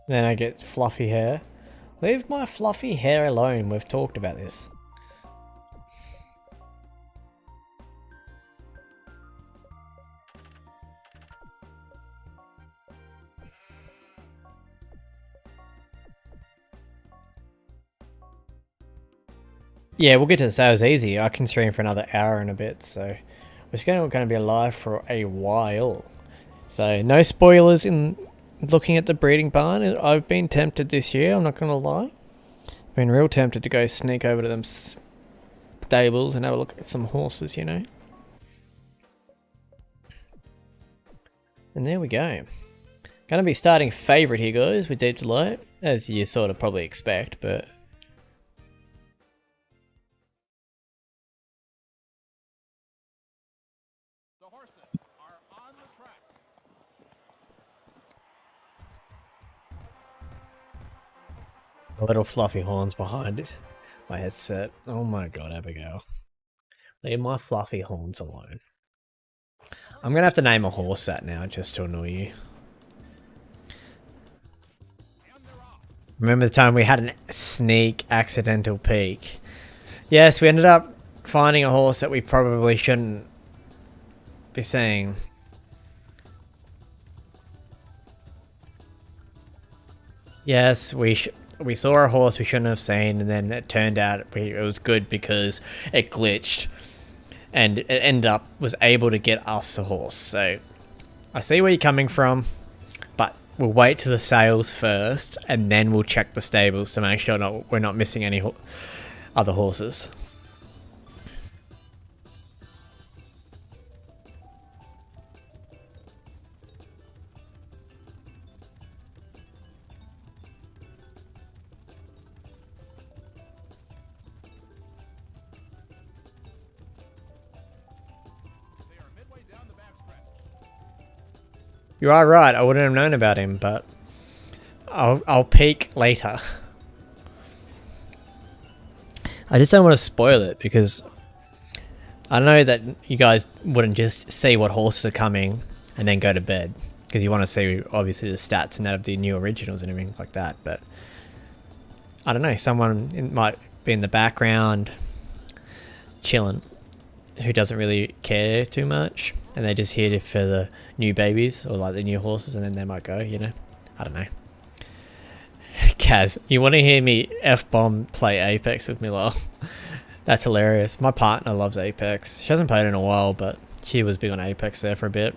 Then I get fluffy hair. Leave my fluffy hair alone, we've talked about this. Yeah, we'll get to the sales easy. I can stream for another hour and a bit, so we're going to be alive for a while. So no spoilers in looking at the breeding barn. I've been tempted this year, I'm not going to lie. Been real tempted to go sneak over to them stables and have a look at some horses, you know. And there we go. Gonna be starting favourite here, guys, with Deep Delight, as you sort of probably expect, but... The horses are on the track. The little fluffy horns behind my headset. Oh my god, Abigail. Leave my fluffy horns alone. I'm gonna have to name a horse that now, just to annoy you. Remember the time we had a sneak accidental peek? Yes, we ended up finding a horse that we probably shouldn't be seeing. Yes, we saw a horse we shouldn't have seen, and then it turned out it was good because it glitched, and it ended up was able to get us a horse. So I see where you're coming from, but we'll wait to the sales first, and then we'll check the stables to make sure we're not missing any other horses. They are midway down the backstretch. You are right, I wouldn't have known about him, but I'll peek later. I just don't want to spoil it because I know that you guys wouldn't just see what horses are coming and then go to bed, because you want to see obviously the stats and that of the new originals and everything like that, but I don't know, someone might be in the background chilling who doesn't really care too much, and they're just here for the new babies or like the new horses, and then they might go, you know, I don't know. Kaz, you want to hear me F-bomb play Apex with me, lol? That's hilarious. My partner loves Apex. She hasn't played in a while, but she was big on Apex there for a bit.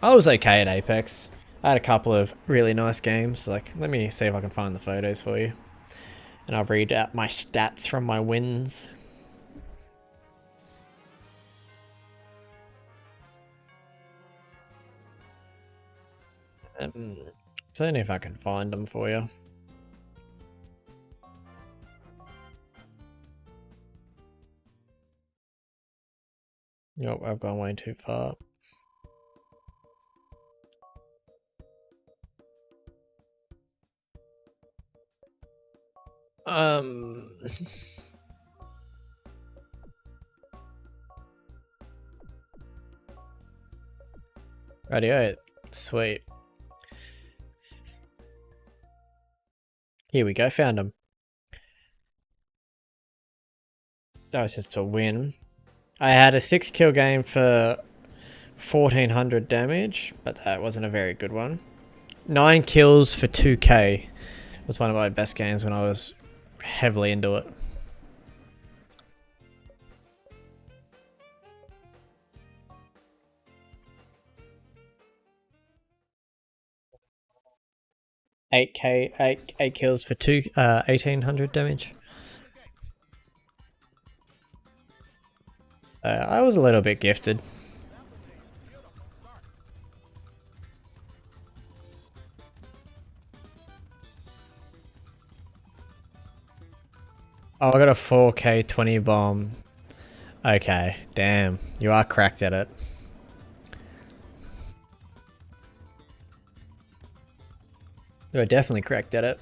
I was okay at Apex. I had a couple of really nice games. Like, let me see if I can find the photos for you, and I'll read out my stats from my wins. Seeing if I can find them for you. Nope, I've gone way too far. Radio, sweet. Here we go, found him. That was just a win. I had a 6-kill game for 1400 damage, but that wasn't a very good one. 9 kills for 2k was one of my best games when I was heavily into it. Eight kills for 1800 damage. I was a little bit gifted. Oh, I got a 4k 20 bomb. Okay, damn. You are cracked at it. You're definitely cracked at it.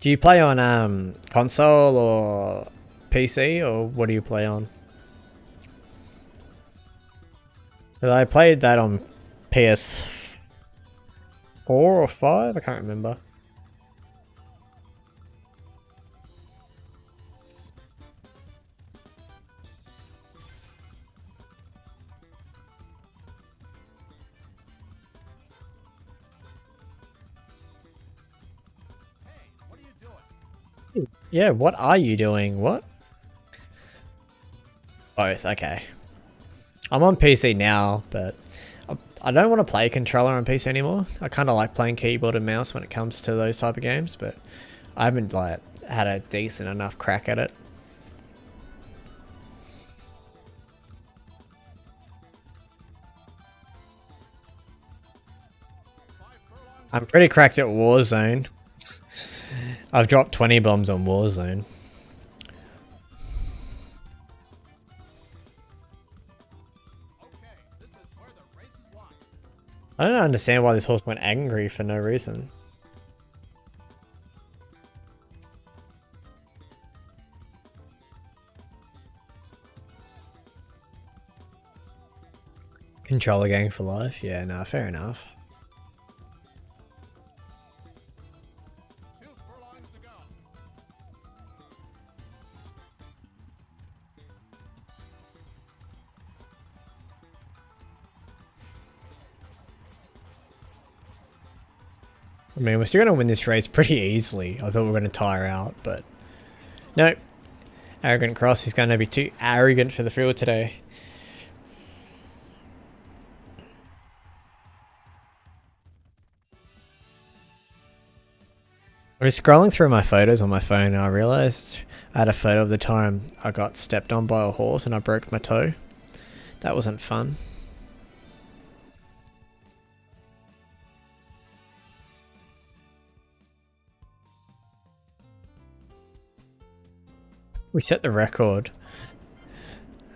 Do you play on console or PC, or what do you play on? Because I played that on PS4 or 5, I can't remember. Yeah, what are you doing? What? Both, okay. I'm on PC now, but I don't want to play controller on PC anymore. I kind of like playing keyboard and mouse when it comes to those type of games, but I haven't like had a decent enough crack at it. I'm pretty cracked at Warzone. I've dropped 20 bombs on Warzone. Okay, this is where the race is won. I don't understand why this horse went angry for no reason. Controller gang for life? Yeah, no, fair enough. 2 furlongs to go. I mean, we're still going to win this race pretty easily. I thought we were going to tire out, but no. Arrogant Cross is going to be too arrogant for the field today. I was scrolling through my photos on my phone and I realized I had a photo of the time I got stepped on by a horse and I broke my toe. That wasn't fun. We set the record.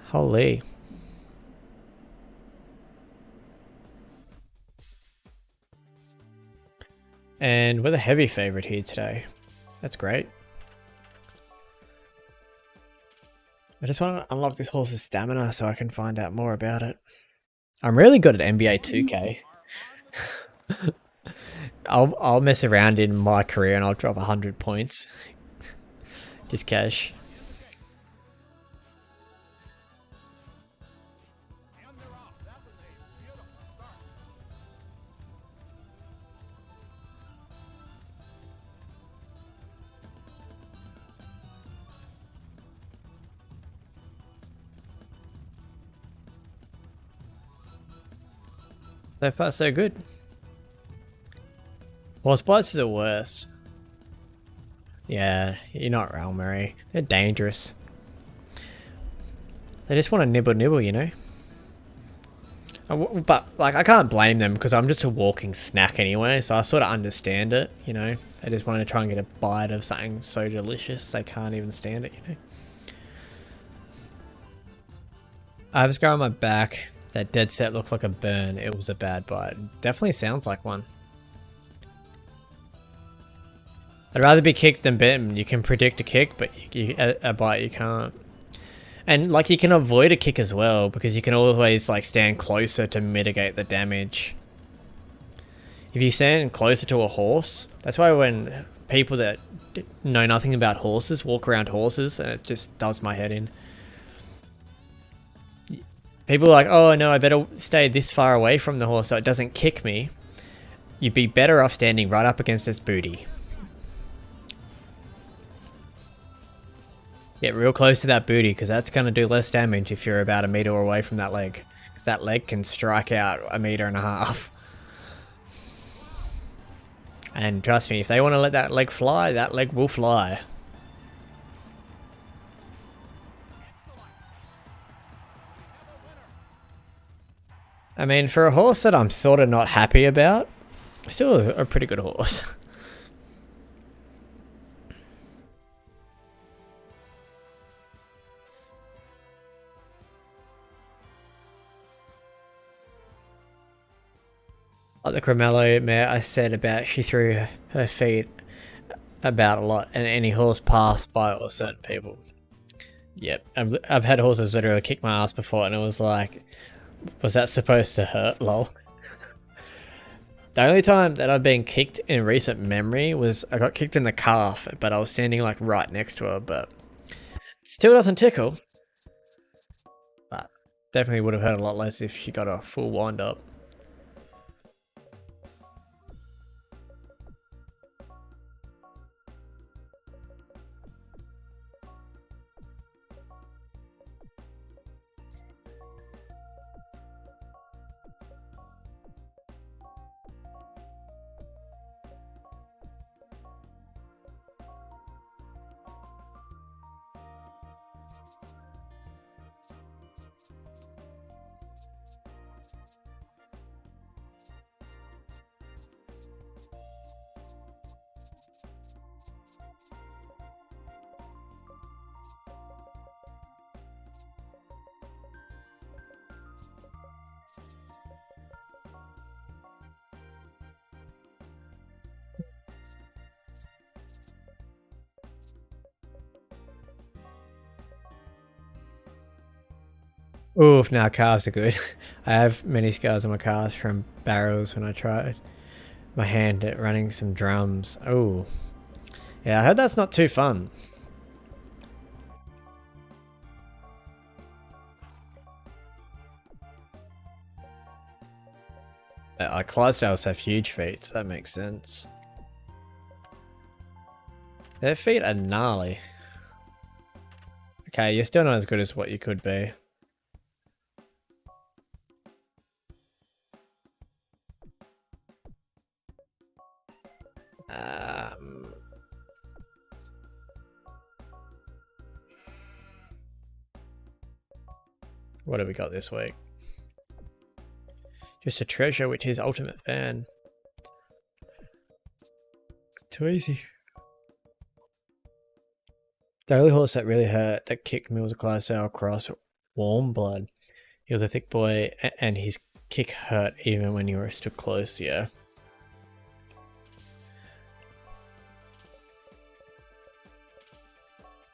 Holy. And we're the heavy favorite here today. That's great. I just want to unlock this horse's stamina so I can find out more about it. I'm really good at NBA 2K. I'll mess around in my career and I'll drop 100 points. Just cash. And they're off. That was a beautiful start. So far so good. Horse bites are the worst. Yeah, you're not wrong, Murray. They're dangerous. They just want to nibble, you know? But, like, I can't blame them because I'm just a walking snack anyway, so I sort of understand it, you know? They just want to try and get a bite of something so delicious they can't even stand it, you know? I have a scar on my back. That dead set looks like a burn. It was a bad bite. Definitely sounds like one. I'd rather be kicked than bitten. You can predict a kick, but a bite you can't. And like you can avoid a kick as well because you can always like stand closer to mitigate the damage. If you stand closer to a horse, that's why when people that know nothing about horses walk around horses and it just does my head in. People are like, oh no, I better stay this far away from the horse so it doesn't kick me. You'd be better off standing right up against its booty. Get real close to that booty because that's going to do less damage if you're about a meter away from that leg. Because that leg can strike out 1.5 meters. And trust me, if they want to let that leg fly, that leg will fly. I mean, for a horse that I'm sort of not happy about, still a pretty good horse. Like the Cremello mare I said about, she threw her feet about a lot, and any horse passed by or certain people. Yep, I've had horses literally kick my ass before, and it was like, was that supposed to hurt? Lol. The only time that I've been kicked in recent memory was I got kicked in the calf, but I was standing like right next to her, but it still doesn't tickle. But definitely would have hurt a lot less if she got a full wind up. Oof, now calves are good. I have many scars on my calves from barrels when I tried my hand at running some drums. Oh, yeah, I heard that's not too fun. Clydesdales have huge feet, so that makes sense. Their feet are gnarly. Okay, you're still not as good as what you could be. What have we got this week? Just a treasure, which is ultimate fan. Too easy. The only horse that really hurt that kicked me was a Clydesdale Cross Warm Blood. He was a thick boy, and his kick hurt even when you were stood close, yeah.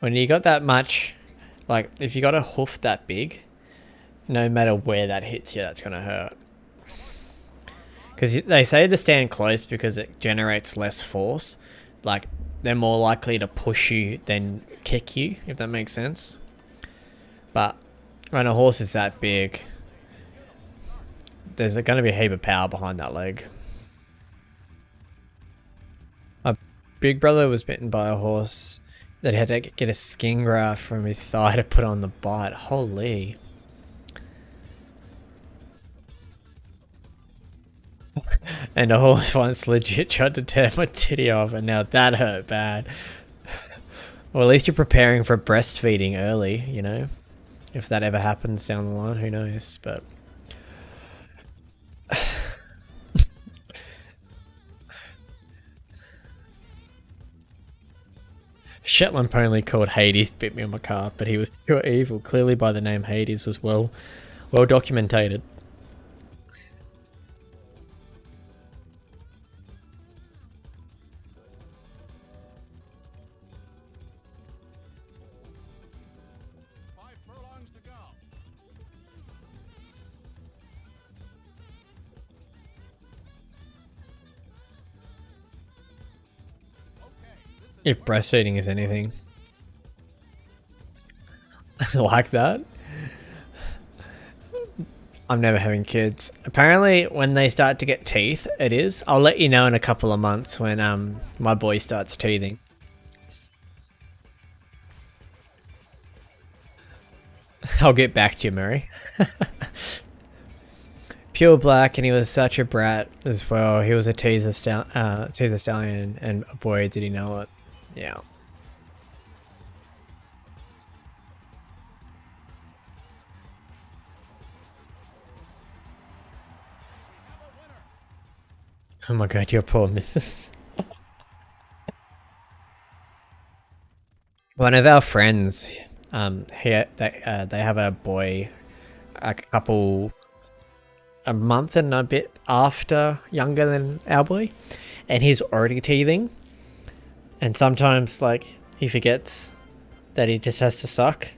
When you got that much, like, if you got a hoof that big, no matter where that hits you, that's going to hurt. Because they say to stand close because it generates less force. Like, they're more likely to push you than kick you, if that makes sense. But when a horse is that big, there's going to be a heap of power behind that leg. My big brother was bitten by a horse that had to get a skin graft from his thigh to put on the bite. Holy. And a horse once legit tried to tear my titty off, and now that hurt bad. Well, at least you're preparing for breastfeeding early, you know? If that ever happens down the line, who knows? But Shetland pony called Hades bit me on my calf, but he was pure evil. Clearly by the name Hades was well documented. If breastfeeding is anything like that, I'm never having kids. Apparently, when they start to get teeth, it is. I'll let you know in a couple of months when my boy starts teething. I'll get back to you, Murray. Pure black, and he was such a brat as well. He was a teaser stallion, and boy, did he know it. Yeah. Oh my god, your poor missus. One of our friends, they have a boy, a month and a bit younger than our boy, and he's already teething. And sometimes, like, he forgets that he just has to suck,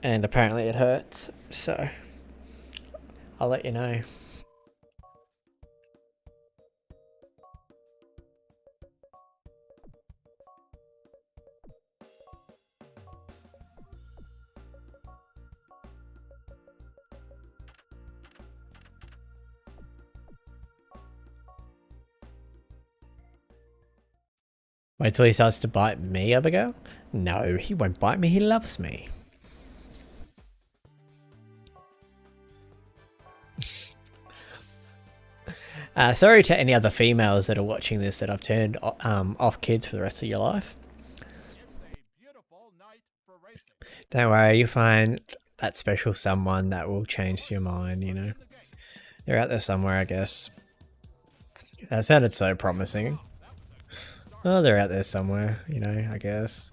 and apparently it hurts, so I'll let you know. Wait till he starts to bite me, Abigail? No, he won't bite me. He loves me. Sorry to any other females that are watching this that I've turned off kids for the rest of your life. Don't worry, you'll find that special someone that will change your mind, you know. They're out there somewhere, I guess. That sounded so promising. Oh, they're out there somewhere, you know, I guess.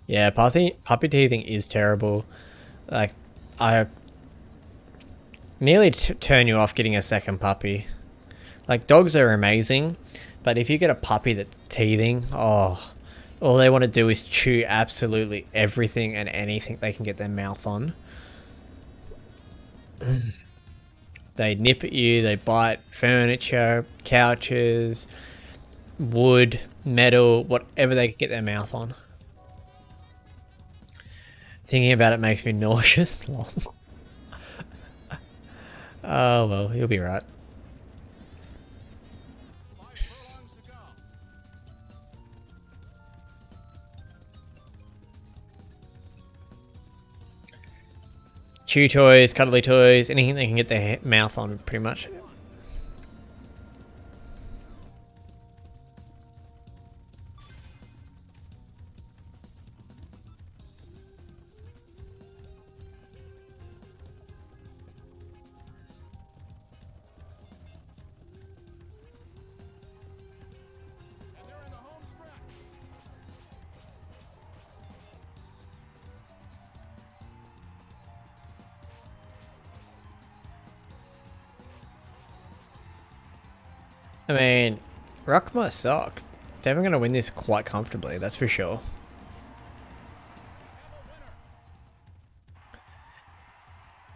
Yeah, puppy teething is terrible. Like, I nearly turn you off getting a second puppy. Like, dogs are amazing, But if you get a puppy that's teething, oh, all they want to do is chew absolutely everything and anything they can get their mouth on. They nip at you, they bite furniture, couches, wood, metal, whatever they can get their mouth on. Thinking about it makes me nauseous. Oh well, you'll be right. 5 furlongs to go. Chew toys, cuddly toys, anything they can get their mouth on, pretty much. And they're in the home stretch. I mean, Rock must suck. They're going to win this quite comfortably, that's for sure.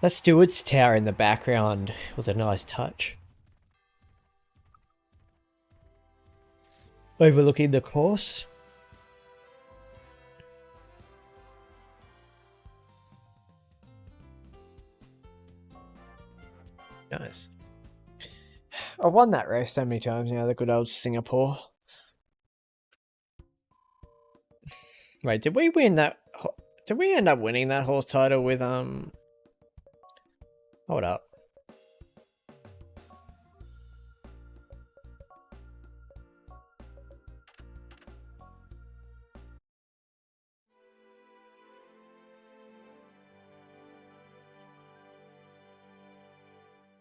That Steward's Tower in the background was a nice touch. Overlooking the course. Nice. I've won that race so many times now, the good old Singapore. Wait, did we win that? Did we end up winning that horse title with, hold up.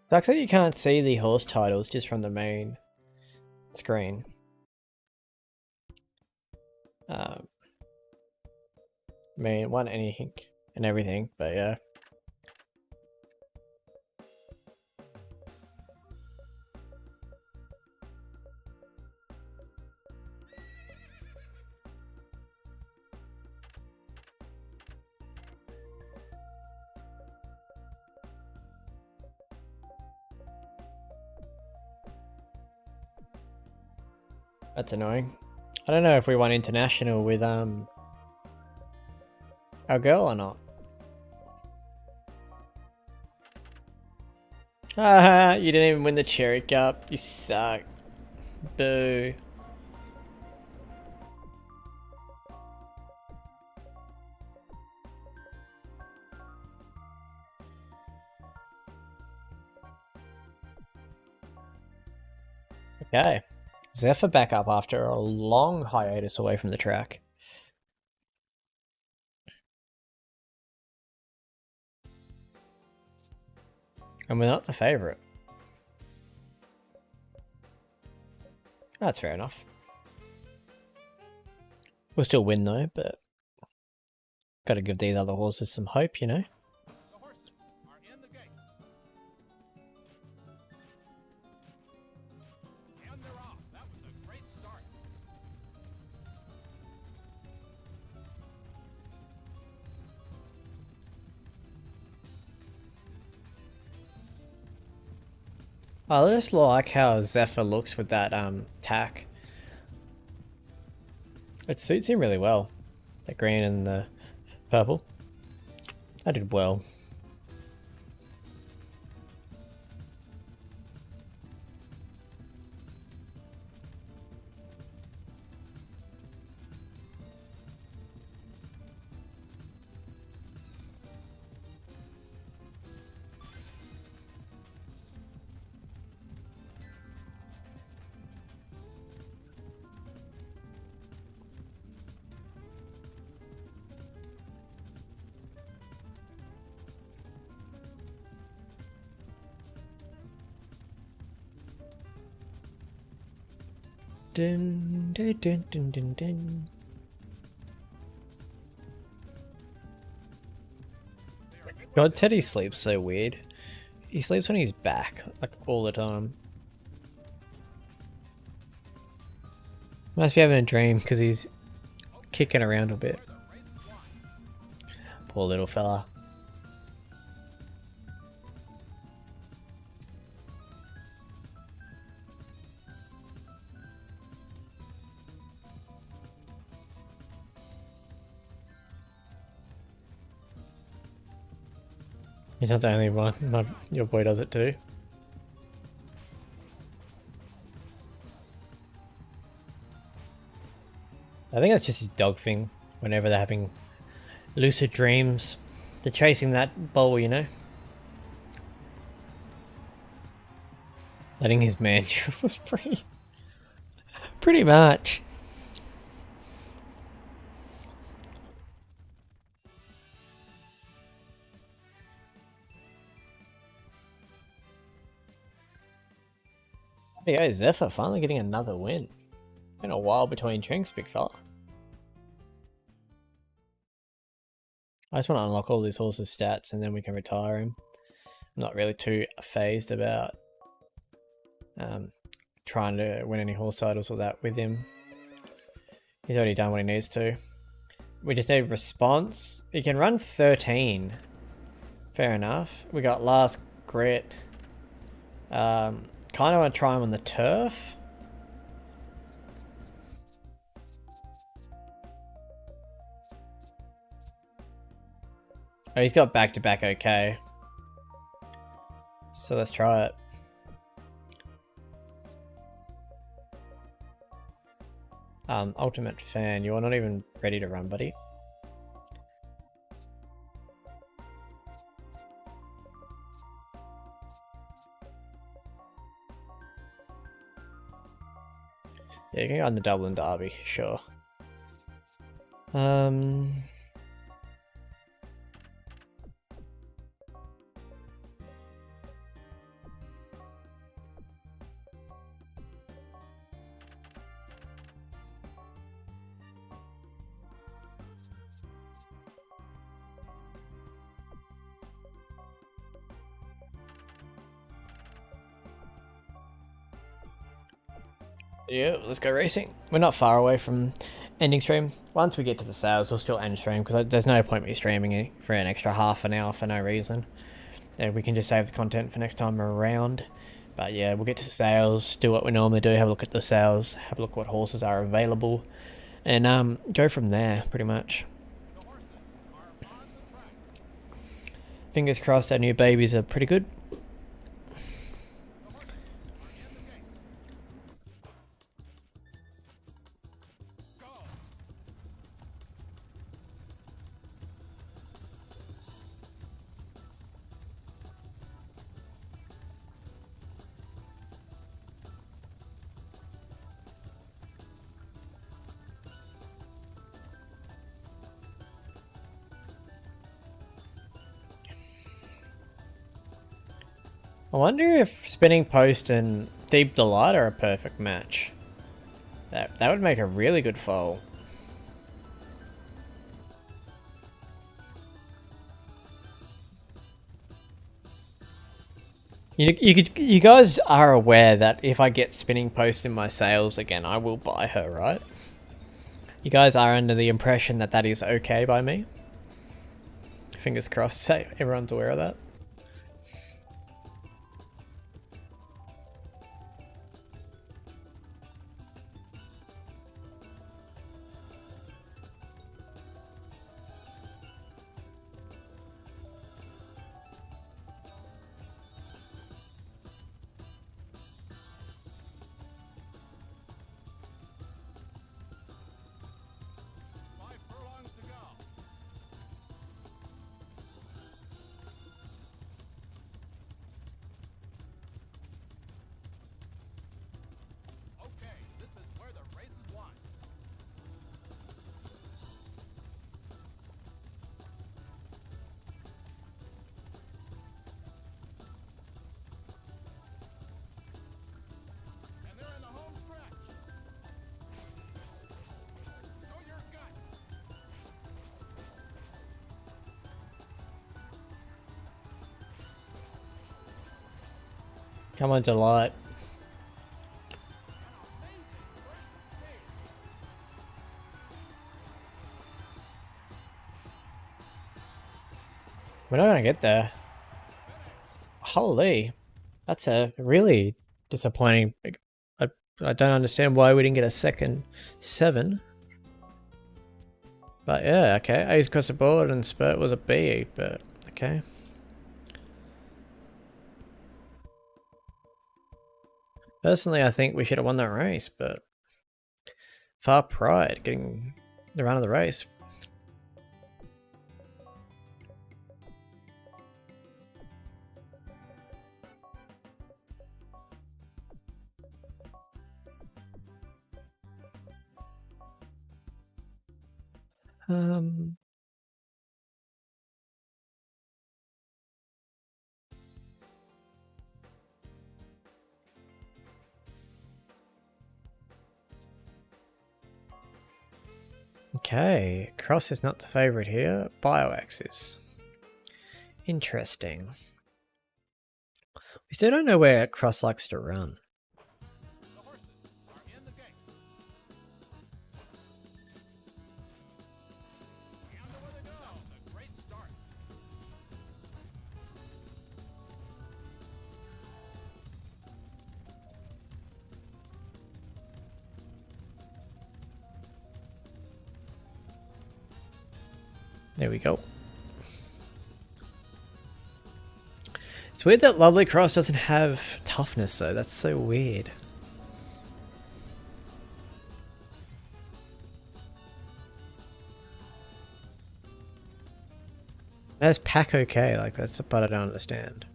Sucks that you can't see the horse titles just from the main screen. I mean, won anything and everything, but yeah. That's annoying. I don't know if we won international with our girl or not. Ah, you didn't even win the Cherry Cup. You suck. Boo. Okay. Zephyr back up after a long hiatus away from the track. And we're not the favourite. That's fair enough. We'll still win though, but gotta give these other horses some hope, you know? The horses are in the gate. And they're off. That was a great start. I just like how Zephyr looks with that tack. It suits him really well. The green and the purple. I did well. Dun, dun, dun, dun, dun, dun. God, Teddy sleeps so weird. He sleeps on his back, like, all the time. Must be having a dream because he's kicking around a bit. Poor little fella. He's not the only one. Your boy does it too. I think that's just his dog thing. Whenever they're having lucid dreams, they're chasing that bowl, you know? Letting his man was pretty much. Yeah, Zephyr finally getting another win. Been a while between drinks, big fella. I just want to unlock all these horses' stats and then we can retire him. I'm not really too phased about trying to win any horse titles or that with him. He's already done what he needs to. We just need response. He can run 13. Fair enough. We got last grit. Kind of want to try him on the turf. Oh, he's got back-to-back okay. So let's try it. Ultimate fan, you're not even ready to run, buddy. Yeah, you can go on the Dublin Derby, sure. Yeah, let's go racing. We're not far away from ending stream. Once we get to the sales, we'll still end stream because there's no point me streaming for an extra half an hour for no reason. And we can just save the content for next time around. But yeah, we'll get to the sales, do what we normally do, have a look at the sales, have a look what horses are available, and go from there, pretty much. Fingers crossed our new babies are pretty good. I wonder if Spinning Post and Deep Delight are a perfect match. That would make a really good foal. You guys are aware that if I get Spinning Post in my sales again, I will buy her, right? You guys are under the impression that that is okay by me? Fingers crossed, say everyone's aware of that. Come on, Delight. We're not gonna get there. Holy, that's a really disappointing. I don't understand why we didn't get a second 7. But yeah, okay. A's across the board and Spurt was a B, but okay. Personally, I think we should have won that race, but Far Pride getting the run of the race. Okay, Cross is not the favourite here. BioX is. Interesting. We still don't know where Cross likes to run. The horses are in the gate. And away they go. That was a great start. There we go. It's weird that Lovely Cross doesn't have toughness though, that's so weird. That's pack okay, like that's the part I don't understand.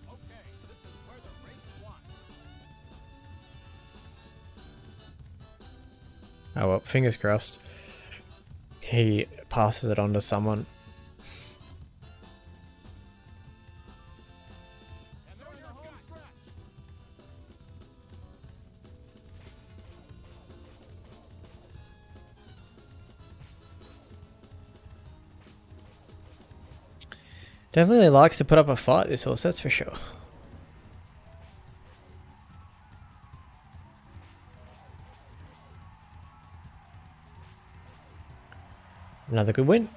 Okay, this is where the race is won. Oh well, fingers crossed. He passes it on to someone. And they're in the home stretch. Definitely likes to put up a fight, this horse, that's for sure. Another good win.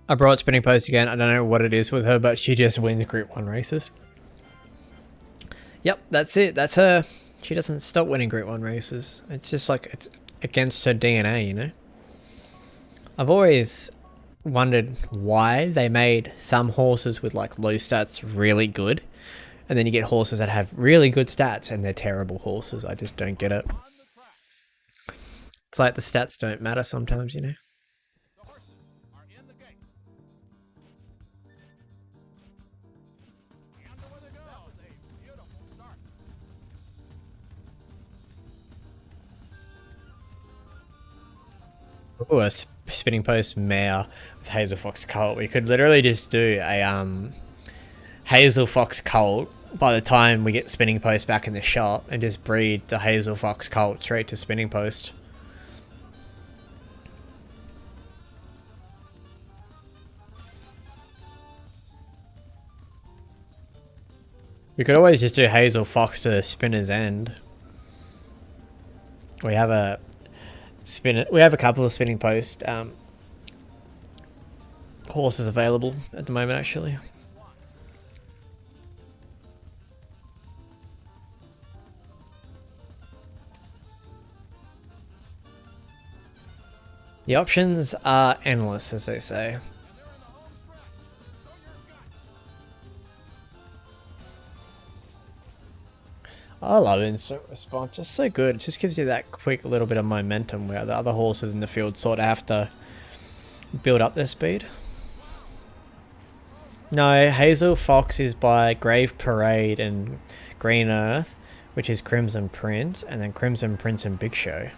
I brought Spinning Post again. I don't know what it is with her, but she just wins Group 1 races. Yep, that's it. That's her. She doesn't stop winning Group 1 races. It's just like, it's against her DNA, you know? I've always wondered why they made some horses with like low stats really good, and then you get horses that have really good stats and they're terrible horses. I just don't get it. On the track. It's like the stats don't matter sometimes, you know? The horses are in the gate. And away they go. That was a beautiful start. Ooh, a Spinning Post mare with Hazel Fox colt. We could literally just do a Hazel Fox colt by the time we get Spinning Post back in the shop and just breed the Hazel Fox colt straight to Spinning Post. We could always just do Hazel Fox to Spinner's End. We have a we have a couple of Spinning Post horses available at the moment, actually. The options are endless, as they say. I love instant response, just so good. It just gives you that quick little bit of momentum where the other horses in the field sort of have to build up their speed. No, Hazel Fox is by Grave Parade and Green Earth, which is Crimson Prince, and then Crimson Prince and Big Show.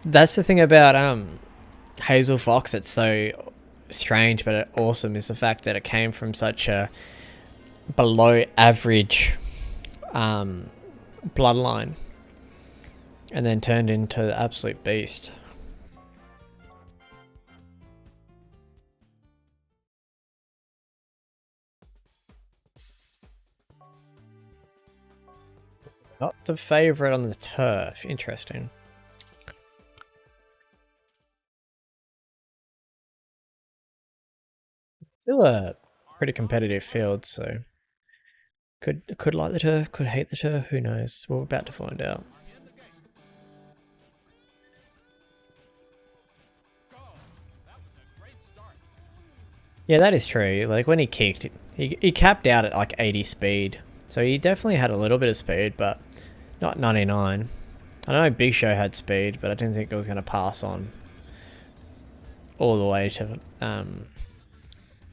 That's the thing about Hazel Fox, it's so strange but awesome, is the fact that it came from such a below average bloodline. and then turned into the absolute beast. Not the favourite on the turf. Interesting. Still a pretty competitive field, so could like the turf, could hate the turf. Who knows? We're about to find out. Yeah, that is true. Like when he kicked, he capped out at like 80 speed, so he definitely had a little bit of speed, but not 99. I know Big Show had speed, but I didn't think it was going to pass on all the way to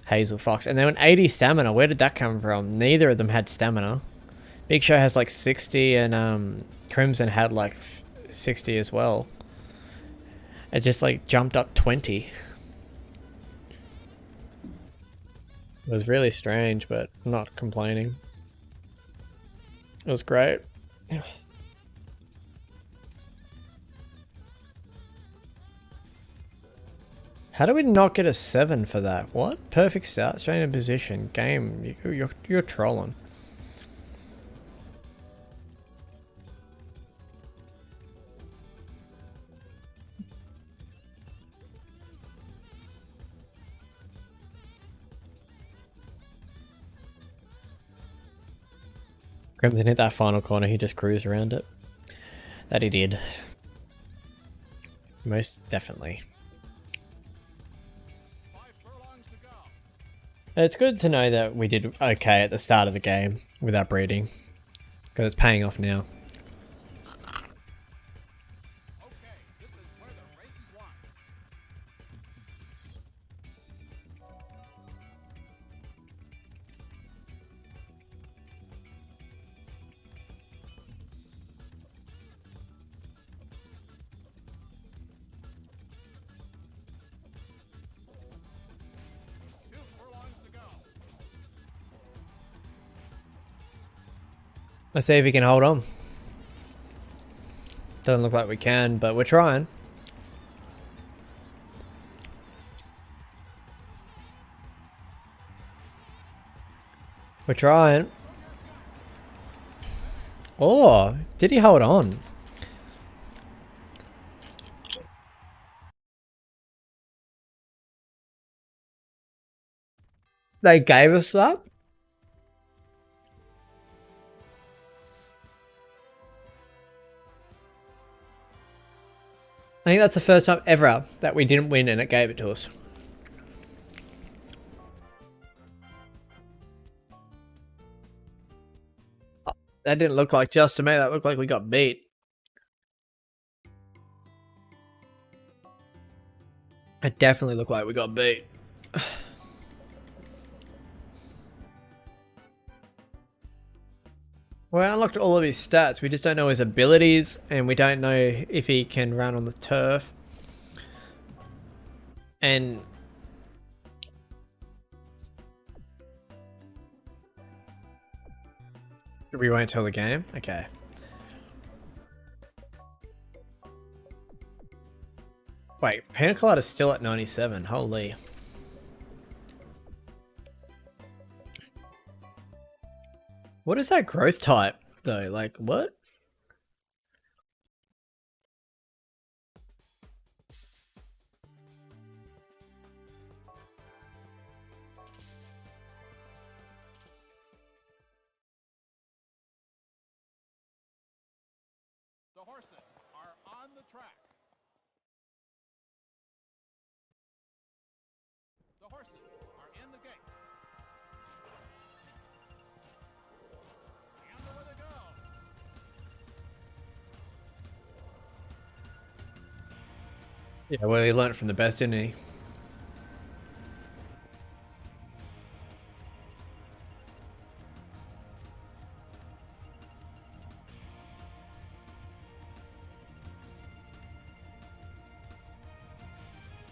Hazel Fox. And then 80 stamina, where did that come from? Neither of them had stamina. Big Show has like 60 and Crimson had like 60 as well. It just like jumped up 20. It was really strange, but I'm not complaining. It was great. How do we not get a 7 for that? What? Perfect start, straight in position. Game, you're trolling. Crimson hit that final corner, he just cruised around it. That he did. Most definitely. It's good to know that we did okay at the start of the game with our breeding, because it's paying off now. Let's see if we can hold on. Doesn't look like we can, but we're trying. We're trying. Oh, did he hold on? They gave us that? I think that's the first time ever that we didn't win and it gave it to us. That didn't look like just to me, that looked like we got beat. It definitely looked like we got beat. We unlocked all of his stats, we just don't know his abilities, and we don't know if he can run on the turf. And we won't tell the game? Okay. Wait, Pina Colada's still at 97, holy. What is that growth type, though? Like, what? The horses are on the track. The horses are in the gate. And away they go. Yeah, well, he learned from the best, didn't he?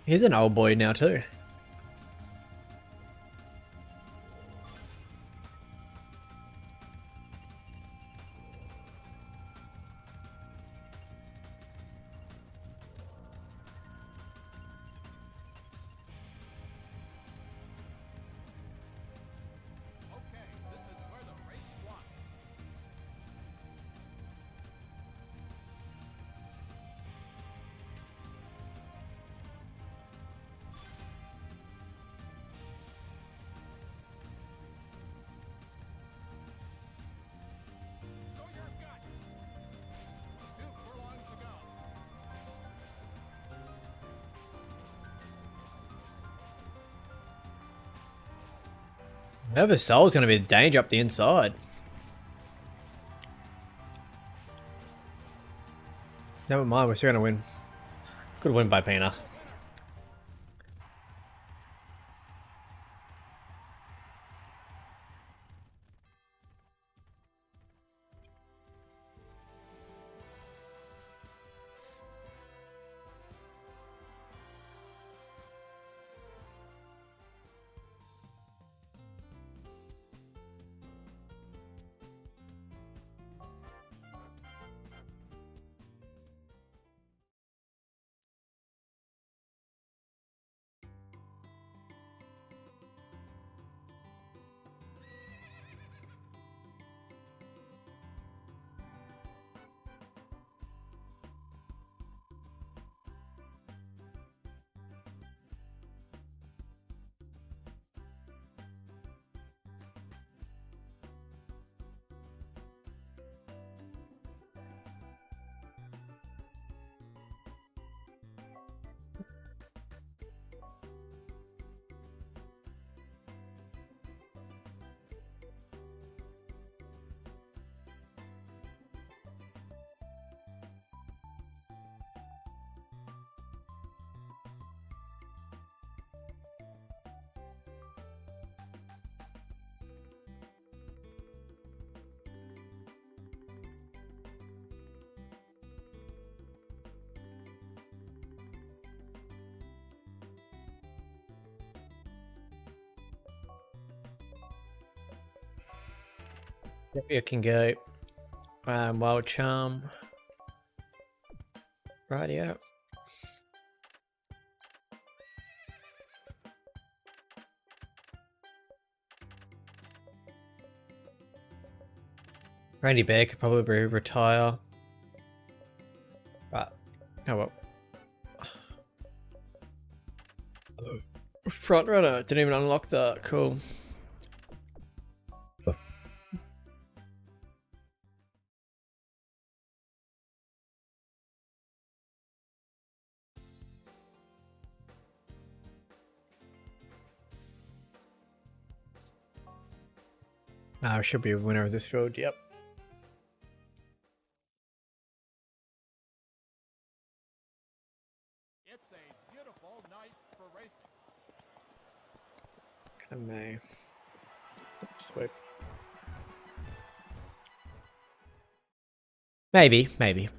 He's an old boy now too. Whoever's soul's going to be the danger up the inside. Never mind, we're still going to win. Good win by Pina. You can go Wild Charm. Rightio. Randy Bear could probably retire. But, oh well. Front runner didn't even unlock that. Cool. I should be a winner of this field, yep. It's a beautiful night for racing. Come on. Sweet. Maybe.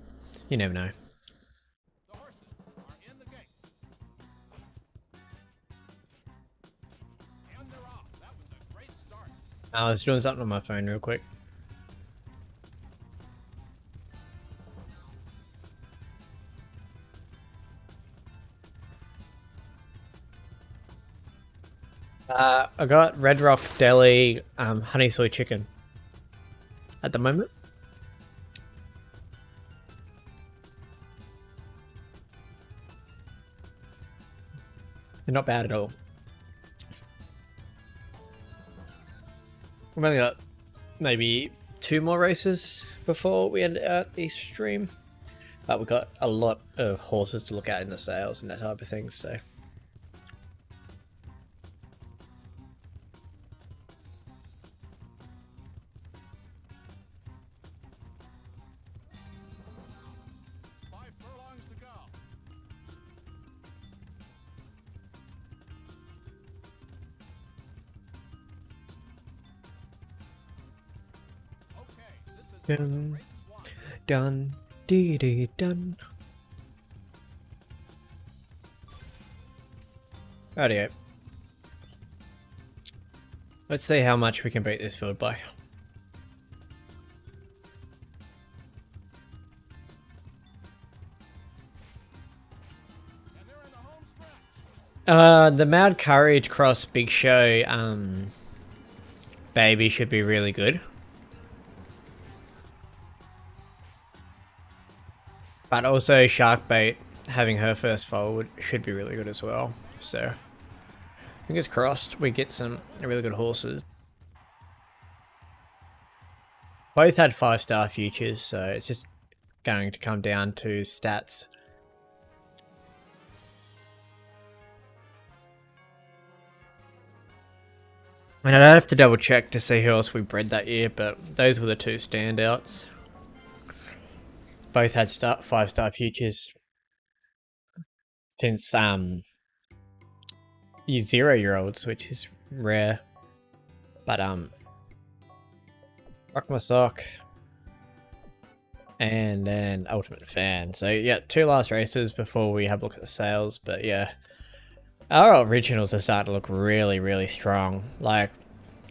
You never know. The horses are in the gate. And they're off. That was a great start. I was doing something on my phone real quick. I got Red Rock Deli honey soy chicken at the moment. They're not bad at all. We've only got maybe 2 more races before we end out the stream. But we've got a lot of horses to look at in the sales and that type of thing, so. Dun, dun, dee dee dun. Rightio. Let's see how much we can beat this field by. The Mad Courage cross Big Show baby should be really good. But also Sharkbait having her first foal should be really good as well. So fingers crossed we get some really good horses. Both had 5-star futures, so it's just going to come down to stats. And I'd have to double check to see who else we bred that year, but those were the two standouts. Both had 5-star futures since 0-year-olds, which is rare. But Rock My Sock and then Ultimate Fan. So yeah, 2 last races before we have a look at the sales. But yeah, our originals are starting to look really, really strong. Like,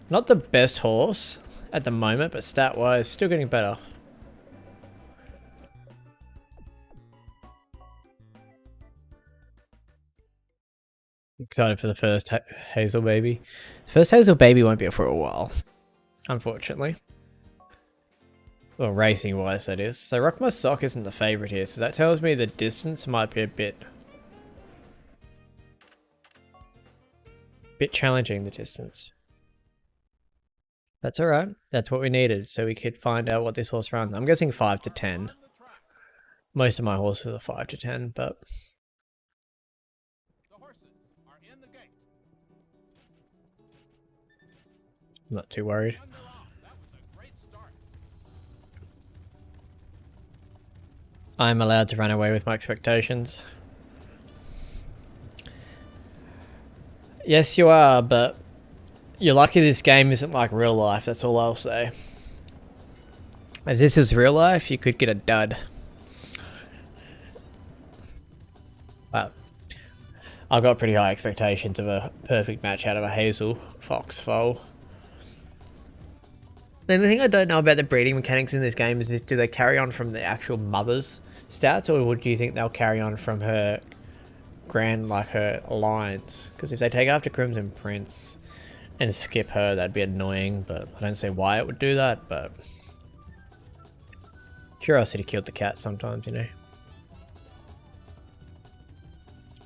not the best horse at the moment, but stat-wise, still getting better. Excited for the first Hazel baby. First Hazel baby won't be for a while, unfortunately. Well, racing wise, that is. So Rock My Sock isn't the favourite here, so that tells me the distance might be a bit challenging, the distance. That's alright. That's what we needed, so we could find out what this horse runs. I'm guessing 5 to 10. Most of my horses are 5 to 10, but The horses are in the gate. I'm not too worried. And they're off. That was a great start. I'm allowed to run away with my expectations. Yes, you are, but you're lucky this game isn't like real life, that's all I'll say. If this was real life, you could get a dud. But I've got pretty high expectations of a perfect match out of a Hazel Fox foal. The only thing I don't know about the breeding mechanics in this game is do they carry on from the actual mother's stats, or do you think they'll carry on from her her alliance? Because if they take after Crimson Prince and skip her, that'd be annoying, but I don't see why it would do that, but curiosity killed the cat sometimes, you know.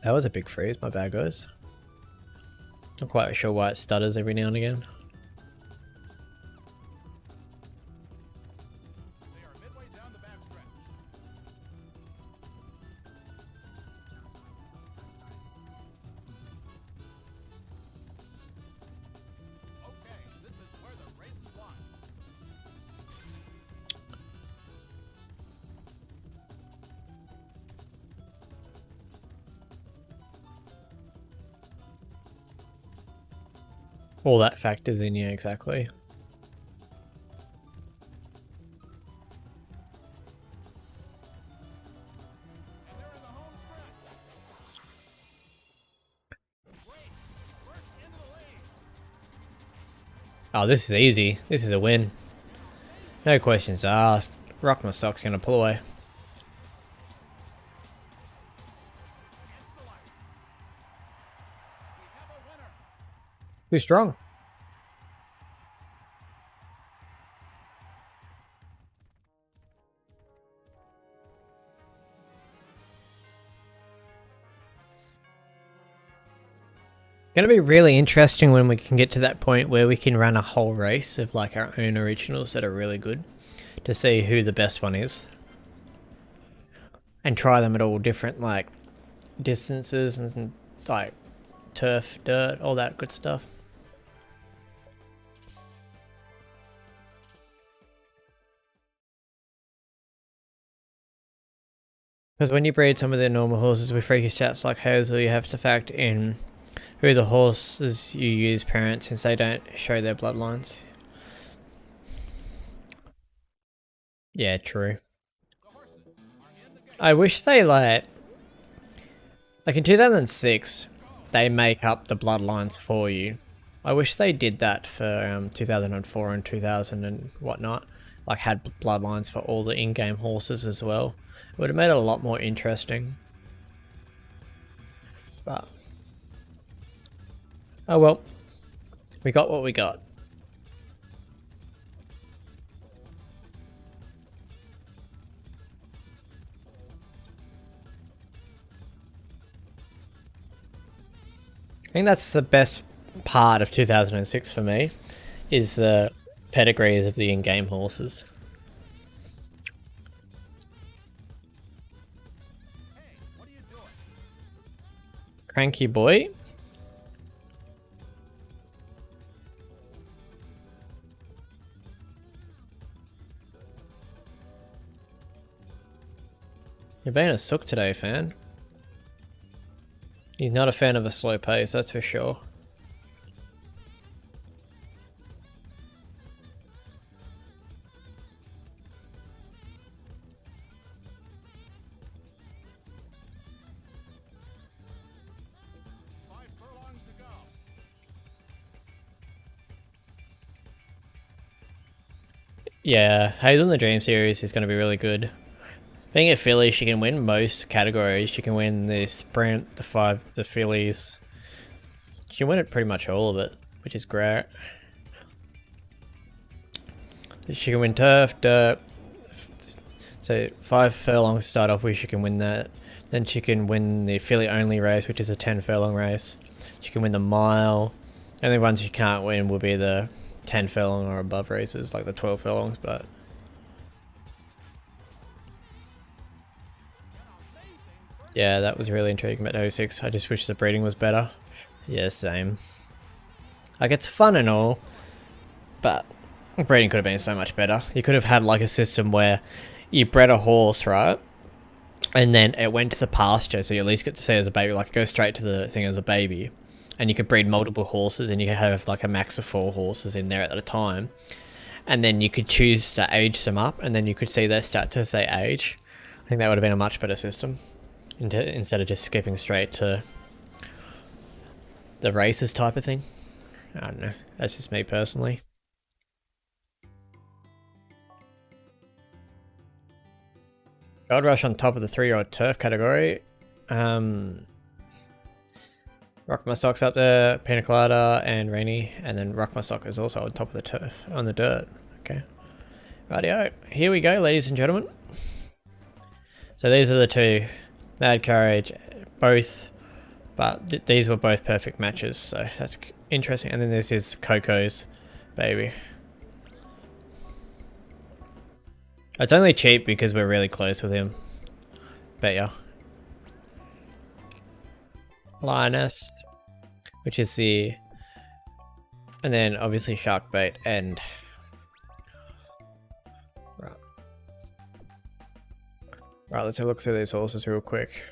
That was a big freeze, my bad guys. Not quite sure why it stutters every now and again. They are midway down the backstretch. Okay, this is where the race is won. All that factors in, yeah, exactly. And they're in the home stretch. Great. First into the lead. Oh, this is easy. This is a win. No questions asked. Rock My Sock's gonna pull away. It's the light. We have a winner. Too strong. Gonna be really interesting when we can get to that point where we can run a whole race of like our own originals that are really good to see who the best one is. And try them at all different like distances and like turf, dirt, all that good stuff. Because when you breed some of the normal horses with freaky stats like Hazel, you have to factor in who the horses you use parent, since they don't show their bloodlines. Yeah, true. I wish they like in 2006, they make up the bloodlines for you. I wish they did that for 2004 and 2000 and whatnot. Like had bloodlines for all the in-game horses as well. It would have made it a lot more interesting. But oh well, we got what we got. I think that's the best part of 2006 for me, is the pedigrees of the in-game horses. Hey, what are you doing? Cranky boy. You're being a sook today, fan. He's not a fan of a slow pace, that's for sure. Yeah, Hazel in the Dream Series is going to be really good. Being a filly, she can win most categories. She can win the sprint, the fillies. She can win it pretty much all of it, which is great. She can win turf, dirt. So 5 furlongs to start off with, she can win that. Then she can win the filly only race, which is a 10 furlong race. She can win the mile. Only ones she can't win will be the 10 furlong or above races, like the 12 furlongs, but yeah, that was really intriguing about 06. I just wish the breeding was better. Yeah, same. Like, it's fun and all, but breeding could have been so much better. You could have had like a system where you bred a horse, right? And then it went to the pasture, so you at least get to see it as a baby, like go straight to the thing as a baby. And you could breed multiple horses, and you could have like a max of 4 horses in there at a time. And then you could choose to age them up, and then you could see their stat to say age. I think that would have been a much better system, instead of just skipping straight to the races type of thing. I don't know, that's just me personally. Gold Rush on top of the 3-year-old turf category. Rock My Sock's up there, Pina Colada and Rainy, and then Rock My Sock is also on top of the turf, on the dirt. Okay. Rightio. Here we go, ladies and gentlemen. So these are the two. Mad Courage, both, but these were both perfect matches, so that's interesting. And then this is Coco's baby. It's only cheap because we're really close with him. Bet ya. Lioness, which is the, and then obviously Sharkbait and right, let's have a look through these horses real quick.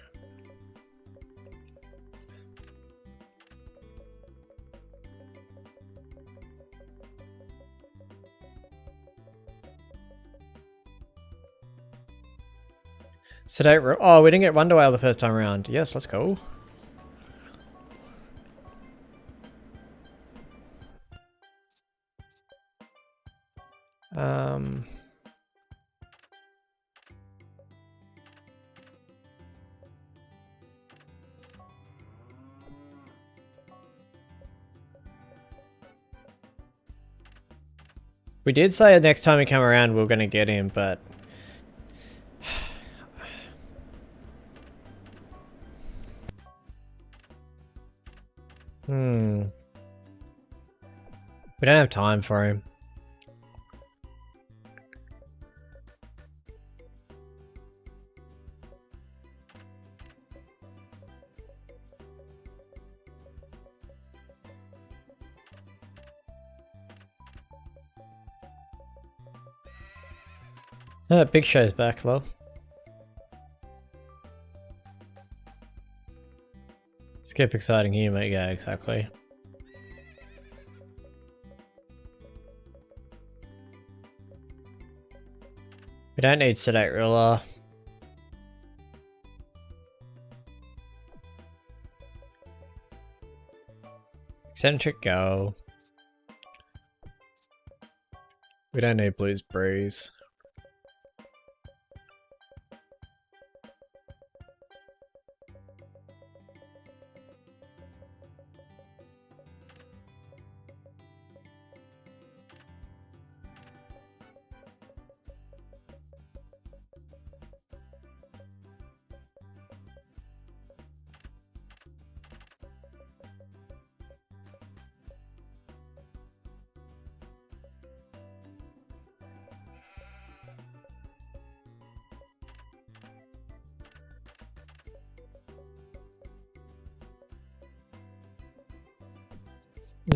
Sedate, oh, we didn't get Wonder Whale the first time around. Yes, let's go. We did say next time we come around we we're going to get him, but we don't have time for him. Big Show's back, love. Skip exciting here, mate. Yeah, exactly. We don't need Sedate Ruler. Eccentric Go. We don't need Blues Breeze.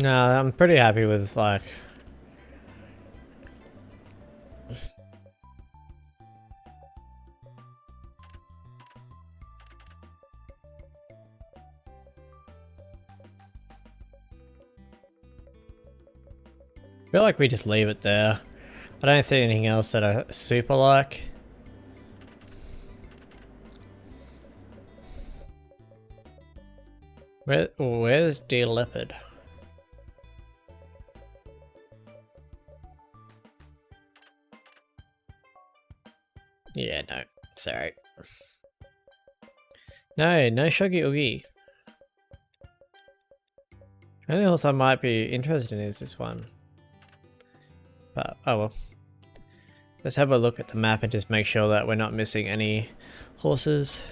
No, I'm pretty happy with like feel like we just leave it there. I don't see anything else that I super like. Where's Deer Leopard? Yeah, no. Sorry. No Shuggy Oogie. The only horse I might be interested in is this one. But, oh well. Let's have a look at the map and just make sure that we're not missing any horses.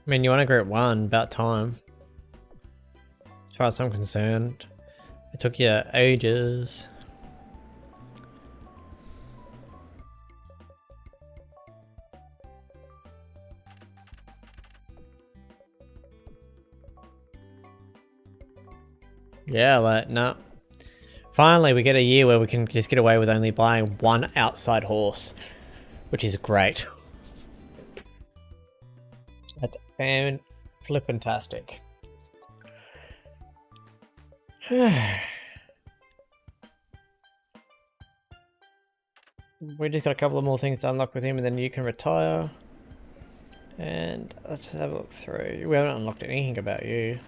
I mean, you want to group 1, about time. As far as I'm concerned. It took you ages. Yeah, like, no. Finally, we get a year where we can just get away with only buying 1 outside horse. Which is great. That's fan-flippantastic. We just got a couple of more things to unlock with him and then you can retire. And let's have a look through. We haven't unlocked anything about you.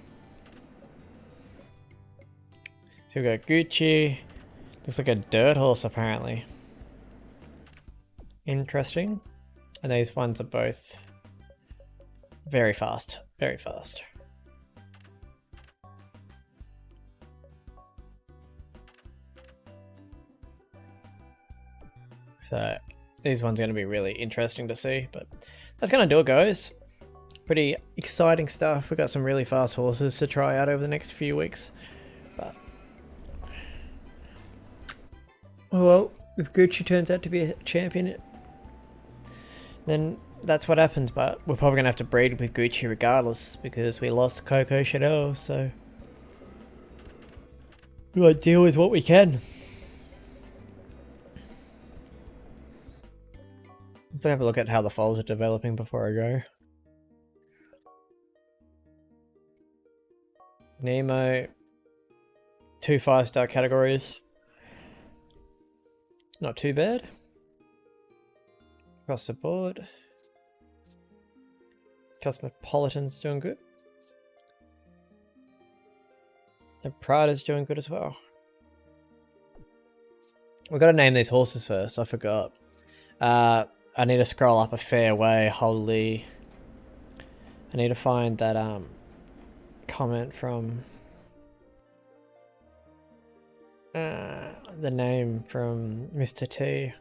So we've got Gucci. Looks like a dirt horse apparently. Interesting. And these ones are both very fast. Very fast. So these ones are going to be really interesting to see, but that's going to do it, guys. Pretty exciting stuff. We've got some really fast horses to try out over the next few weeks. But well, if Gucci turns out to be a champion, then that's what happens. But we're probably going to have to breed with Gucci regardless because we lost Coco Chanel, so we got to deal with what we can. Let's have a look at how the foals are developing before I go. Nemo, 2 5-star categories. Not too bad. Across the board. Cosmopolitan's doing good. The Prada's doing good as well. We've got to name these horses first, I forgot. I need to scroll up a fair way, holy. I need to find that comment from the name from Mr. T.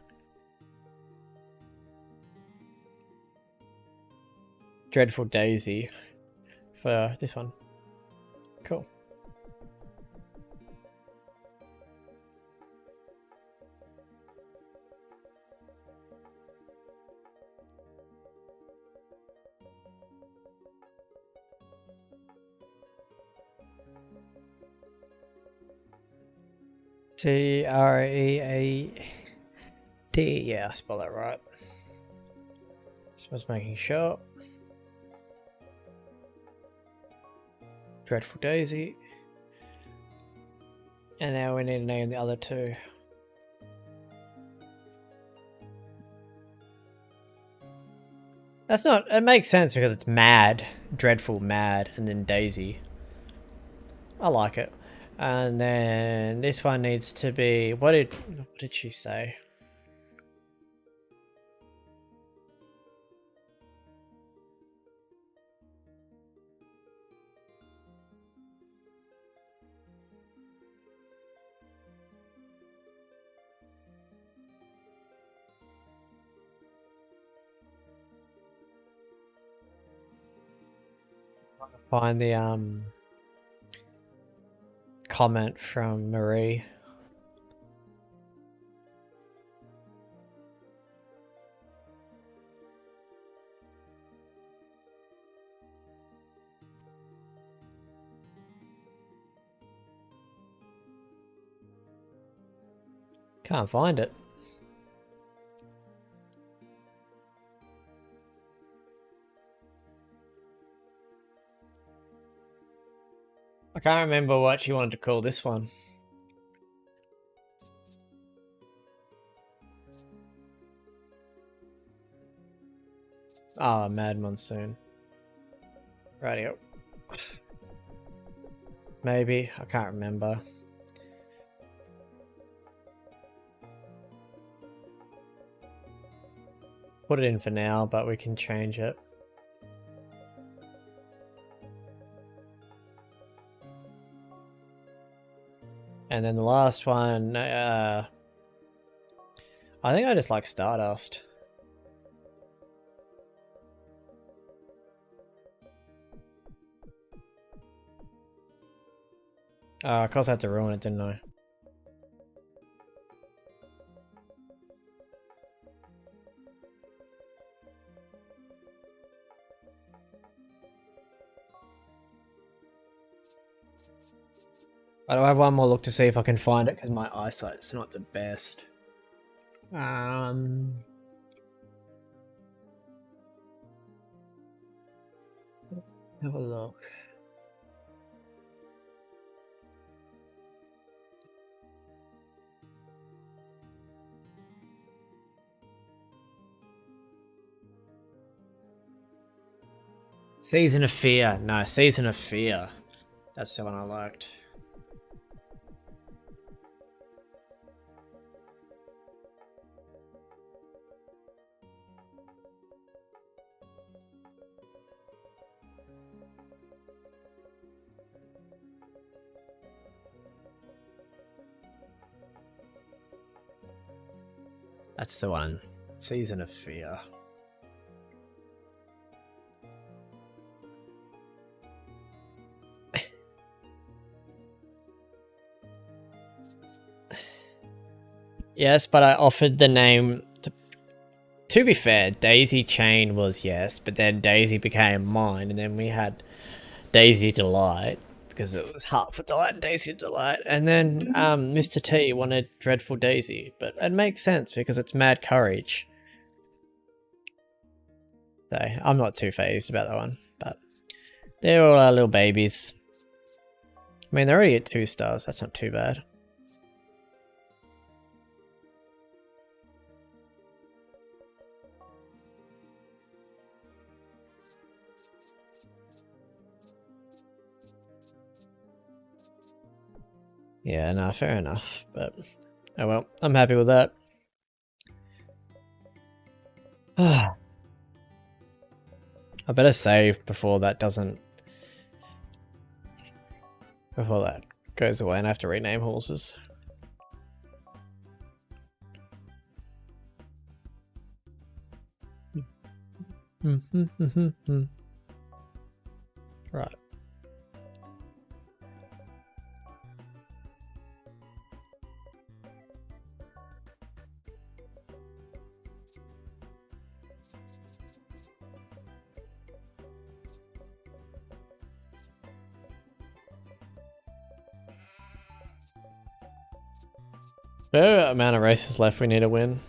Dreadful Daisy for this one. Cool. Treaad. Yeah, I spelled that right. Just making sure. Dreadful Daisy. And now we need to name the other 2. That's not, it makes sense because it's Mad, Dreadful Mad, and then Daisy. I like it. And then this one needs to be, what did she say? Find the comment from Marie. Can't find it. I can't remember what she wanted to call this one. Ah, Mad Monsoon. Radio. Maybe. I can't remember. Put it in for now, but we can change it. And then the last one, I think I just like Stardust. Of course I had to ruin it, didn't I? I do have one more look to see if I can find it because my eyesight's not the best. Have a look. Season of Fear. No, Season of Fear. That's the one I liked. That's the one. Season of Fear. Yes, but I offered the name. To be fair, Daisy Chain was yes, but then Daisy became mine, and then we had Daisy Delight, because it was Heart for Delight and Daisy Delight, and then Mr. T wanted Dreadful Daisy, but it makes sense because it's Mad Courage. So I'm not too phased about that one, but they're all our little babies. I mean, they're already at 2 stars, that's not too bad. Yeah, no, fair enough, but oh well, I'm happy with that. I better save before that goes away and I have to rename horses. Right. The amount of races left we need to win.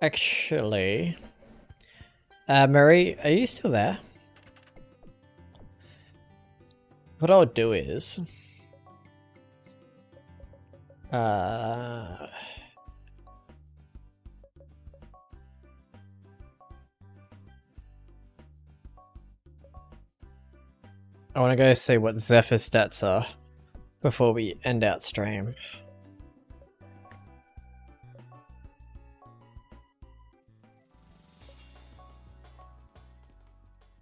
Actually, Marie, are you still there? What I'll do is, I want to go see what Zephyr's stats are before we end out stream.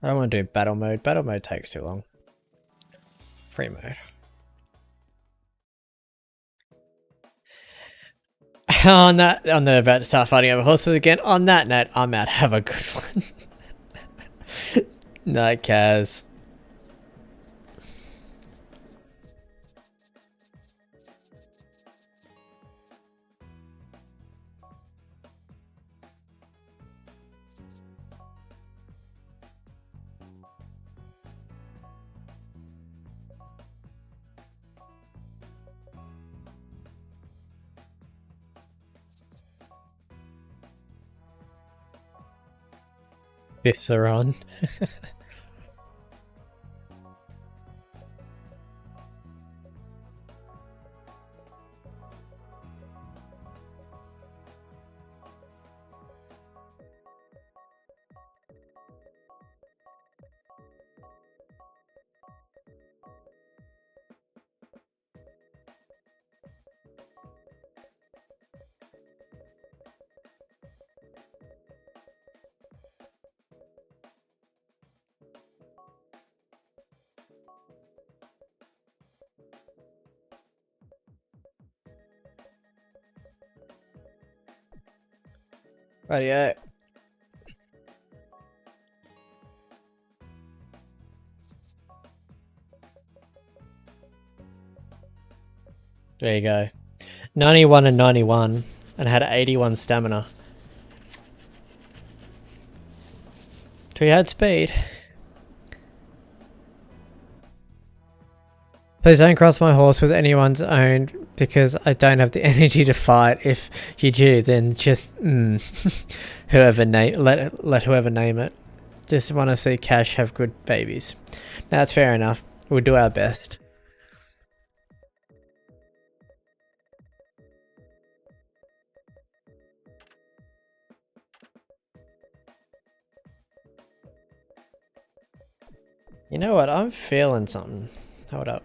I don't want to do battle mode. Battle mode takes too long. Free mode. on that, on the about to start fighting over horses again. On that note, I'm out. Have a good one. Night, Kaz. Biffs are on. Rightio. There you go. 91 and 91 and had 81 stamina. So he had speed. Please don't cross my horse with anyone's own because I don't have the energy to fight. If you do, then just whoever let whoever name it. Just want to see Cash have good babies. Now that's fair enough. We'll do our best. You know what? I'm feeling something. Hold up.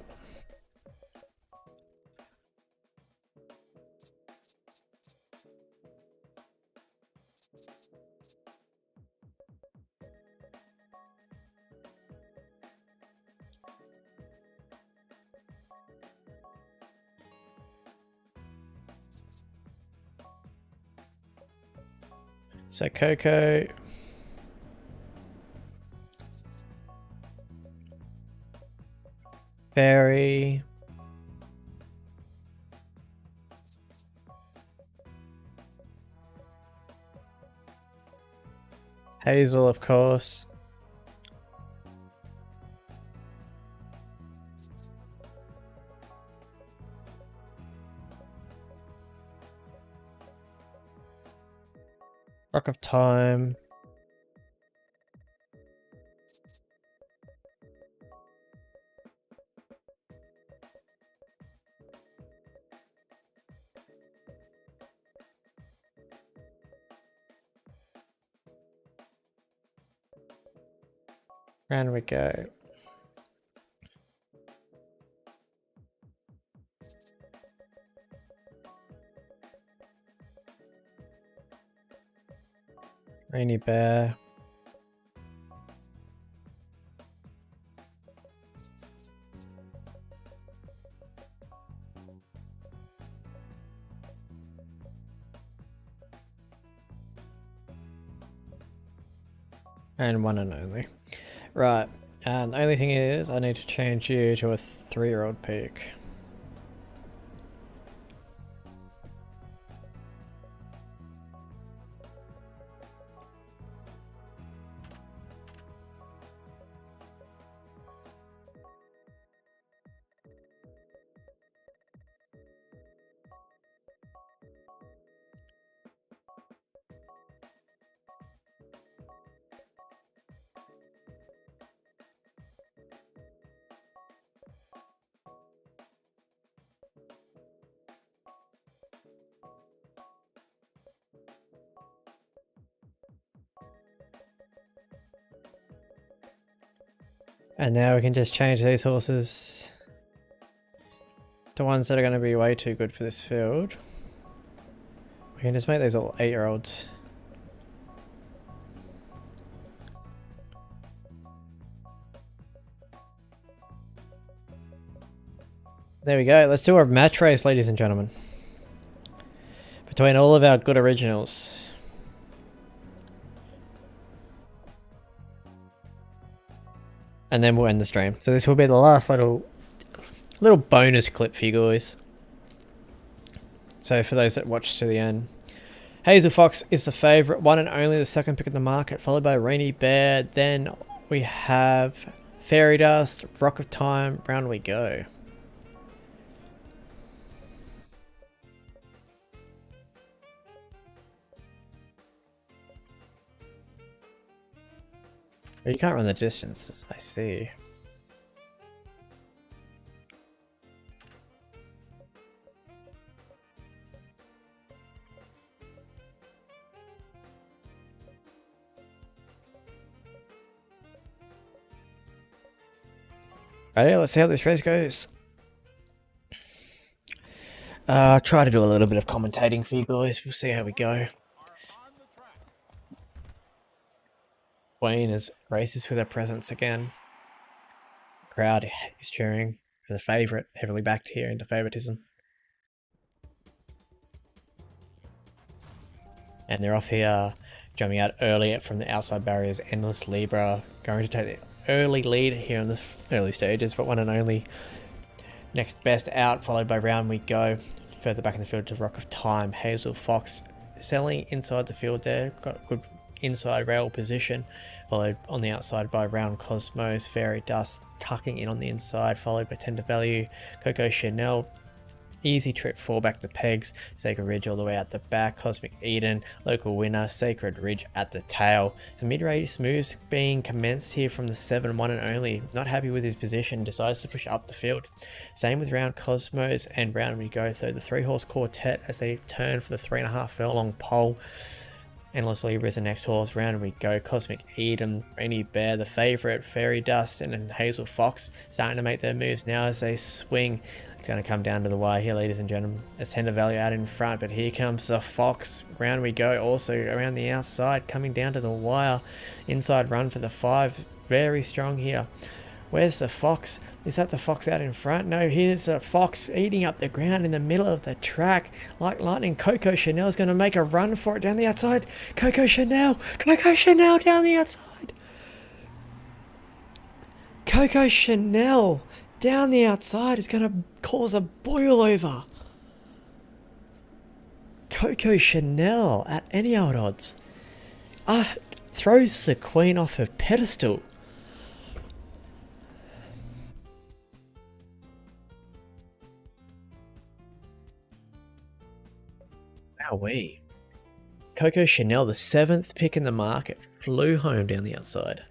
So Coco. Berry. Hazel, of course. Rock of Time. Round we go. Rainy Bear. And one and only. Right. And the only thing is, I need to change you to a 3-year-old pig. And now we can just change these horses to ones that are going to be way too good for this field. We can just make these all 8-year-olds. There we go. Let's do a match race, ladies and gentlemen. between all of our good originals. And then we'll end the stream. So this will be the last little bonus clip for you guys. So for those that watched to the end. Hazel Fox is the favourite, one and only, the second pick of the market, followed by Rainy Bear. Then we have Fairy Dust, Rock of Time, round we go. You can't run the distance, I see. Alright, let's see how this race goes. Try to do a little bit of commentating for you guys. We'll see how we go. Wayne is races with her presence again. Crowd is cheering for the favourite, heavily backed here into favouritism. And they're off here, jumping out early from the outside barriers. Endless Libra going to take the early lead here in the early stages, but one and only. Next best out, followed by Round We Go. Further back in the field to Rock of Time. Hazel Fox selling inside the field there. Got good inside rail position, followed on the outside by Round Cosmos. Fairy Dust tucking in on the inside, followed by Tender Value. Coco Chanel, easy trip, fall back the pegs. Sacred Ridge all the way out the back. Cosmic Eden, local winner. Sacred Ridge at the tail. The mid-race moves being commenced here from the 7, one and only. Not happy with his position, decides to push up the field. Same with Round Cosmos and Round We Go, though the 3-horse quartet as they turn for the 3.5 furlong pole. Endless Libra is the next horse. Round We Go, Cosmic Eden, Rainy Bear, the favourite, Fairy Dust, and then Hazel Fox starting to make their moves now as they swing. It's going to come down to the wire here, ladies and gentlemen. As Tender Value out in front, but here comes the Fox. Round We Go also around the outside, coming down to the wire. Inside run for the 5, very strong here. Where's the Fox? Is that the Fox out in front? No, here's a Fox eating up the ground in the middle of the track. Like lightning, Coco Chanel's going to make a run for it down the outside. Coco Chanel down the outside. Coco Chanel down the outside is going to cause a boil over. Coco Chanel at any old odds. Throws the Queen off her pedestal. Wowee. Coco Chanel, the 7th pick in the market, flew home down the outside.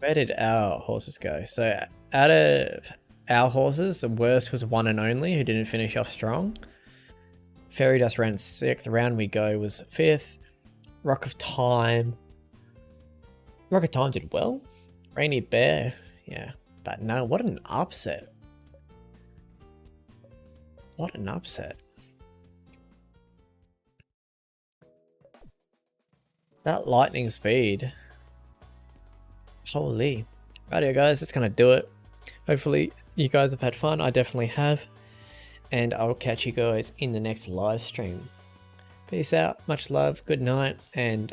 Where did our horses go? So out of our horses, the worst was One and Only, who didn't finish off strong. Fairy Dust ran 6th. Round We Go was 5th. Rock of Time did well. Rainy Bear, yeah. But no, what an upset. What an upset. That lightning speed. Holy. Rightio guys, that's gonna do it. Hopefully you guys have had fun. I definitely have. And I'll catch you guys in the next live stream. Peace out, much love, good night, and